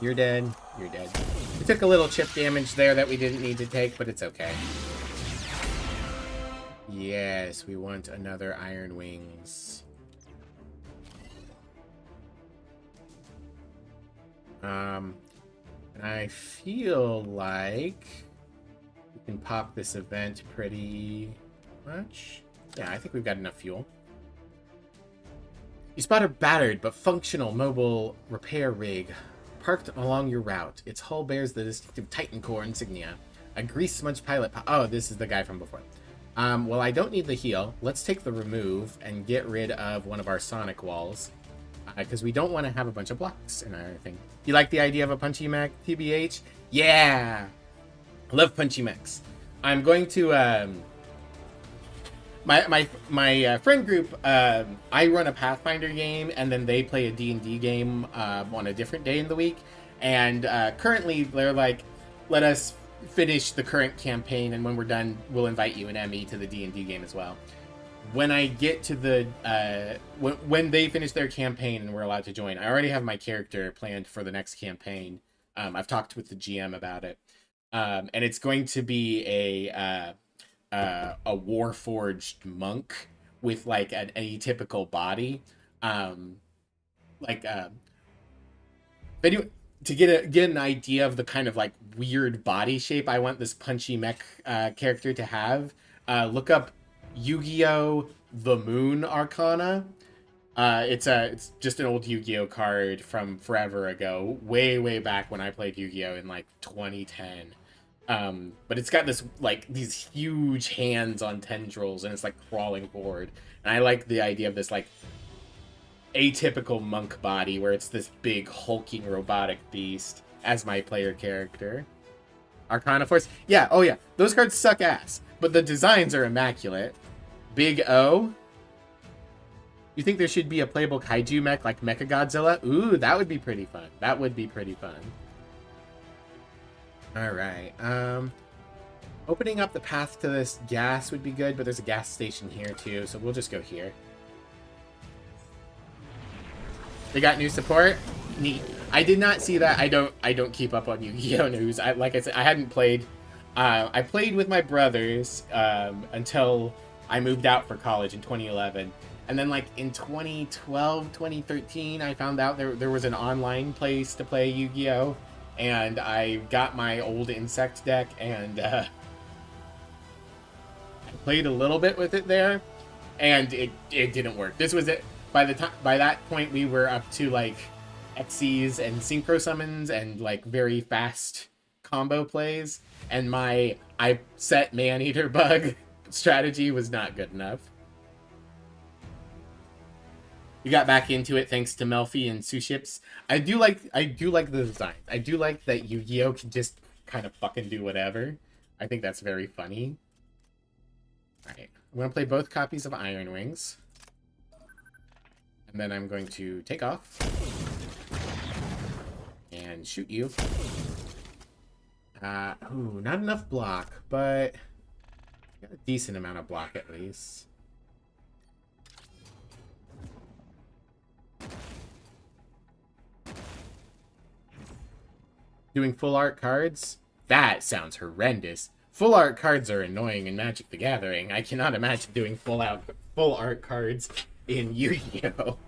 You're dead. You're dead. We took a little chip damage there that we didn't need to take, but it's okay. Yes, we want another Iron Wings. I feel like we can pop this event pretty much. Yeah, I think we've got enough fuel. You spot a battered but functional mobile repair rig parked along your route. Its hull bears the distinctive Titan Core insignia. A grease-smudged pilot... Oh, this is the guy from before. Well, I don't need the heal. Let's take the remove and get rid of one of our sonic walls. Because we don't want to have a bunch of blocks in our thing. You like the idea of a punchy mech, TBH? Yeah! Love punchy mechs. I'm going to... My friend group, I run a Pathfinder game, and then they play a D&D game on a different day in the week. And currently, they're like, let us finish the current campaign, and when we're done, we'll invite you and Emmy to the D&D game as well. When I get to the... when they finish their campaign and we're allowed to join, I already have my character planned for the next campaign. I've talked with the GM about it. And it's going to be a warforged monk with like an atypical body. Anyway, to get an idea of the kind of like weird body shape I want this punchy mech character to have, look up Yu-Gi-Oh! The Moon Arcana. It's just an old Yu-Gi-Oh! Card from forever ago, way back when I played Yu-Gi-Oh! In like 2010. But it's got this like these huge hands on tendrils, and it's like crawling forward. And I like the idea of this like atypical monk body where it's this big hulking robotic beast as my player character. Arcana Force, yeah, oh yeah, those cards suck ass, but the designs are immaculate. Big O. You think there should be a playable kaiju mech like Mechagodzilla? Ooh, that would be pretty fun. That would be pretty fun. Alright, opening up the path to this gas would be good, but there's a gas station here too, so we'll just go here. They got new support? Neat. I did not see that. I don't keep up on Yu-Gi-Oh! News. Like I said, I hadn't played. I played with my brothers until I moved out for college in 2011. And then like in 2012, 2013, I found out there was an online place to play Yu-Gi-Oh! And I got my old insect deck and I played a little bit with it there, and it didn't work. This was it. By that point, we were up to like Xyz and synchro summons and like very fast combo plays, and my I set Maneater Bug strategy was not good enough. You got back into it thanks to Melfi and Suships. I do like the design. I do like that Yu-Gi-Oh! Can just kind of fucking do whatever. I think that's very funny. Alright, I'm going to play both copies of Iron Wings. And then I'm going to take off. And shoot you. Ooh, not enough block, but got a decent amount of block at least. Doing full art cards? That sounds horrendous. Full art cards are annoying in Magic the Gathering. I cannot imagine doing full art cards in Yu-Gi-Oh!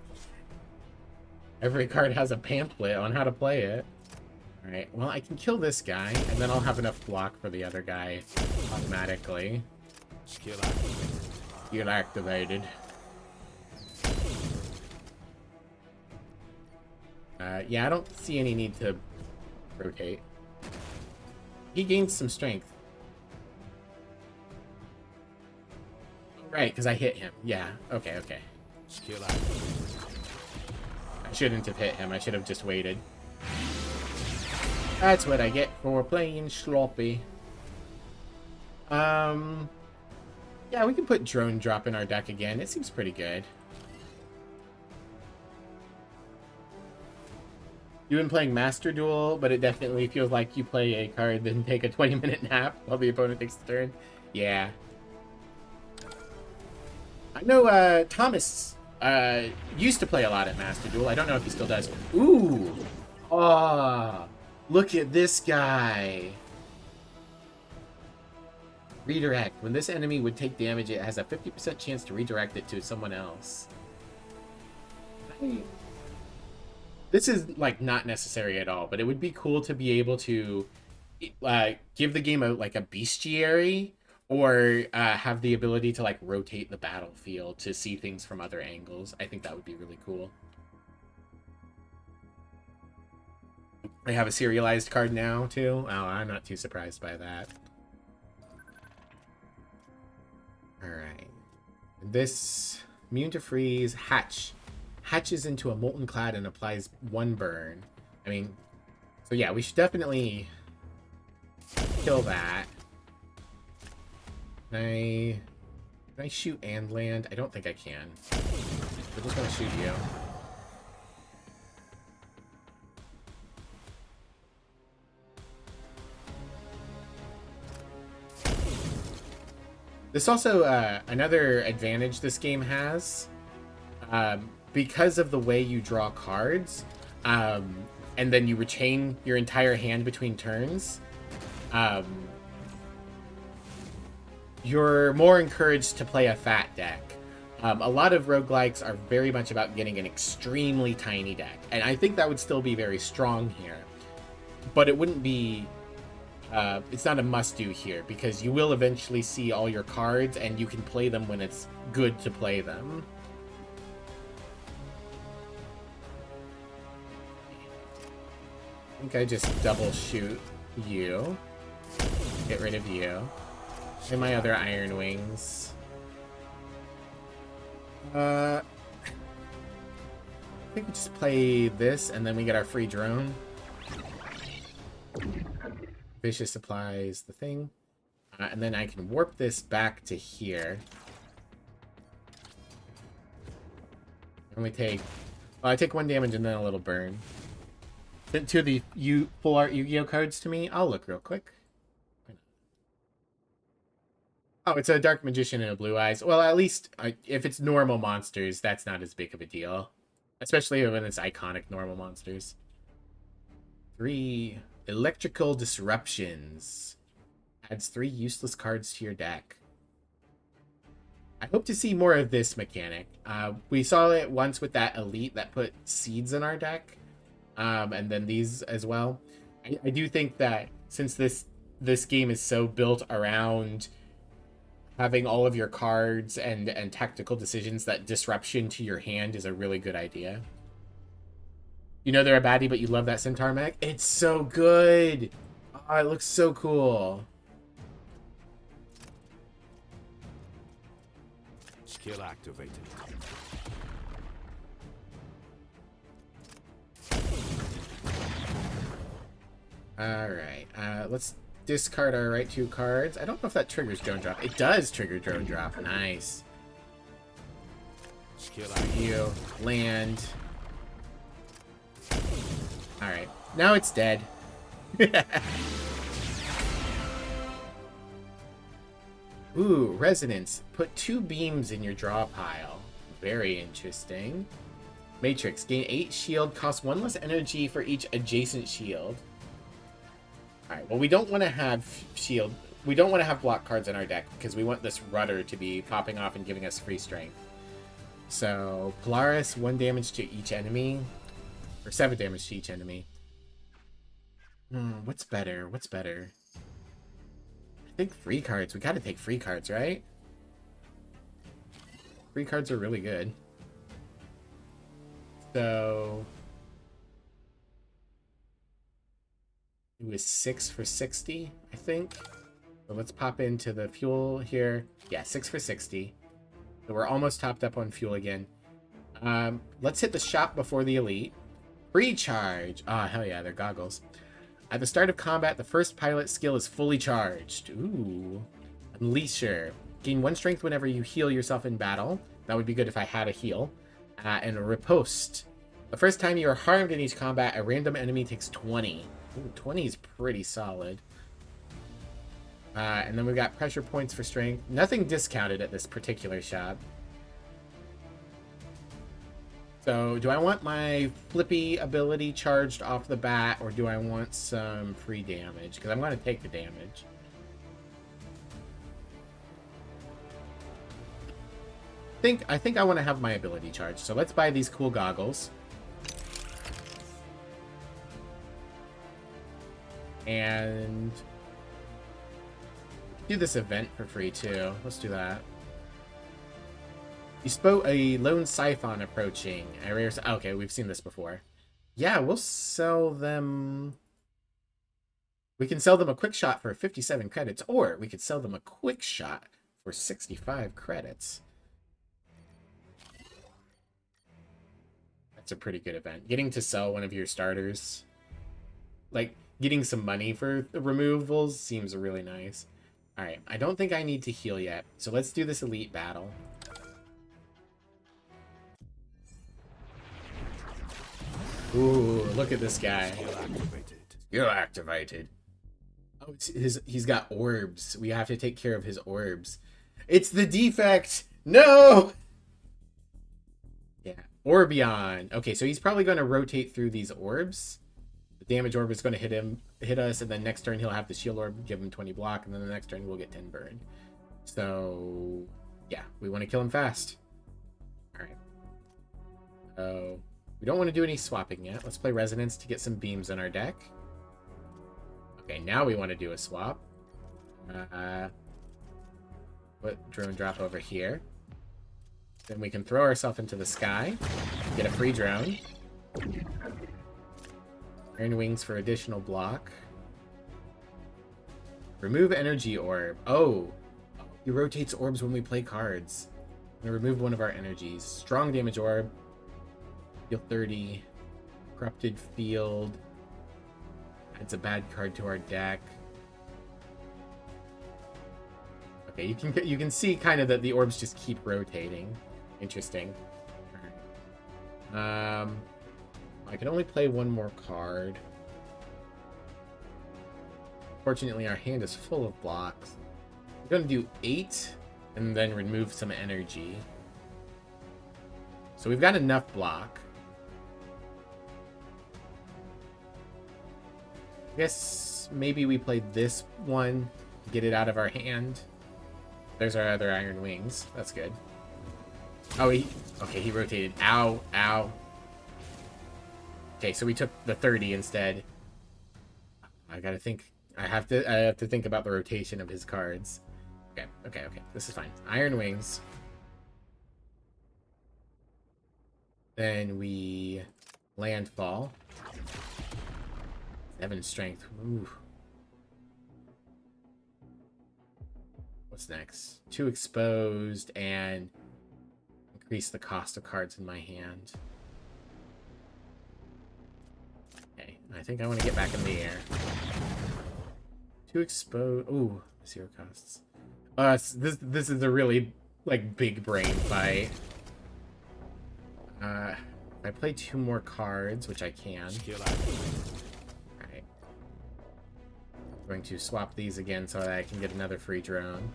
Every card has a pamphlet on how to play it. Alright, well I can kill this guy, and then I'll have enough block for the other guy automatically.
Skill activated.
Skill activated. Yeah, I don't see any need to rotate. He gains some strength. Right, because I hit him. Yeah, okay.
Skill activated.
I shouldn't have hit him. I should have just waited. That's what I get for playing sloppy. Yeah, we can put Drone Drop in our deck again. It seems pretty good. You've been playing Master Duel, but it definitely feels like you play a card, then take a 20-minute nap while the opponent takes the turn. Yeah. I know Thomas used to play a lot at Master Duel. I don't know if he still does. Ooh! Oh, look at this guy. Redirect. When this enemy would take damage, it has a 50% chance to redirect it to someone else. This is like not necessary at all, but it would be cool to be able to give the game a bestiary, or have the ability to like rotate the battlefield to see things from other angles. I think that would be really cool. I have a serialized card now too. Oh, I'm not too surprised by that. All right, this immune to freeze hatches into a molten clad and applies 1 burn. I mean, so yeah, we should definitely kill that. Can I shoot and land? I don't think I can. I just want to shoot you. This also, another advantage this game has, because of the way you draw cards, and then you retain your entire hand between turns, you're more encouraged to play a fat deck. A lot of roguelikes are very much about getting an extremely tiny deck, and I think that would still be very strong here. But it wouldn't be... it's not a must-do here, because you will eventually see all your cards, and you can play them when it's good to play them. I think I just double shoot you. Get rid of you. And my other Iron Wings. I think we just play this, and then we get our free drone. Vicious applies the thing. And then I can warp this back to here. And we take... Well, I take 1 damage and then a little burn. Sent 2 of the full art Yu-Gi-Oh cards to me. I'll look real quick. Oh, it's a Dark Magician and a Blue Eyes. Well, at least if it's normal monsters, that's not as big of a deal. Especially when it's iconic normal monsters. 3 Electrical Disruptions. Adds 3 useless cards to your deck. I hope to see more of this mechanic. We saw it once with that elite that put seeds in our deck. And then these as well. I do think that since this game is so built around having all of your cards and tactical decisions, that disruption to your hand is a really good idea. You know they're a baddie, but you love that Centaur mech? It's so good! Oh, it looks so cool.
Skill activated.
Alright, let's discard our right 2 cards. I don't know if that triggers drone drop. It does trigger drone drop. Nice.
Skill
You land. Alright, now it's dead. Ooh, Resonance. Put 2 beams in your draw pile. Very interesting. Matrix. Gain 8 shield. Cost 1 less energy for each adjacent shield. Alright, well, we don't want to have shield. We don't want to have block cards in our deck because we want this rudder to be popping off and giving us free strength. So, Polaris, 1 damage to each enemy. Or 7 damage to each enemy. What's better? What's better? I think free cards. We gotta take free cards, right? Free cards are really good. So... it was 6 for 60, I think. So let's pop into the fuel here. Yeah, 6 for 60. So we're almost topped up on fuel again. Let's hit the shop before the elite. Free charge. Ah, hell yeah, they're goggles. At the start of combat, the first pilot skill is fully charged. Ooh. Unleasher. Gain 1 strength whenever you heal yourself in battle. That would be good if I had a heal. And a riposte. The first time you are harmed in each combat, a random enemy takes 20. Ooh, 20 is pretty solid. And then we've got pressure points for strength. Nothing discounted at this particular shop. So, do I want my flippy ability charged off the bat, or do I want some free damage? Because I'm going to take the damage. I think I want to have my ability charged. So let's buy these cool goggles. And do this event for free too. Let's do that. You spot a lone siphon approaching. A rare. Okay, we've seen this before. Yeah, we'll sell them. We can sell them a quick shot for 57 credits, or we could sell them a quick shot for 65 credits. That's a pretty good event. Getting to sell one of your starters, like getting some money for the removals, seems really nice. All right, I don't think I need to heal yet, so let's do this elite battle. Ooh, look at this guy.
Skill activated.
Skill activated. Oh, he's got orbs. We have to take care of his orbs. It's the defect. No. Yeah, Orbion. Okay, so he's probably going to rotate through these orbs. The damage orb is going to hit us, and then next turn he'll have the shield orb, give him 20 block, and then the next turn we'll get 10 burn. So yeah, we want to kill him fast. All right. Oh, we don't want to do any swapping yet. Let's play Resonance to get some beams in our deck. Okay, now we want to do a swap. Put drone drop over here. Then we can throw ourselves into the sky, get a free drone. Iron Wings for additional block. Remove energy orb. Oh, he rotates orbs when we play cards. I'm gonna remove one of our energies. Strong damage orb. Deal 30. Corrupted field. Adds a bad card to our deck. Okay, you can see kind of that the orbs just keep rotating. Interesting. Alright. I can only play one more card. Fortunately, our hand is full of blocks. We're gonna do 8 and then remove some energy. So we've got enough block. I guess maybe we play this one, get it out of our hand. There's our other Iron Wings. That's good. Oh, he rotated. Ow, ow. Okay, so we took the 30 instead. I gotta think. I have to think about the rotation of his cards. Okay. This is fine. Iron Wings. Then we landfall. 7 strength. Ooh. What's next? 2 exposed and increase the cost of cards in my hand. Okay, I think I want to get back in the air. 2 exposed. Ooh, 0 costs. This is a really like big brain fight. I play 2 more cards, which I can.
Skill activated.
Alright. I'm going to swap these again so that I can get another free drone.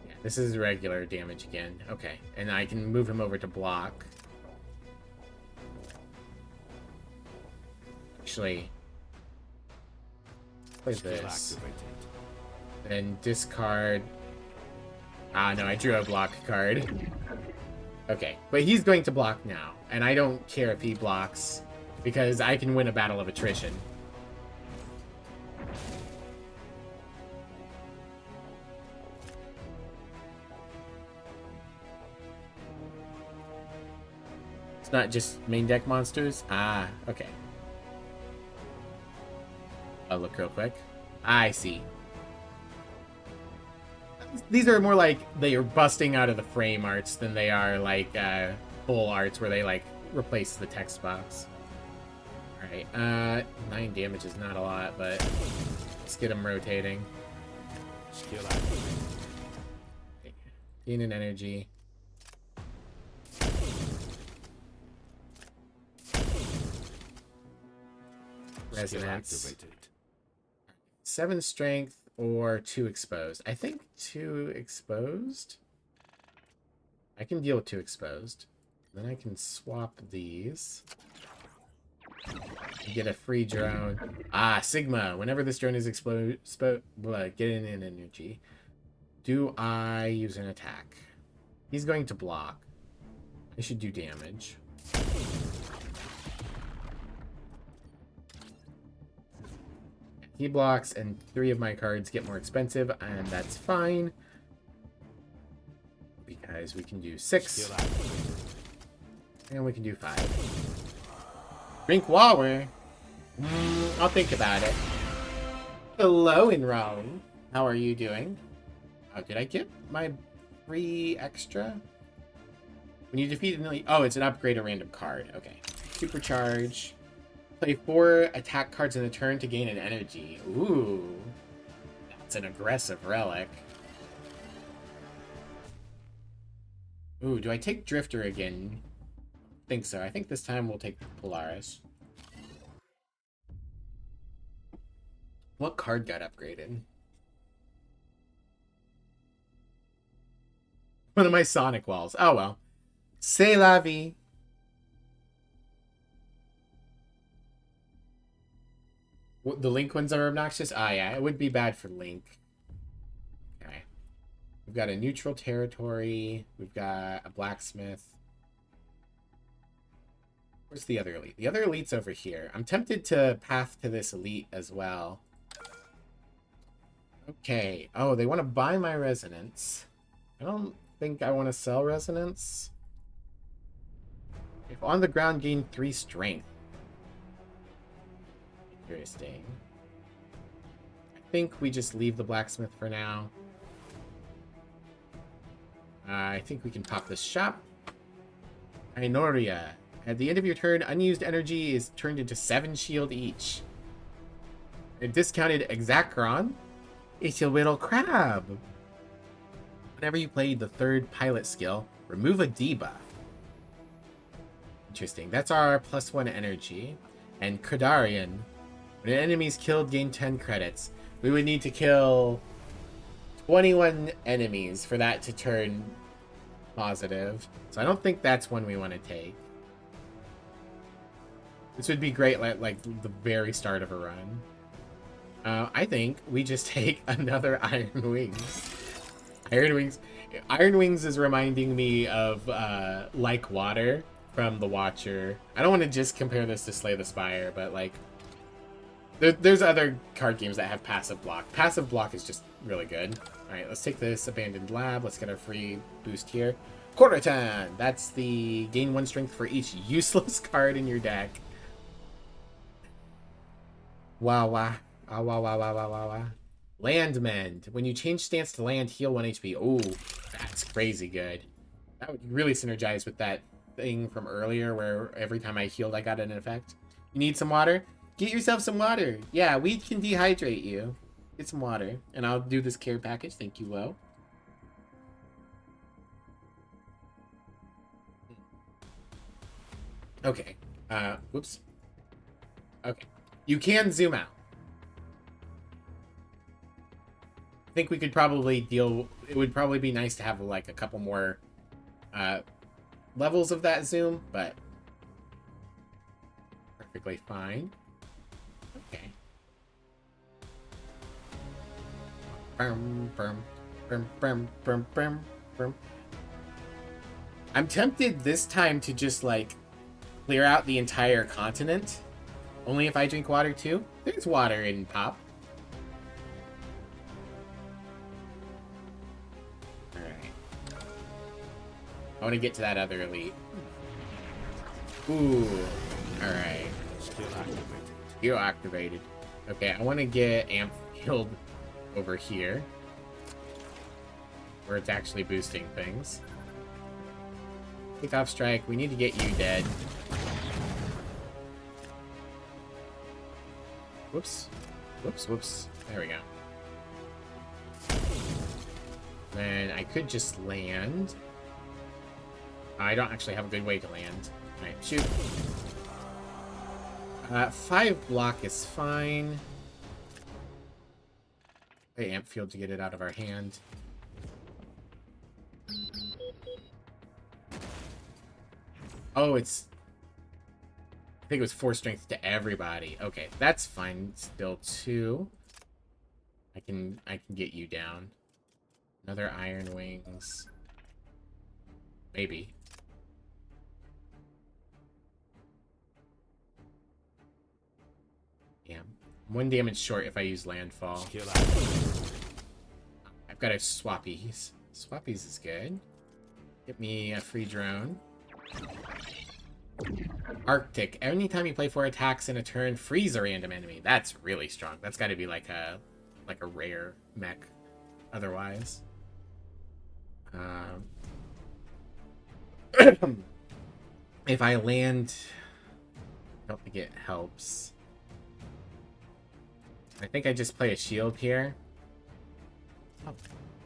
Yeah, this is regular damage again. Okay, and I can move him over to block. Actually, play
Skill
this.
activated.
Then discard. Ah, no, I drew a block card. Okay, but he's going to block now, and I don't care if he blocks, because I can win a battle of attrition. It's not just main deck monsters? Ah, okay. I'll look real quick. I see. These are more like they are busting out of the frame arts than they are like full arts where they like replace the text box. Alright, 9 damage is not a lot, but let's get them rotating.
Skill activated.
Gain an energy.
Skill
Resonance.
activated.
7 strength or 2 exposed. I think 2 exposed. I can deal with 2 exposed. Then I can swap these. Get a free drone. Ah, Sigma. Whenever this drone is get in an energy. Do I use an attack? He's going to block. I should do damage. key blocks, and 3 of my cards get more expensive, and that's fine. Because we can do 6,
Skill activated.
and we can do 5. Drink water? I'll think about it. Hello, Enron. How are you doing? Oh, did I get my free extra? When you defeat an elite... Oh, it's an upgrade a random card. Okay. Supercharge. Play 4 attack cards in a turn to gain an energy. Ooh. That's an aggressive relic. Ooh, do I take Drifter again? I think so. I think this time we'll take Polaris. What card got upgraded? One of my Sonic walls. Oh, well. C'est la vie. The Link ones are obnoxious? Ah, yeah. It would be bad for Link. Okay. We've got a neutral territory. We've got a blacksmith. Where's the other elite? The other elite's over here. I'm tempted to path to this elite as well. Okay. Oh, they want to buy my resonance. I don't think I want to sell resonance. If on the ground, gain 3 strength. Interesting. I think we just leave the blacksmith for now. I think we can pop this shop. Inoria. At the end of your turn, unused energy is turned into 7 shield each. A discounted Exacron. It's a little crab. Whenever you play the 3rd pilot skill, remove a debuff. Interesting. That's our +1 energy. And Kardarian. When an enemy is killed, gain 10 credits. We would need to kill 21 enemies for that to turn positive. So I don't think that's one we want to take. This would be great, like the very start of a run. I think we just take another Iron Wings. Iron Wings is reminding me of Like Water from The Watcher. I don't want to just compare this to Slay the Spire, but like there's other card games that have passive block. Passive block is just really good. All right, let's take this Abandoned Lab. Let's get our free boost here. Quarterton. That's the gain 1 strength for each useless card in your deck. Wow, wow. Wow, wow, wow, wow, wow, wow, wow. Land Mend. When you change stance to land, heal 1 HP. Oh, that's crazy good. That would really synergize with that thing from earlier where every time I healed, I got an effect. You need some water? Get yourself some water. Yeah, we can dehydrate you. Get some water. And I'll do this care package. Thank you, Lo. Okay. Whoops. Okay. You can zoom out. I think we could probably deal... It would probably be nice to have, like, a couple more levels of that zoom, but... Perfectly fine. Okay. I'm tempted this time to just, like, clear out the entire continent. Only if I drink water, too. There's water in Pop. Alright. I want to get to that other elite. Ooh. Alright.
Skill activated.
Skill activated. Okay, I want to get Amp Field over here. Where it's actually boosting things. Kickoff strike. We need to get you dead. Whoops. Whoops, whoops. There we go. Then I could just land. I don't actually have a good way to land. Alright, shoot. 5 block is fine. Hey, Amp Field to get it out of our hand. Oh, it's... I think it was 4 strength to everybody. Okay, that's fine. Still 2. I can get you down. Another Iron Wings. Maybe. Yeah. 1 damage short if I use landfall.
Skill activated.
I've got a Swappies. Swappies is good. Get me a free drone. Arctic. Anytime you play 4 attacks in a turn, freeze a random enemy. That's really strong. That's got to be like a rare mech. Otherwise, if I land, I don't think it helps. I think I just play a shield here.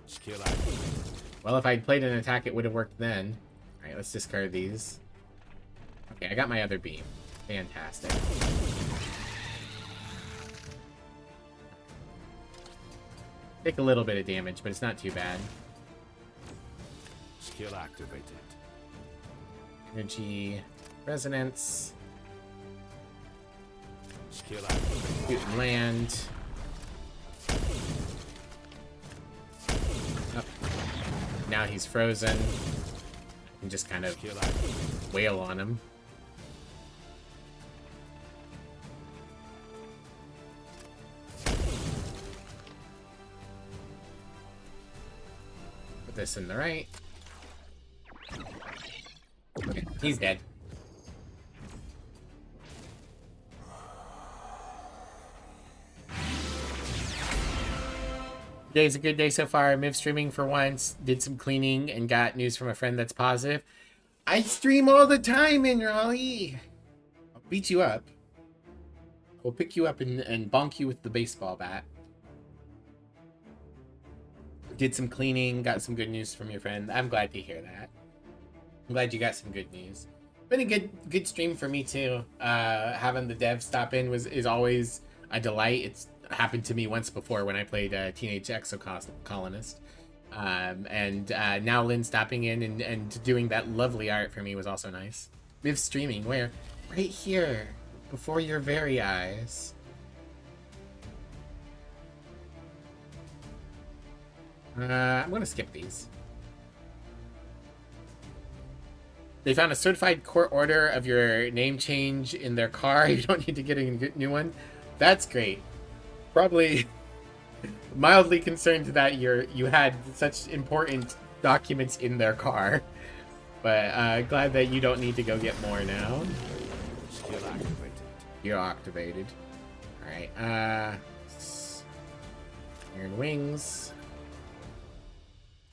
Skill activated.
Well, if I'd played an attack, it would have worked then. Alright, let's discard these. Okay, I got my other beam. Fantastic. Take a little bit of damage, but it's not too bad.
Skill activated.
Energy, resonance,
Skill activated.
shoot and land. Oh. Now he's frozen. I can just kind of
Skill activated.
wail on him. Put this in the right. Okay, he's dead. Today's a good day so far. I'm streaming for once, did some cleaning, and got news from a friend that's positive. I stream all the time, Inrali. I'll beat you up. We'll pick you up and bonk you with the baseball bat. Did some cleaning, got some good news from your friend. I'm glad to hear that. I'm glad you got some good news. Been a good stream for me too. Having the dev stop in is always a delight. It's happened to me once before when I played Teenage Exocolonist. And now Lynn stopping in and doing that lovely art for me was also nice. Viv streaming, where? Right here, before your very eyes. I'm gonna skip these. They found a certified court order of your name change in their car. You don't need to get a new one. That's great. Probably mildly concerned that you had such important documents in their car, but glad that you don't need to go get more now.
Skill activated.
You're activated. All right. Iron Wings.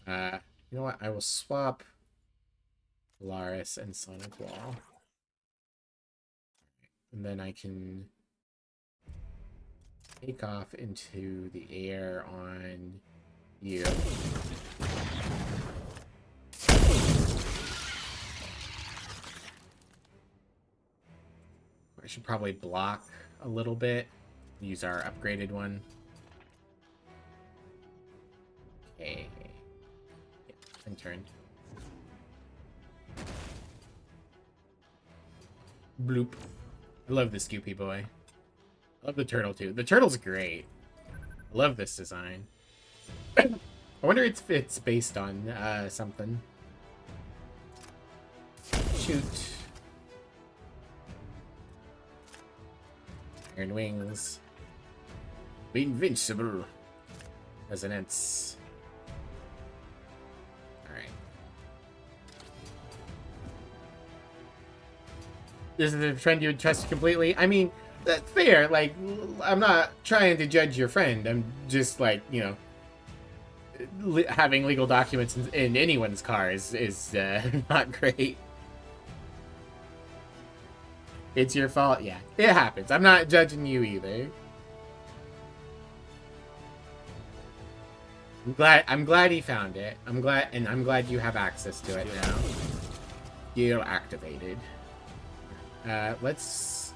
You know what? I will swap Polaris and Sonic Wall. And then I can take off into the air on you. I should probably block a little bit. Use our upgraded one. Okay. Yeah, and turn. Bloop. I love the Scoopy boy. I love the turtle too. The turtle's great. I love this design. I wonder if it's based on something. Shoot. Iron Wings. Be invincible. Resonance. Alright. This is a trend you would trust completely. I mean, that's fair. Like, I'm not trying to judge your friend. I'm just like, you know, having legal documents in anyone's car is not great. It's your fault. Yeah, it happens. I'm not judging you either. I'm glad he found it. I'm glad you have access to it now. You're activated. Let's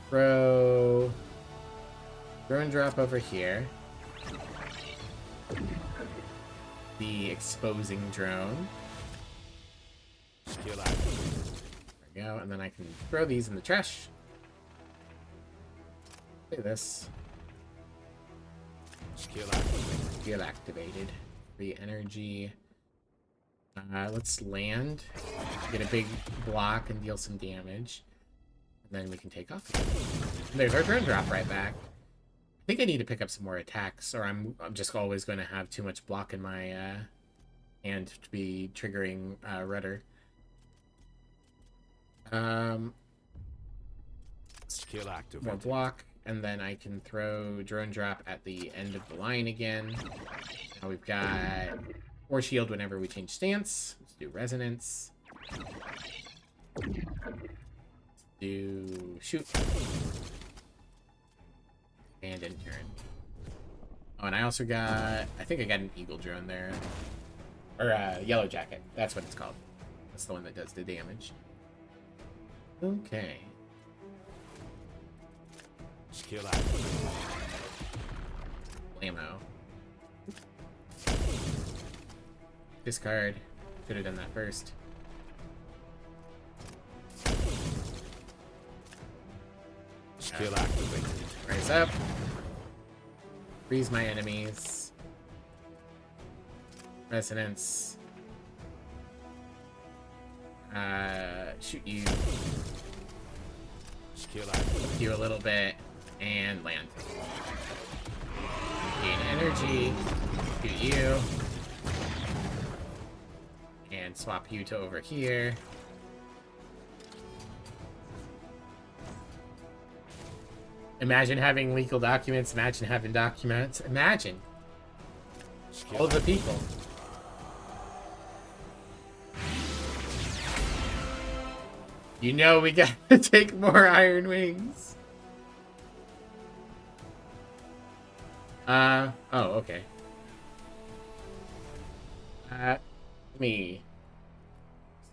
throw and drop over here. The exposing drone.
Skill activated.
There we go, and then I can throw these in the trash. Look at this.
Skill activated.
Get activated. Free energy. Let's land. Get a big block and deal some damage. And then we can take off again. There's our turn drop right back. I think I need to pick up some more attacks, or I'm just always going to have too much block in my hand to be triggering rudder.
Skill
More
activated.
block, and then I can throw drone drop at the end of the line again. Now we've got or shield whenever we change stance. Let's do resonance. Do shoot. And in turn. Oh, and I also got, I think I got an eagle drone there. Or yellow jacket. That's what it's called. That's the one that does the damage. Okay.
Skill activated.
Blammo. Discard. Should have done that first.
Skill activated.
Rise up. Freeze my enemies. Resonance. Shoot you.
Skill activated.
You a little bit. And land. Gain energy. Shoot you. And swap you to over here. Imagine having legal documents. Imagine having documents. Imagine. All of the people. You know we gotta take more Iron Wings. Oh, okay. Let me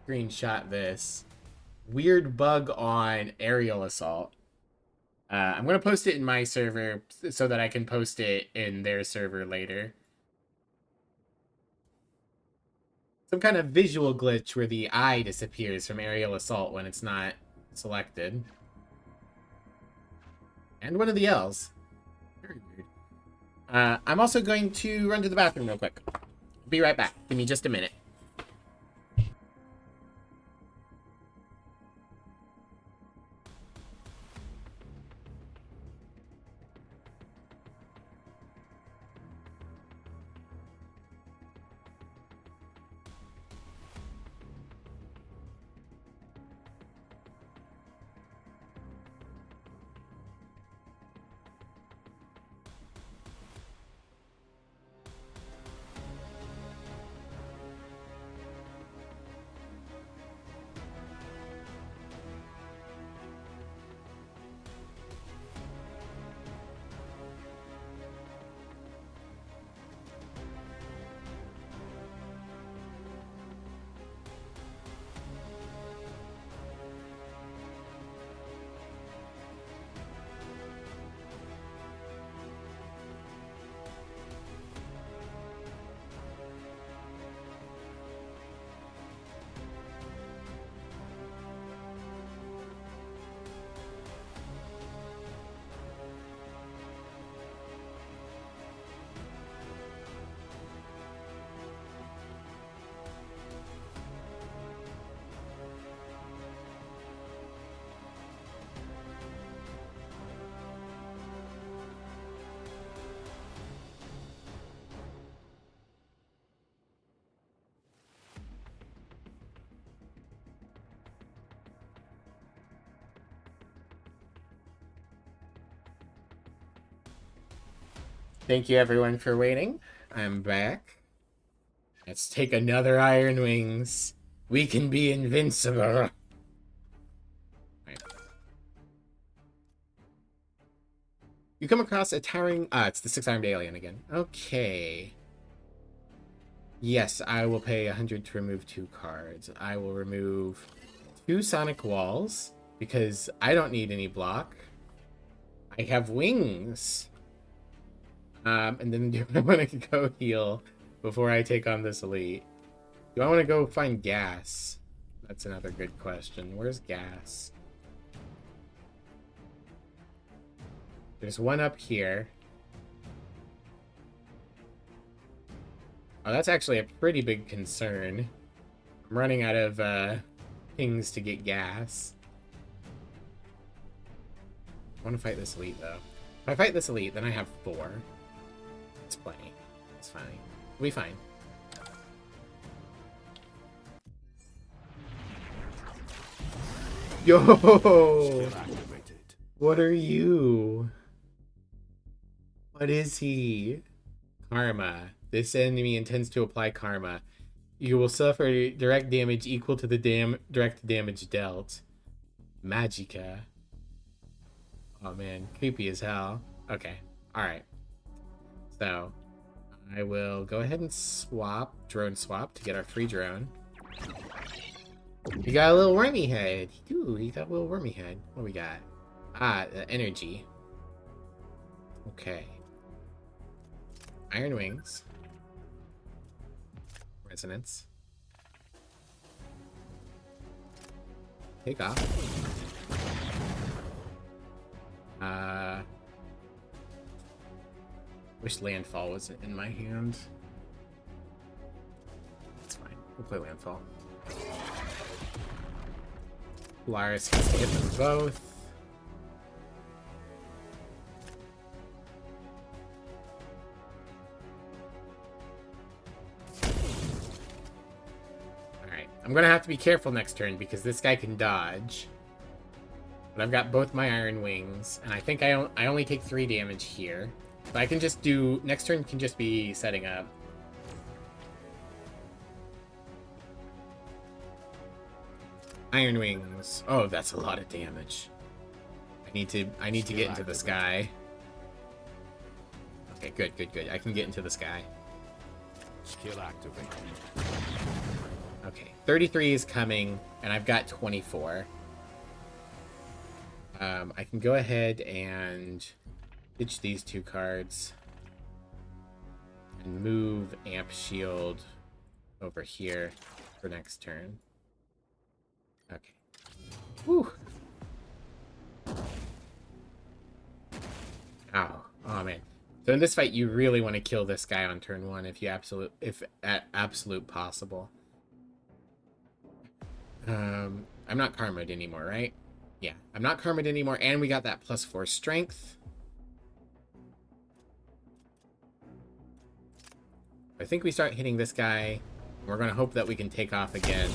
screenshot this. Weird bug on aerial assault. I'm going to post it in my server so that I can post it in their server later. Some kind of visual glitch where the eye disappears from aerial assault when it's not selected. And one of the L's. Very weird. I'm also going to run to the bathroom real quick. Be right back. Give me just a minute. Thank you everyone for waiting. I'm back. Let's take another Iron Wings. We can be invincible. Right. You come across a towering... it's the six-armed alien again. Okay. Yes, I will pay 100 to remove 2 cards. I will remove 2 Sonic Walls, because I don't need any block. I have wings. And then do I want to go heal before I take on this elite? Do I want to go find gas? That's another good question. Where's gas? There's one up here. Oh, that's actually a pretty big concern. I'm running out of things to get gas. want to fight this elite, though. If I fight this elite, then I have 4. It's plenty. It's fine. We'll be fine. Yo!
Skill activated.
What are you? What is he? Karma. This enemy intends to apply karma. You will suffer direct damage equal to the direct damage dealt. Magica. Oh man, creepy as hell. Okay, alright. So, I will go ahead and drone swap to get our free drone. You got a little wormy head. Ooh, he got a little wormy head. What do we got? Ah, the energy. Okay. Iron wings. Resonance. Take off. Wish landfall was in my hand. It's fine. We'll play landfall. Polaris gets to hit them both. Alright, I'm gonna have to be careful next turn because this guy can dodge. But I've got both my iron wings, and I think I only take 3 damage here. But I can just do... Next turn can just be setting up. Iron wings. Oh, that's a lot of damage. I need to get into the sky. Okay, good. I can get into the sky.
Skill activated.
Okay, 33 is coming, and I've got 24. I can go ahead and ditch these 2 cards and move Amp Shield over here for next turn. Okay. Whew. Ow. Oh man. So in this fight, you really want to kill this guy on turn 1 if at absolute possible. I'm not karma'd anymore, right? Yeah, I'm not karma'd anymore, and we got that +4 strength. I think we start hitting this guy. We're gonna hope that we can take off again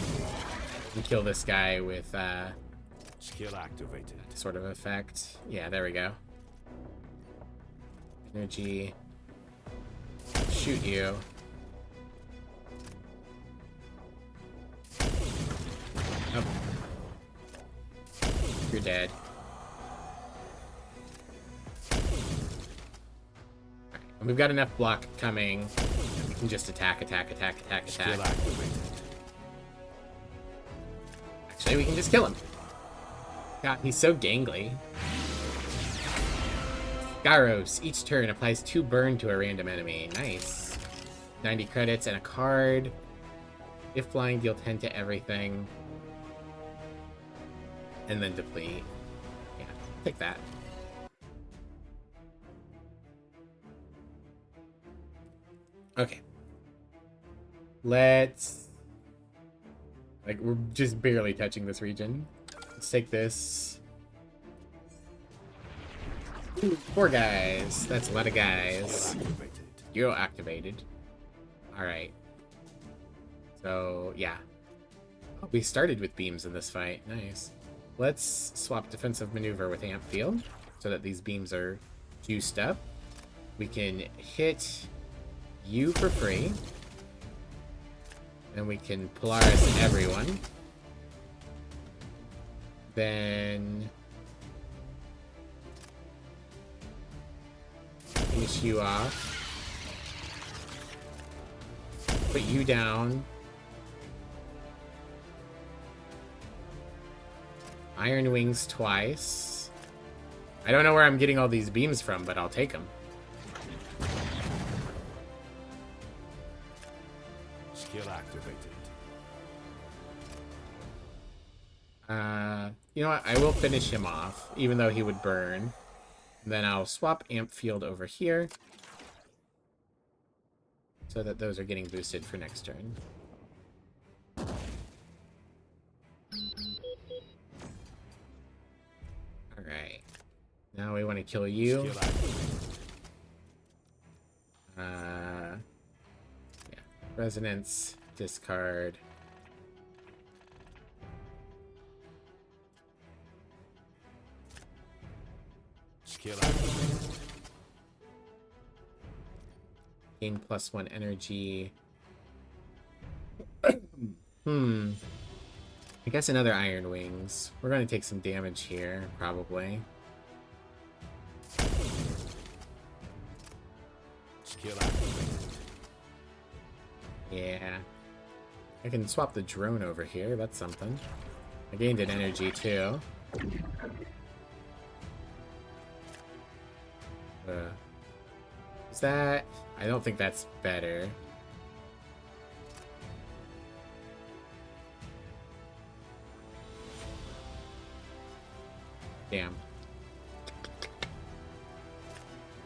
and kill this guy with
Skill activated.
sort of effect. Yeah, there we go. Energy. Shoot you. Oh. You're dead. Alright, and we've got enough block coming. We can just attack.
Skill activated.
Actually, we can just kill him. God, he's so gangly. Gyros. Each turn applies 2 burn to a random enemy. Nice. 90 credits and a card. If flying, deal 10 to everything. And then deplete. Yeah, take that. Okay. Let's... Like, we're just barely touching this region. Let's take this. Ooh, 4 guys. That's a lot of guys.
Activated.
You're activated. Alright. So, yeah. Oh, we started with beams in this fight. Nice. Let's swap defensive maneuver with Amp Field so that these beams are juiced up. We can hit you for free. And we can Polaris everyone. Then finish you off. Put you down. Iron Wings twice. I don't know where I'm getting all these beams from, but I'll take them.
Skill activated.
You know what? I will finish him off, even though he would burn. Then I'll swap Amp Field over here, so that those are getting boosted for next turn. Alright. Now we want to kill you.
Skill activated.
Yeah. Resonance, discard.
Skill activated.
Gain +1 energy. I guess another Iron Wings. We're going to take some damage here, probably.
Skill activated.
Yeah. I can swap the drone over here. That's something. I gained an energy, too. Is that... I don't think that's better. Damn.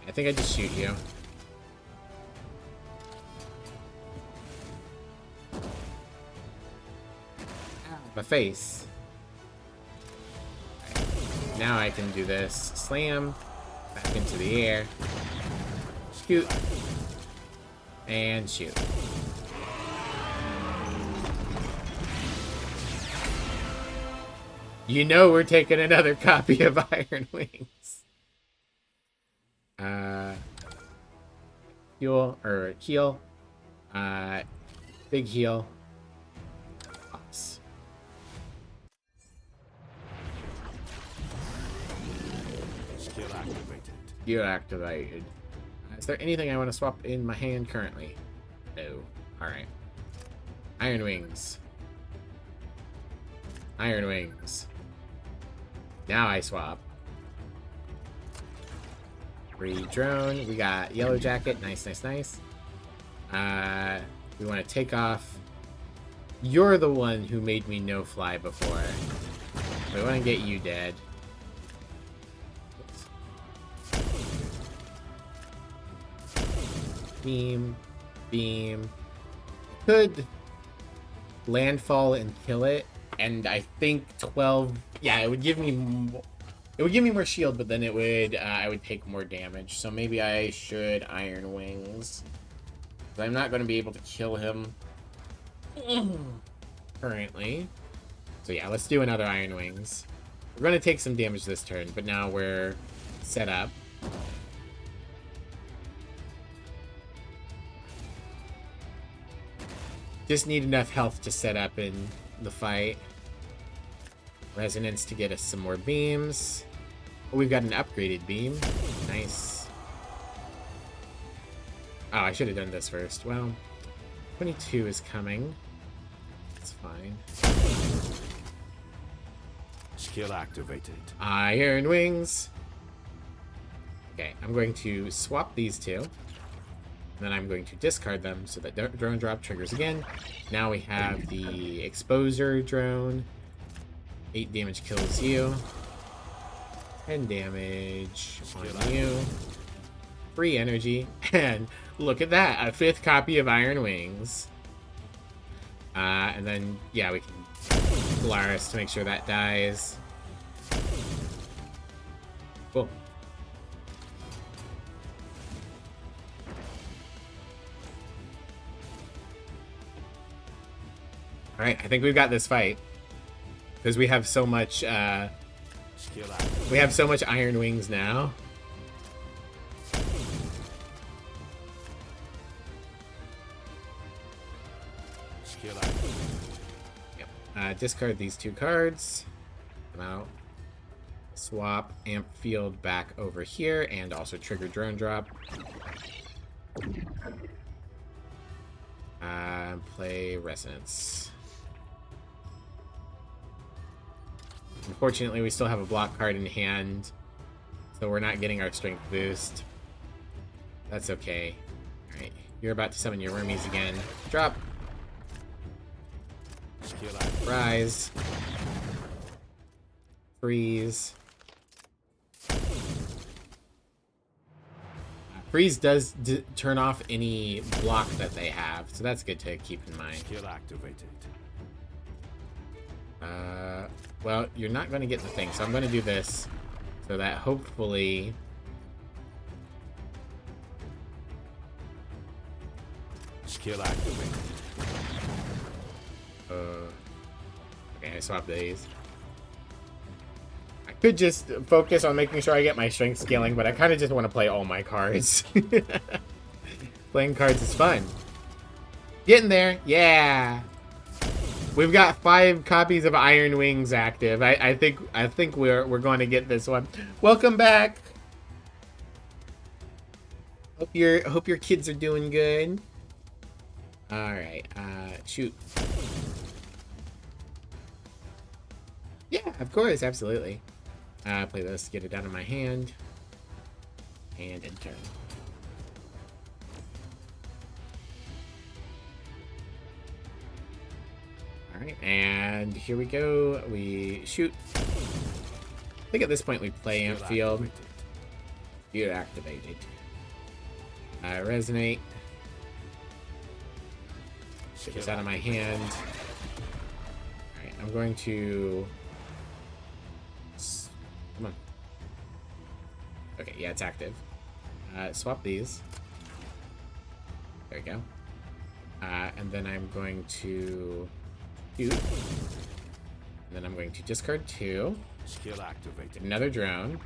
I think I just shoot you. My face. Right. Now I can do this. Slam. Back into the air. Shoot. And shoot. You know we're taking another copy of Iron Wings. Heal, or heal. Big heal. Box.
Skill activated.
Gear activated. Is there anything I want to swap in my hand currently? No. Alright. Iron Wings. Iron Wings. Now I swap. Free drone. We got Yellow Jacket. Nice, nice, nice. We want to take off. You're the one who made me no fly before. We want to get you dead. Beam. Beam. Could landfall and kill it. And I think 12... Yeah, it would give me... It would give me more shield, but then it would... I would take more damage. So maybe I should Iron Wings. I'm not going to be able to kill him currently. So yeah, let's do another Iron Wings. We're going to take some damage this turn, but now we're set up. Just need enough health to set up in the fight. Resonance to get us some more beams. Oh, we've got an upgraded beam. Nice. Oh, I should have done this first. Well, 22 is coming. It's fine.
Skill activated.
Iron Wings. Okay, I'm going to swap these two. And then I'm going to discard them so that drone drop triggers again. Now we have the exposer drone. 8 damage kills you. 10 damage on you. Free energy. And look at that, a 5th copy of Iron Wings. And then, yeah, we can Polaris to make sure that dies. Cool. Alright, I think we've got this fight. Because we have so much, we have so much Iron Wings now.
Skill activated.
Yep. Discard these 2 cards. Come out. Swap Amp Field back over here, and also trigger drone drop. Play Resonance. Unfortunately, we still have a block card in hand, so we're not getting our strength boost. That's okay. Alright, you're about to summon your Wormies again. Drop.
Skill activated.
Rise. Freeze. Freeze does turn off any block that they have, so that's good to keep in mind.
Skill activated.
Well, you're not going to get the thing, so I'm going to do this. So that hopefully...
Skill activated.
Okay, I swapped these. I could just focus on making sure I get my strength scaling, but I kind of just want to play all my cards. Playing cards is fun. Getting there. Yeah. We've got 5 copies of Iron Wings active. I think we're going to get this one. Welcome back. Hope your kids are doing good. All right. Shoot. Yeah, of course, absolutely. Play this, get it out of my hand, and enter. All right, and here we go. We shoot. I think at this point we play Amp Field. You're activated. Resonate. Get this out of my hand. All right, I'm going to. Come on. Okay, yeah, it's active. Swap these. There we go. And then I'm going to shoot. And then I'm going to discard 2.
Skill activated.
Another drone.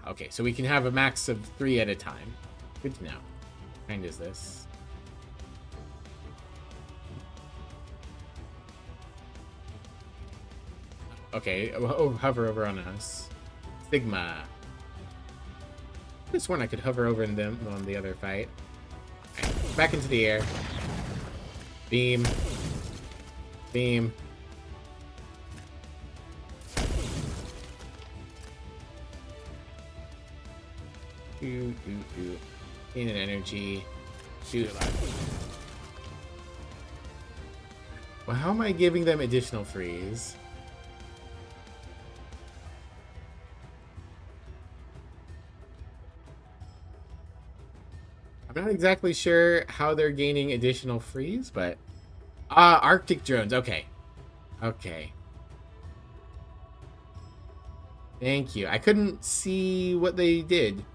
Okay, so we can have a max of 3 at a time. Good to know. What kind is this? Okay, hover over on us. Sigma. This one I could hover over in them on the other fight. Right, back into the air. Beam. Beam. Shoot. Gain an energy. Shoot. Well, how am I giving them additional freeze? I'm not exactly sure how they're gaining additional freeze, but... Arctic drones. Okay. Okay. Thank you. I couldn't see what they did.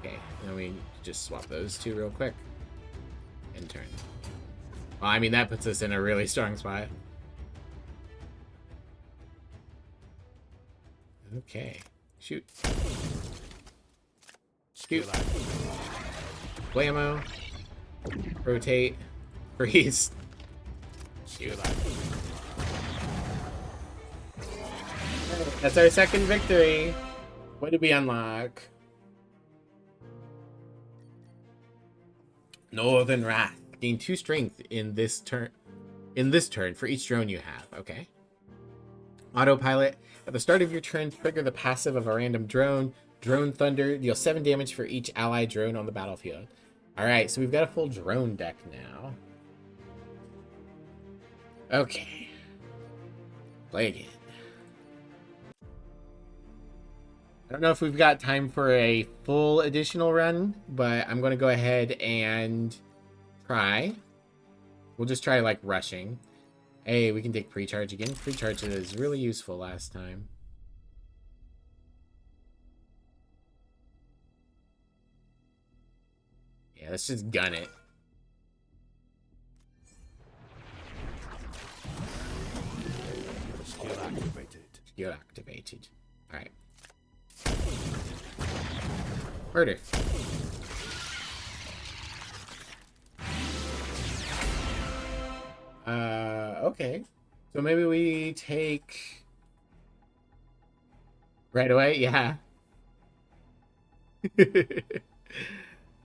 Okay, then we just swap those 2 real quick. And turn. Well, I mean, that puts us in a really strong spot. Okay. Shoot. Shoot. Blammo. Rotate. Freeze. Shoot. That's our second victory. What did we unlock? Northern Wrath. Gain 2 strength in this turn. For each drone you have. Okay. Autopilot. At the start of your turn, trigger the passive of a random drone. Drone Thunder. Deal 7 damage for each allied drone on the battlefield. Alright, so we've got a full drone deck now. Okay. Play again. I don't know if we've got time for a full additional run, but I'm going to go ahead and try. We'll just try, like, rushing. Hey, we can take pre-charge again. Pre-charge is really useful last time. Yeah, let's just gun it.
Skill activated.
Skill activated. Alright. Murder. Okay. So maybe we take... Right away? Yeah.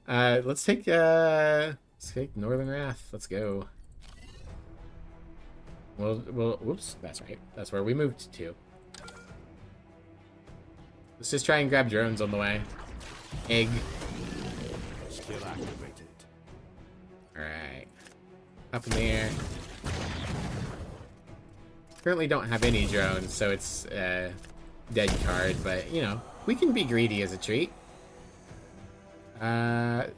Let's take Northern Wrath. Let's go. Well, whoops, that's right. That's where we moved to. Let's just try and grab drones on the way. Egg.
Skill activated.
Alright. Up in the air. Currently don't have any drones, so it's a dead card, but, you know, we can be greedy as a treat. But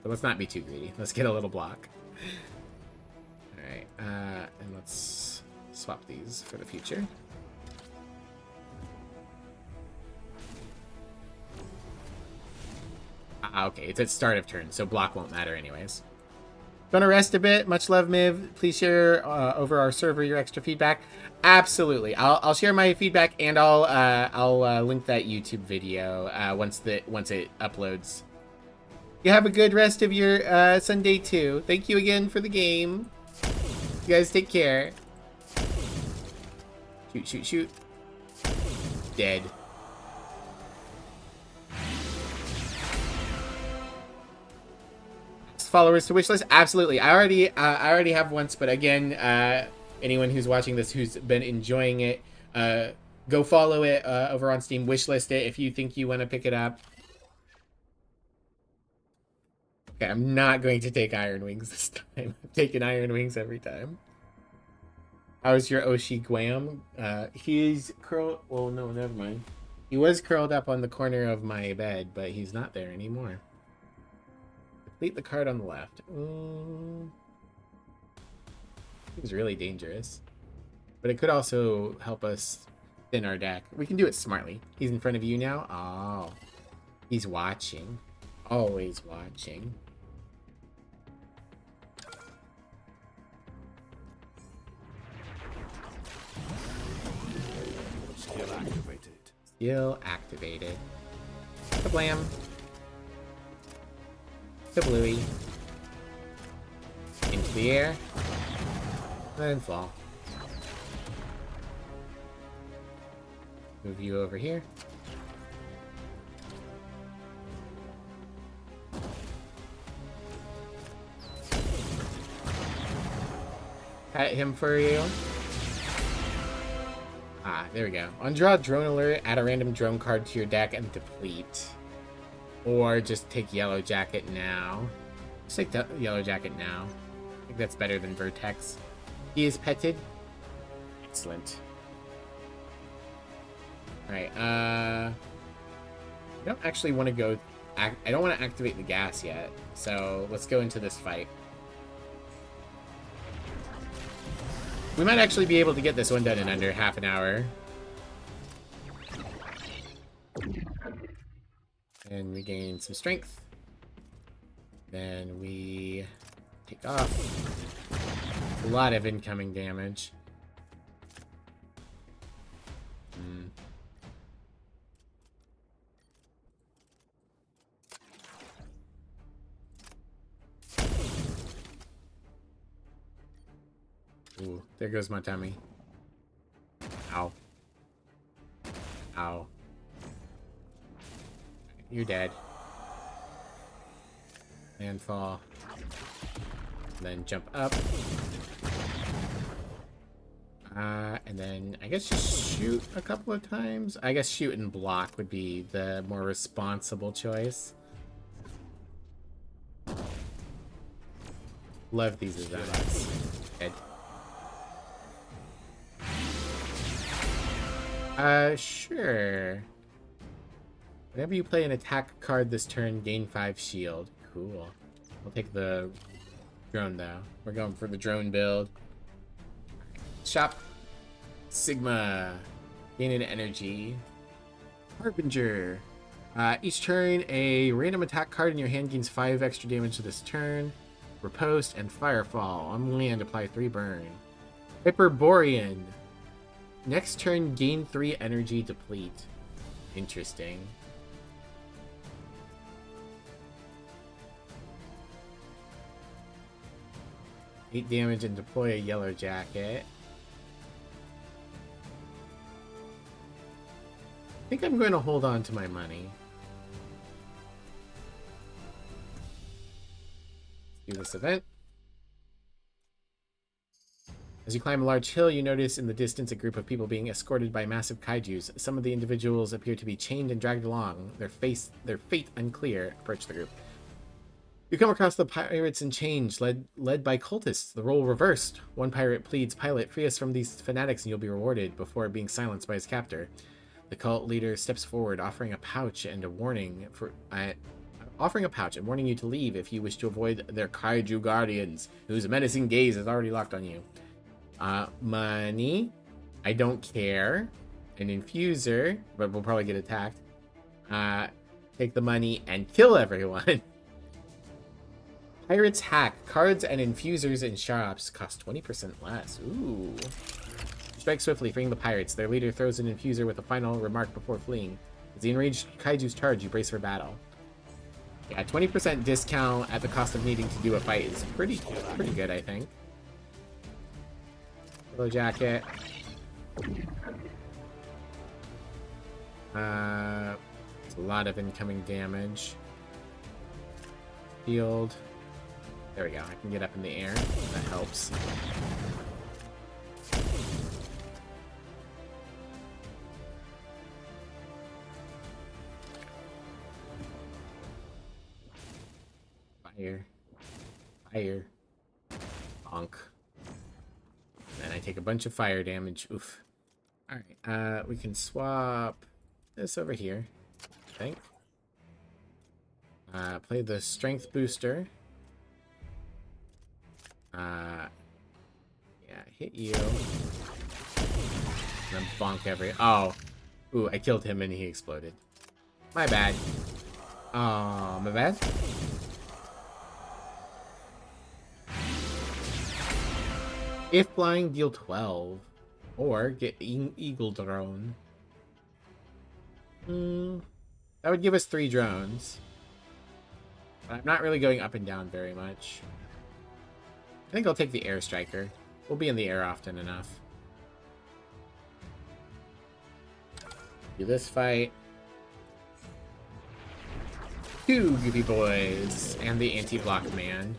let's not be too greedy. Let's get a little block. Alright, and let's swap these for the future. Okay, it's at start of turn, so block won't matter anyways. Gonna rest a bit. Much love, Miv. Please share over our server your extra feedback. Absolutely, I'll share my feedback, and I'll link that YouTube video once it uploads. You have a good rest of your Sunday too. Thank you again for the game. You guys take care. Shoot, shoot, shoot. Dead. Followers to wishlist? Absolutely. I already have once, but again, anyone who's watching this who's been enjoying it, go follow it over on Steam. Wishlist it if you think you want to pick it up. Okay, I'm not going to take Iron Wings this time. I've taken Iron Wings every time. How's your Oshi Guam? He's curled... Well, no, never mind. He was curled up on the corner of my bed, but he's not there anymore. Complete the card on the left. Seems really dangerous. But it could also help us thin our deck. We can do it smartly. He's in front of you now. Oh. He's watching. Always watching.
Skill activated.
Skill activated. Kablam. Kablooey. Into the air. Then fall. Move you over here. Pet him for you. Ah, there we go. Undraw drone alert, add a random drone card to your deck and deplete. Or just take Yellow Jacket now. Just take the Yellow Jacket now. I think that's better than Vertex. He is petted. Excellent. Alright, I don't actually want to go... I don't want to activate the gas yet. So, let's go into this fight. We might actually be able to get this one done in under half an hour. And we gain some strength. Then we take off. A lot of incoming damage. Ooh, there goes my tummy. Ow. Ow. You're dead. And fall. Then jump up. And then I guess just shoot a couple of times. I guess shoot and block would be the more responsible choice. Love these designs. Dead. Sure. Whenever you play an attack card this turn, gain 5 shield. Cool. I'll take the drone, though. We're going for the drone build. Shop. Sigma. Gain an energy. Harbinger. Each turn, a random attack card in your hand gains 5 extra damage this turn. Riposte and Firefall. On land, apply 3 burn. Hyperborean. Next turn, gain 3 energy, deplete. Interesting. Eight damage and deploy a Yellow Jacket. I think I'm going to hold on to my money. Let's do this event. As you climb a large hill, you notice in the distance a group of people being escorted by massive kaijus. Some of the individuals appear to be chained and dragged along. Their fate unclear. Approach the group. You come across the pirates in chains, led by cultists. The role reversed. One pirate pleads, "Pilot, free us from these fanatics and you'll be rewarded," before being silenced by his captor. The cult leader steps forward, offering a pouch and warning you to leave if you wish to avoid their kaiju guardians, whose menacing gaze is already locked on you. Money. I don't care. An infuser, but we'll probably get attacked. Take the money and kill everyone. Pirates hack. Cards and infusers in shops cost 20% less. Ooh. Strike swiftly, freeing the pirates. Their leader throws an infuser with a final remark before fleeing. As the enraged kaiju's charge, you brace for battle. Yeah, 20% discount at the cost of needing to do a fight is pretty good, I think. Yellow jacket. It's a lot of incoming damage. Shield. There we go. I can get up in the air. That helps. Fire. Fire. Bonk. And I take a bunch of fire damage. Oof. Alright, we can swap this over here, I think. Play the strength booster. Yeah, hit you. And then bonk every... Oh. Ooh, I killed him and he exploded. My bad. Oh, my bad. If flying, deal 12. Or get Eagle Drone. That would give us 3 drones. But I'm not really going up and down very much. I think I'll take the Air Striker. We'll be in the air often enough. Do this fight. 2 goofy boys. And the anti-block man.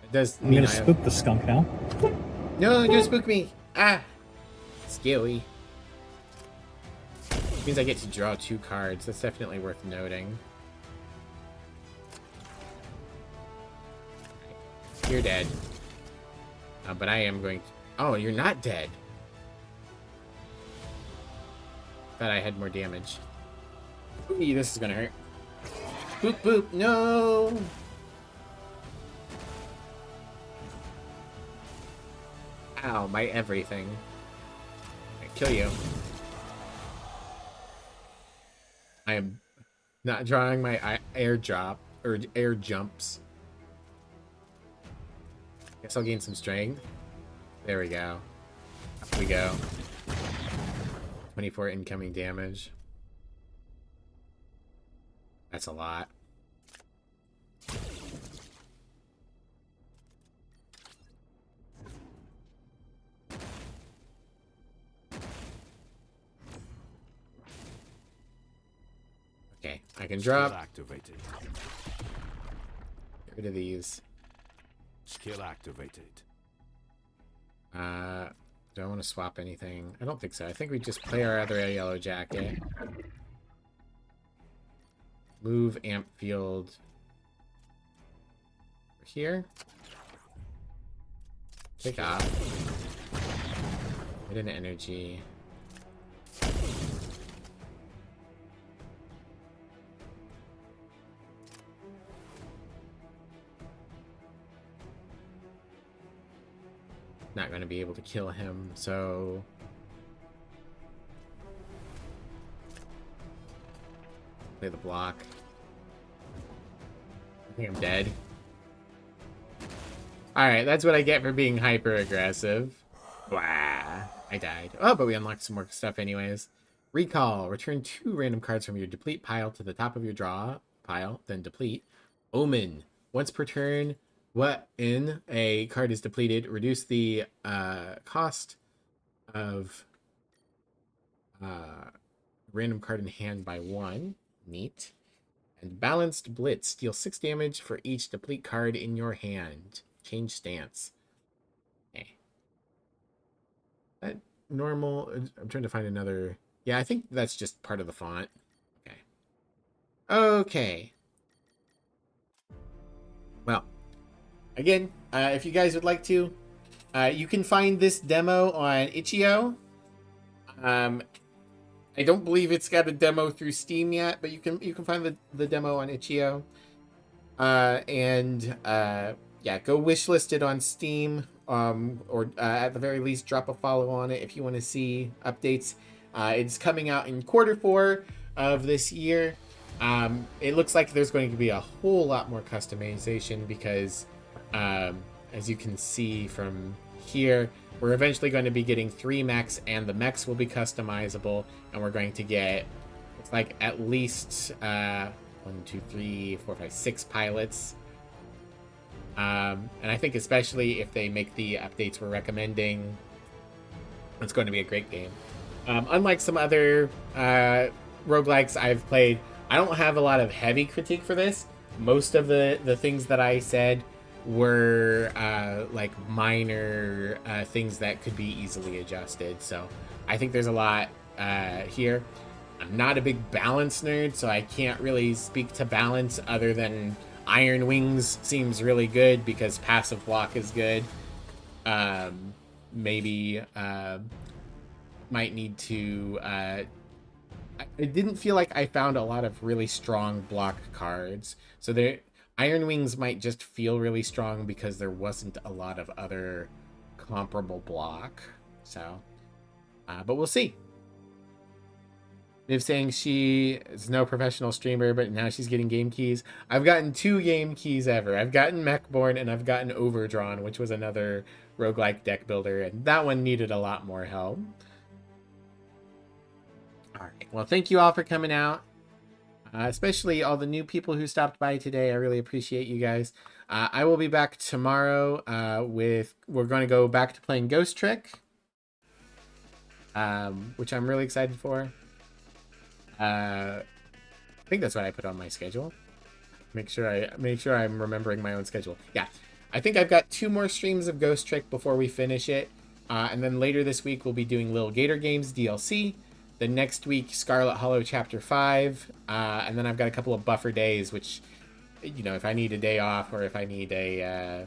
It does
I'm
mean
gonna spook the skunk now.
No, don't spook me! Ah! Scary. Means I get to draw 2 cards. That's definitely worth noting. You're dead. But I am going to... Oh, you're not dead. Thought I had more damage. Ooh, this is gonna hurt. Boop, boop, no! Ow, my everything. I kill you. I am not drawing my air drop or air jumps. Guess I'll gain some strength. There we go. Up we go. 24 incoming damage. That's a lot. Okay, I can drop.
Skill activated.
Get rid of these.
Skill activated.
Do I want to swap anything? I don't think so. I think we just play our other yellow jacket. Move amp field here. Take off. Hit an energy. Not going to be able to kill him, so play the block. I think I'm dead. Alright, that's what I get for being hyper aggressive. Wow, I died. Oh, but we unlocked some more stuff anyways. Recall. Return 2 random cards from your deplete pile to the top of your draw pile, then deplete. Omen. Once per turn, when a card is depleted, reduce the cost of random card in hand by 1. Neat. And Balanced Blitz. Deal 6 damage for each deplete card in your hand. Change stance. Okay. That normal. I'm trying to find another. Yeah, I think that's just part of the font. Okay. Okay. Well. Again, if you guys would like to, you can find this demo on itch.io. I I don't believe it's got a demo through Steam yet, but you can find the demo on itch.io. Yeah, go wishlist it on Steam, or at the very least, drop a follow on it if you want to see updates. It's coming out in Q4 of this year. It looks like there's going to be a whole lot more customization because, as you can see from here, we're eventually going to be getting 3 mechs, and the mechs will be customizable, and we're going to get, looks like, at least 1, 2, 3, 4, 5, 6 pilots. And I think especially if they make the updates we're recommending, it's going to be a great game. Unlike some other roguelikes I've played, I don't have a lot of heavy critique for this. Most of the things that I said were like minor things that could be easily adjusted. So I think there's a lot here. I'm not a big balance nerd, so I can't really speak to balance other than Iron Wings seems really good because passive block is good. Maybe might need to... I didn't feel like I found a lot of really strong block cards. So Iron Wings might just feel really strong because there wasn't a lot of other comparable block. So, but we'll see. Viv saying she is no professional streamer, but now she's getting game keys. I've gotten 2 game keys ever. I've gotten Mechborn and I've gotten Overdrawn, which was another roguelike deck builder, and that one needed a lot more help. All right. Well, thank you all for coming out. Especially all the new people who stopped by today. I really appreciate you guys. I will be back tomorrow we're going to go back to playing Ghost Trick, which I'm really excited for. I think that's what I put on my schedule. Make sure I'm remembering my own schedule. Yeah, I think I've got 2 more streams of Ghost Trick before we finish it, and then later this week we'll be doing Little Gator Games DLC. The next week, Scarlet Hollow Chapter 5, and then I've got a couple of buffer days, which, you know, if I need a day off or if I need a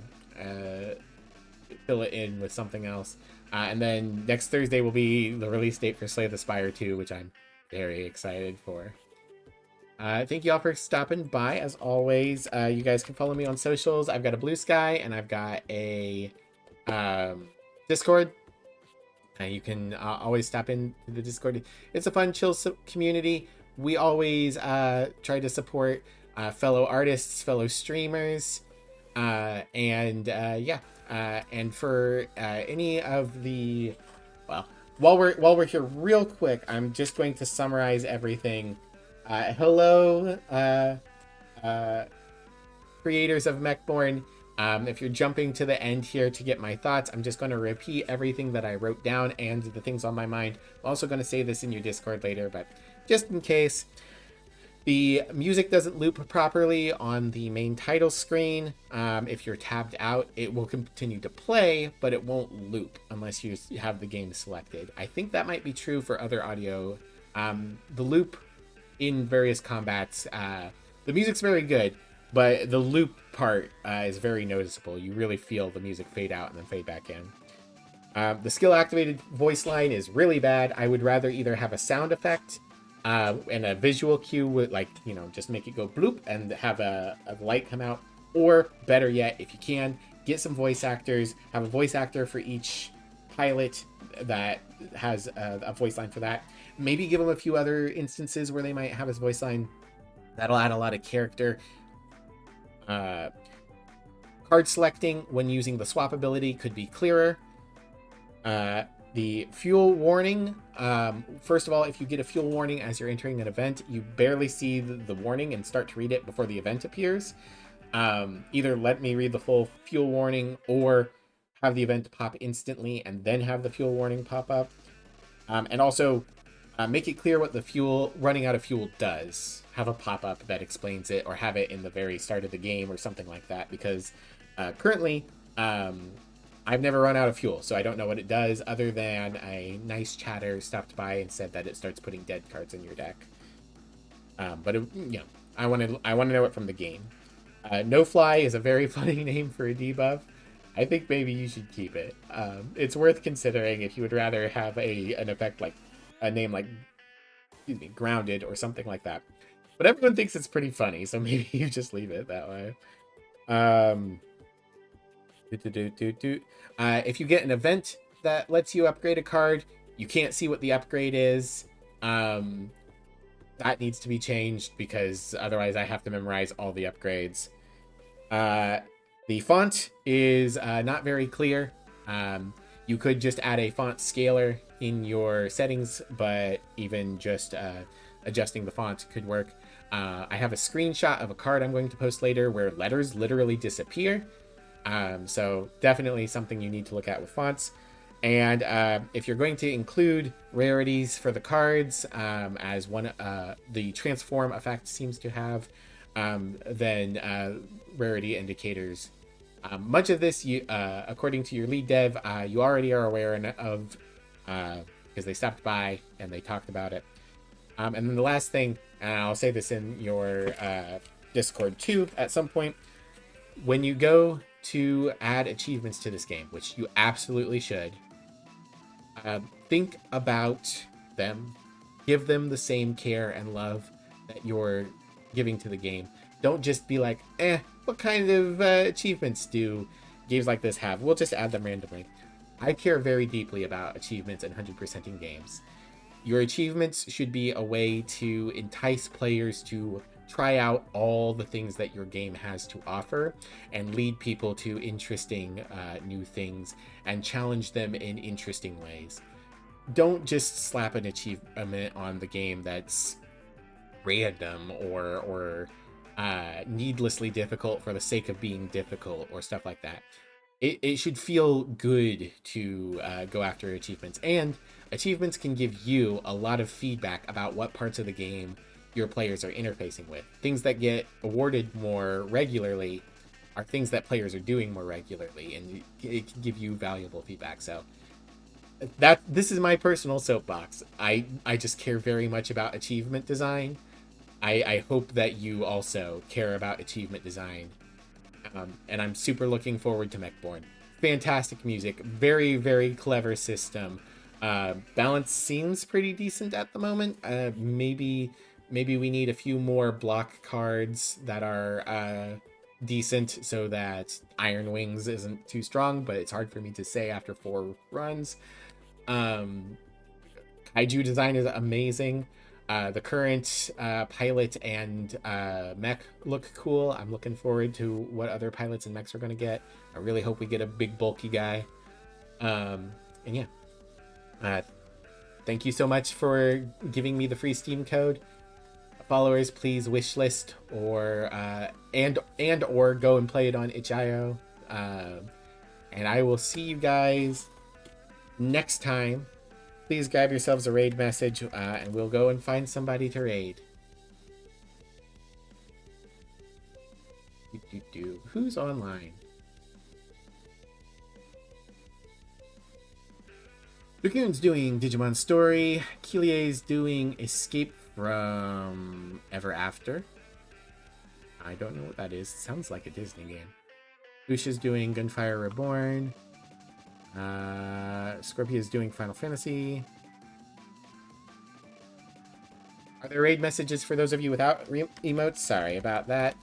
fill it in with something else. And then next Thursday will be the release date for Slay the Spire 2, which I'm very excited for. Thank you all for stopping by. As always, you guys can follow me on socials. I've got a Blue Sky and I've got a Discord. You can always stop in to the Discord. It's a fun, chill community. We always try to support fellow artists, fellow streamers, and for any of the, well, while we're here real quick, I'm just going to summarize everything. Hello, creators of Mechborn. If you're jumping to the end here to get my thoughts, I'm just going to repeat everything that I wrote down and the things on my mind. I'm also going to say this in your Discord later, but just in case. The music doesn't loop properly on the main title screen. If you're tabbed out, it will continue to play, but it won't loop unless you have the game selected. I think that might be true for other audio. The loop in various combats, the music's very good, but the loop part is very noticeable. You really feel the music fade out and then fade back in. The skill activated voice line is really bad. I would rather either have a sound effect and a visual cue with, like, you know, just make it go bloop and have a light come out, or better yet, if you can, get some voice actors, have a voice actor for each pilot that has a voice line for that. Maybe give them a few other instances where they might have his voice line. That'll add a lot of character. Card selecting when using the swap ability could be clearer. The fuel warning, first of all, if you get a fuel warning as you're entering an event, you barely see the warning and start to read it before the event appears. Either let me read the full fuel warning or have the event pop instantly and then have the fuel warning pop up. And also make it clear what the fuel running out of fuel does. Have a pop-up that explains it, or have it in the very start of the game or something like that, because currently I've never run out of fuel, so I don't know what it does, other than a nice chatter stopped by and said that it starts putting dead cards in your deck. But it, you know, I want to know it from the game. No Fly is a very funny name for a debuff. I think maybe you should keep it. It's worth considering if you would rather have an effect like a name like excuse me, grounded or something like that. But everyone thinks it's pretty funny, so maybe you just leave it that way. If you get an event that lets you upgrade a card, you can't see what the upgrade is. That needs to be changed because otherwise I have to memorize all the upgrades. The font is not very clear. You could just add a font scaler in your settings, but even just adjusting the font could work. I have a screenshot of a card I'm going to post later where letters literally disappear. So definitely something you need to look at with fonts. And if you're going to include rarities for the cards, as one the transform effect seems to have, then rarity indicators. Much of this, according to your lead dev, you already are aware of because they stopped by and they talked about it. And then the last thing, and I'll say this in your Discord too at some point, when you go to add achievements to this game, which you absolutely should, think about them, give them the same care and love that you're giving to the game. Don't just be like, what kind of achievements do games like this have? We'll just add them randomly. I care very deeply about achievements and 100%ing games. Your achievements should be a way to entice players to try out all the things that your game has to offer and lead people to interesting new things and challenge them in interesting ways. Don't just slap an achievement on the game that's random or needlessly difficult for the sake of being difficult or stuff like that. It should feel good to go after achievements, and achievements can give you a lot of feedback about what parts of the game your players are interfacing with. Things that get awarded more regularly are things that players are doing more regularly, and it can give you valuable feedback. So this is my personal soapbox. I just care very much about achievement design. I hope that you also care about achievement design. And I'm super looking forward to Mechborn. Fantastic music, very, very clever system. Balance seems pretty decent at the moment. Maybe we need a few more block cards that are decent so that Iron Wings isn't too strong, but it's hard for me to say after 4 runs. Kaiju design is amazing. The current pilot and mech look cool. I'm looking forward to what other pilots and mechs we're going to get. I really hope we get a big bulky guy. And yeah. Thank you so much for giving me the free Steam code. Followers, please wishlist or or go and play it on itch.io. And I will see you guys next time. Please grab yourselves a raid message, and we'll go and find somebody to raid. Who's online? Dragoon's doing Digimon Story. Kilie's doing Escape from Ever After. I don't know what that is. It sounds like a Disney game. Lucia's doing Gunfire Reborn. Scorpia's doing Final Fantasy. Are there raid messages for those of you without emotes? Sorry about that.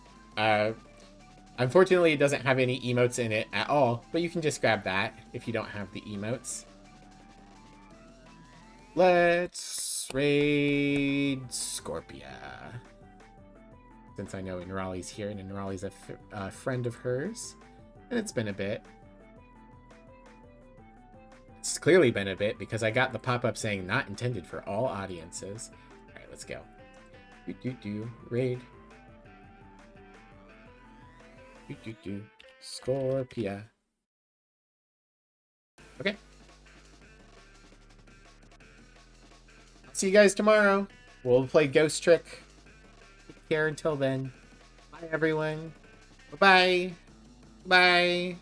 Unfortunately, it doesn't have any emotes in it at all, but you can just grab that if you don't have the emotes. Let's raid Scorpia. Since I know Inrali's here, and Inrali's a friend of hers. And it's been a bit. It's clearly been a bit because I got the pop-up saying not intended for all audiences. Alright, let's go. Raid. Scorpia. Okay. See you guys tomorrow. We'll play Ghost Trick. Take care until then. Bye, everyone. Bye-bye. Bye.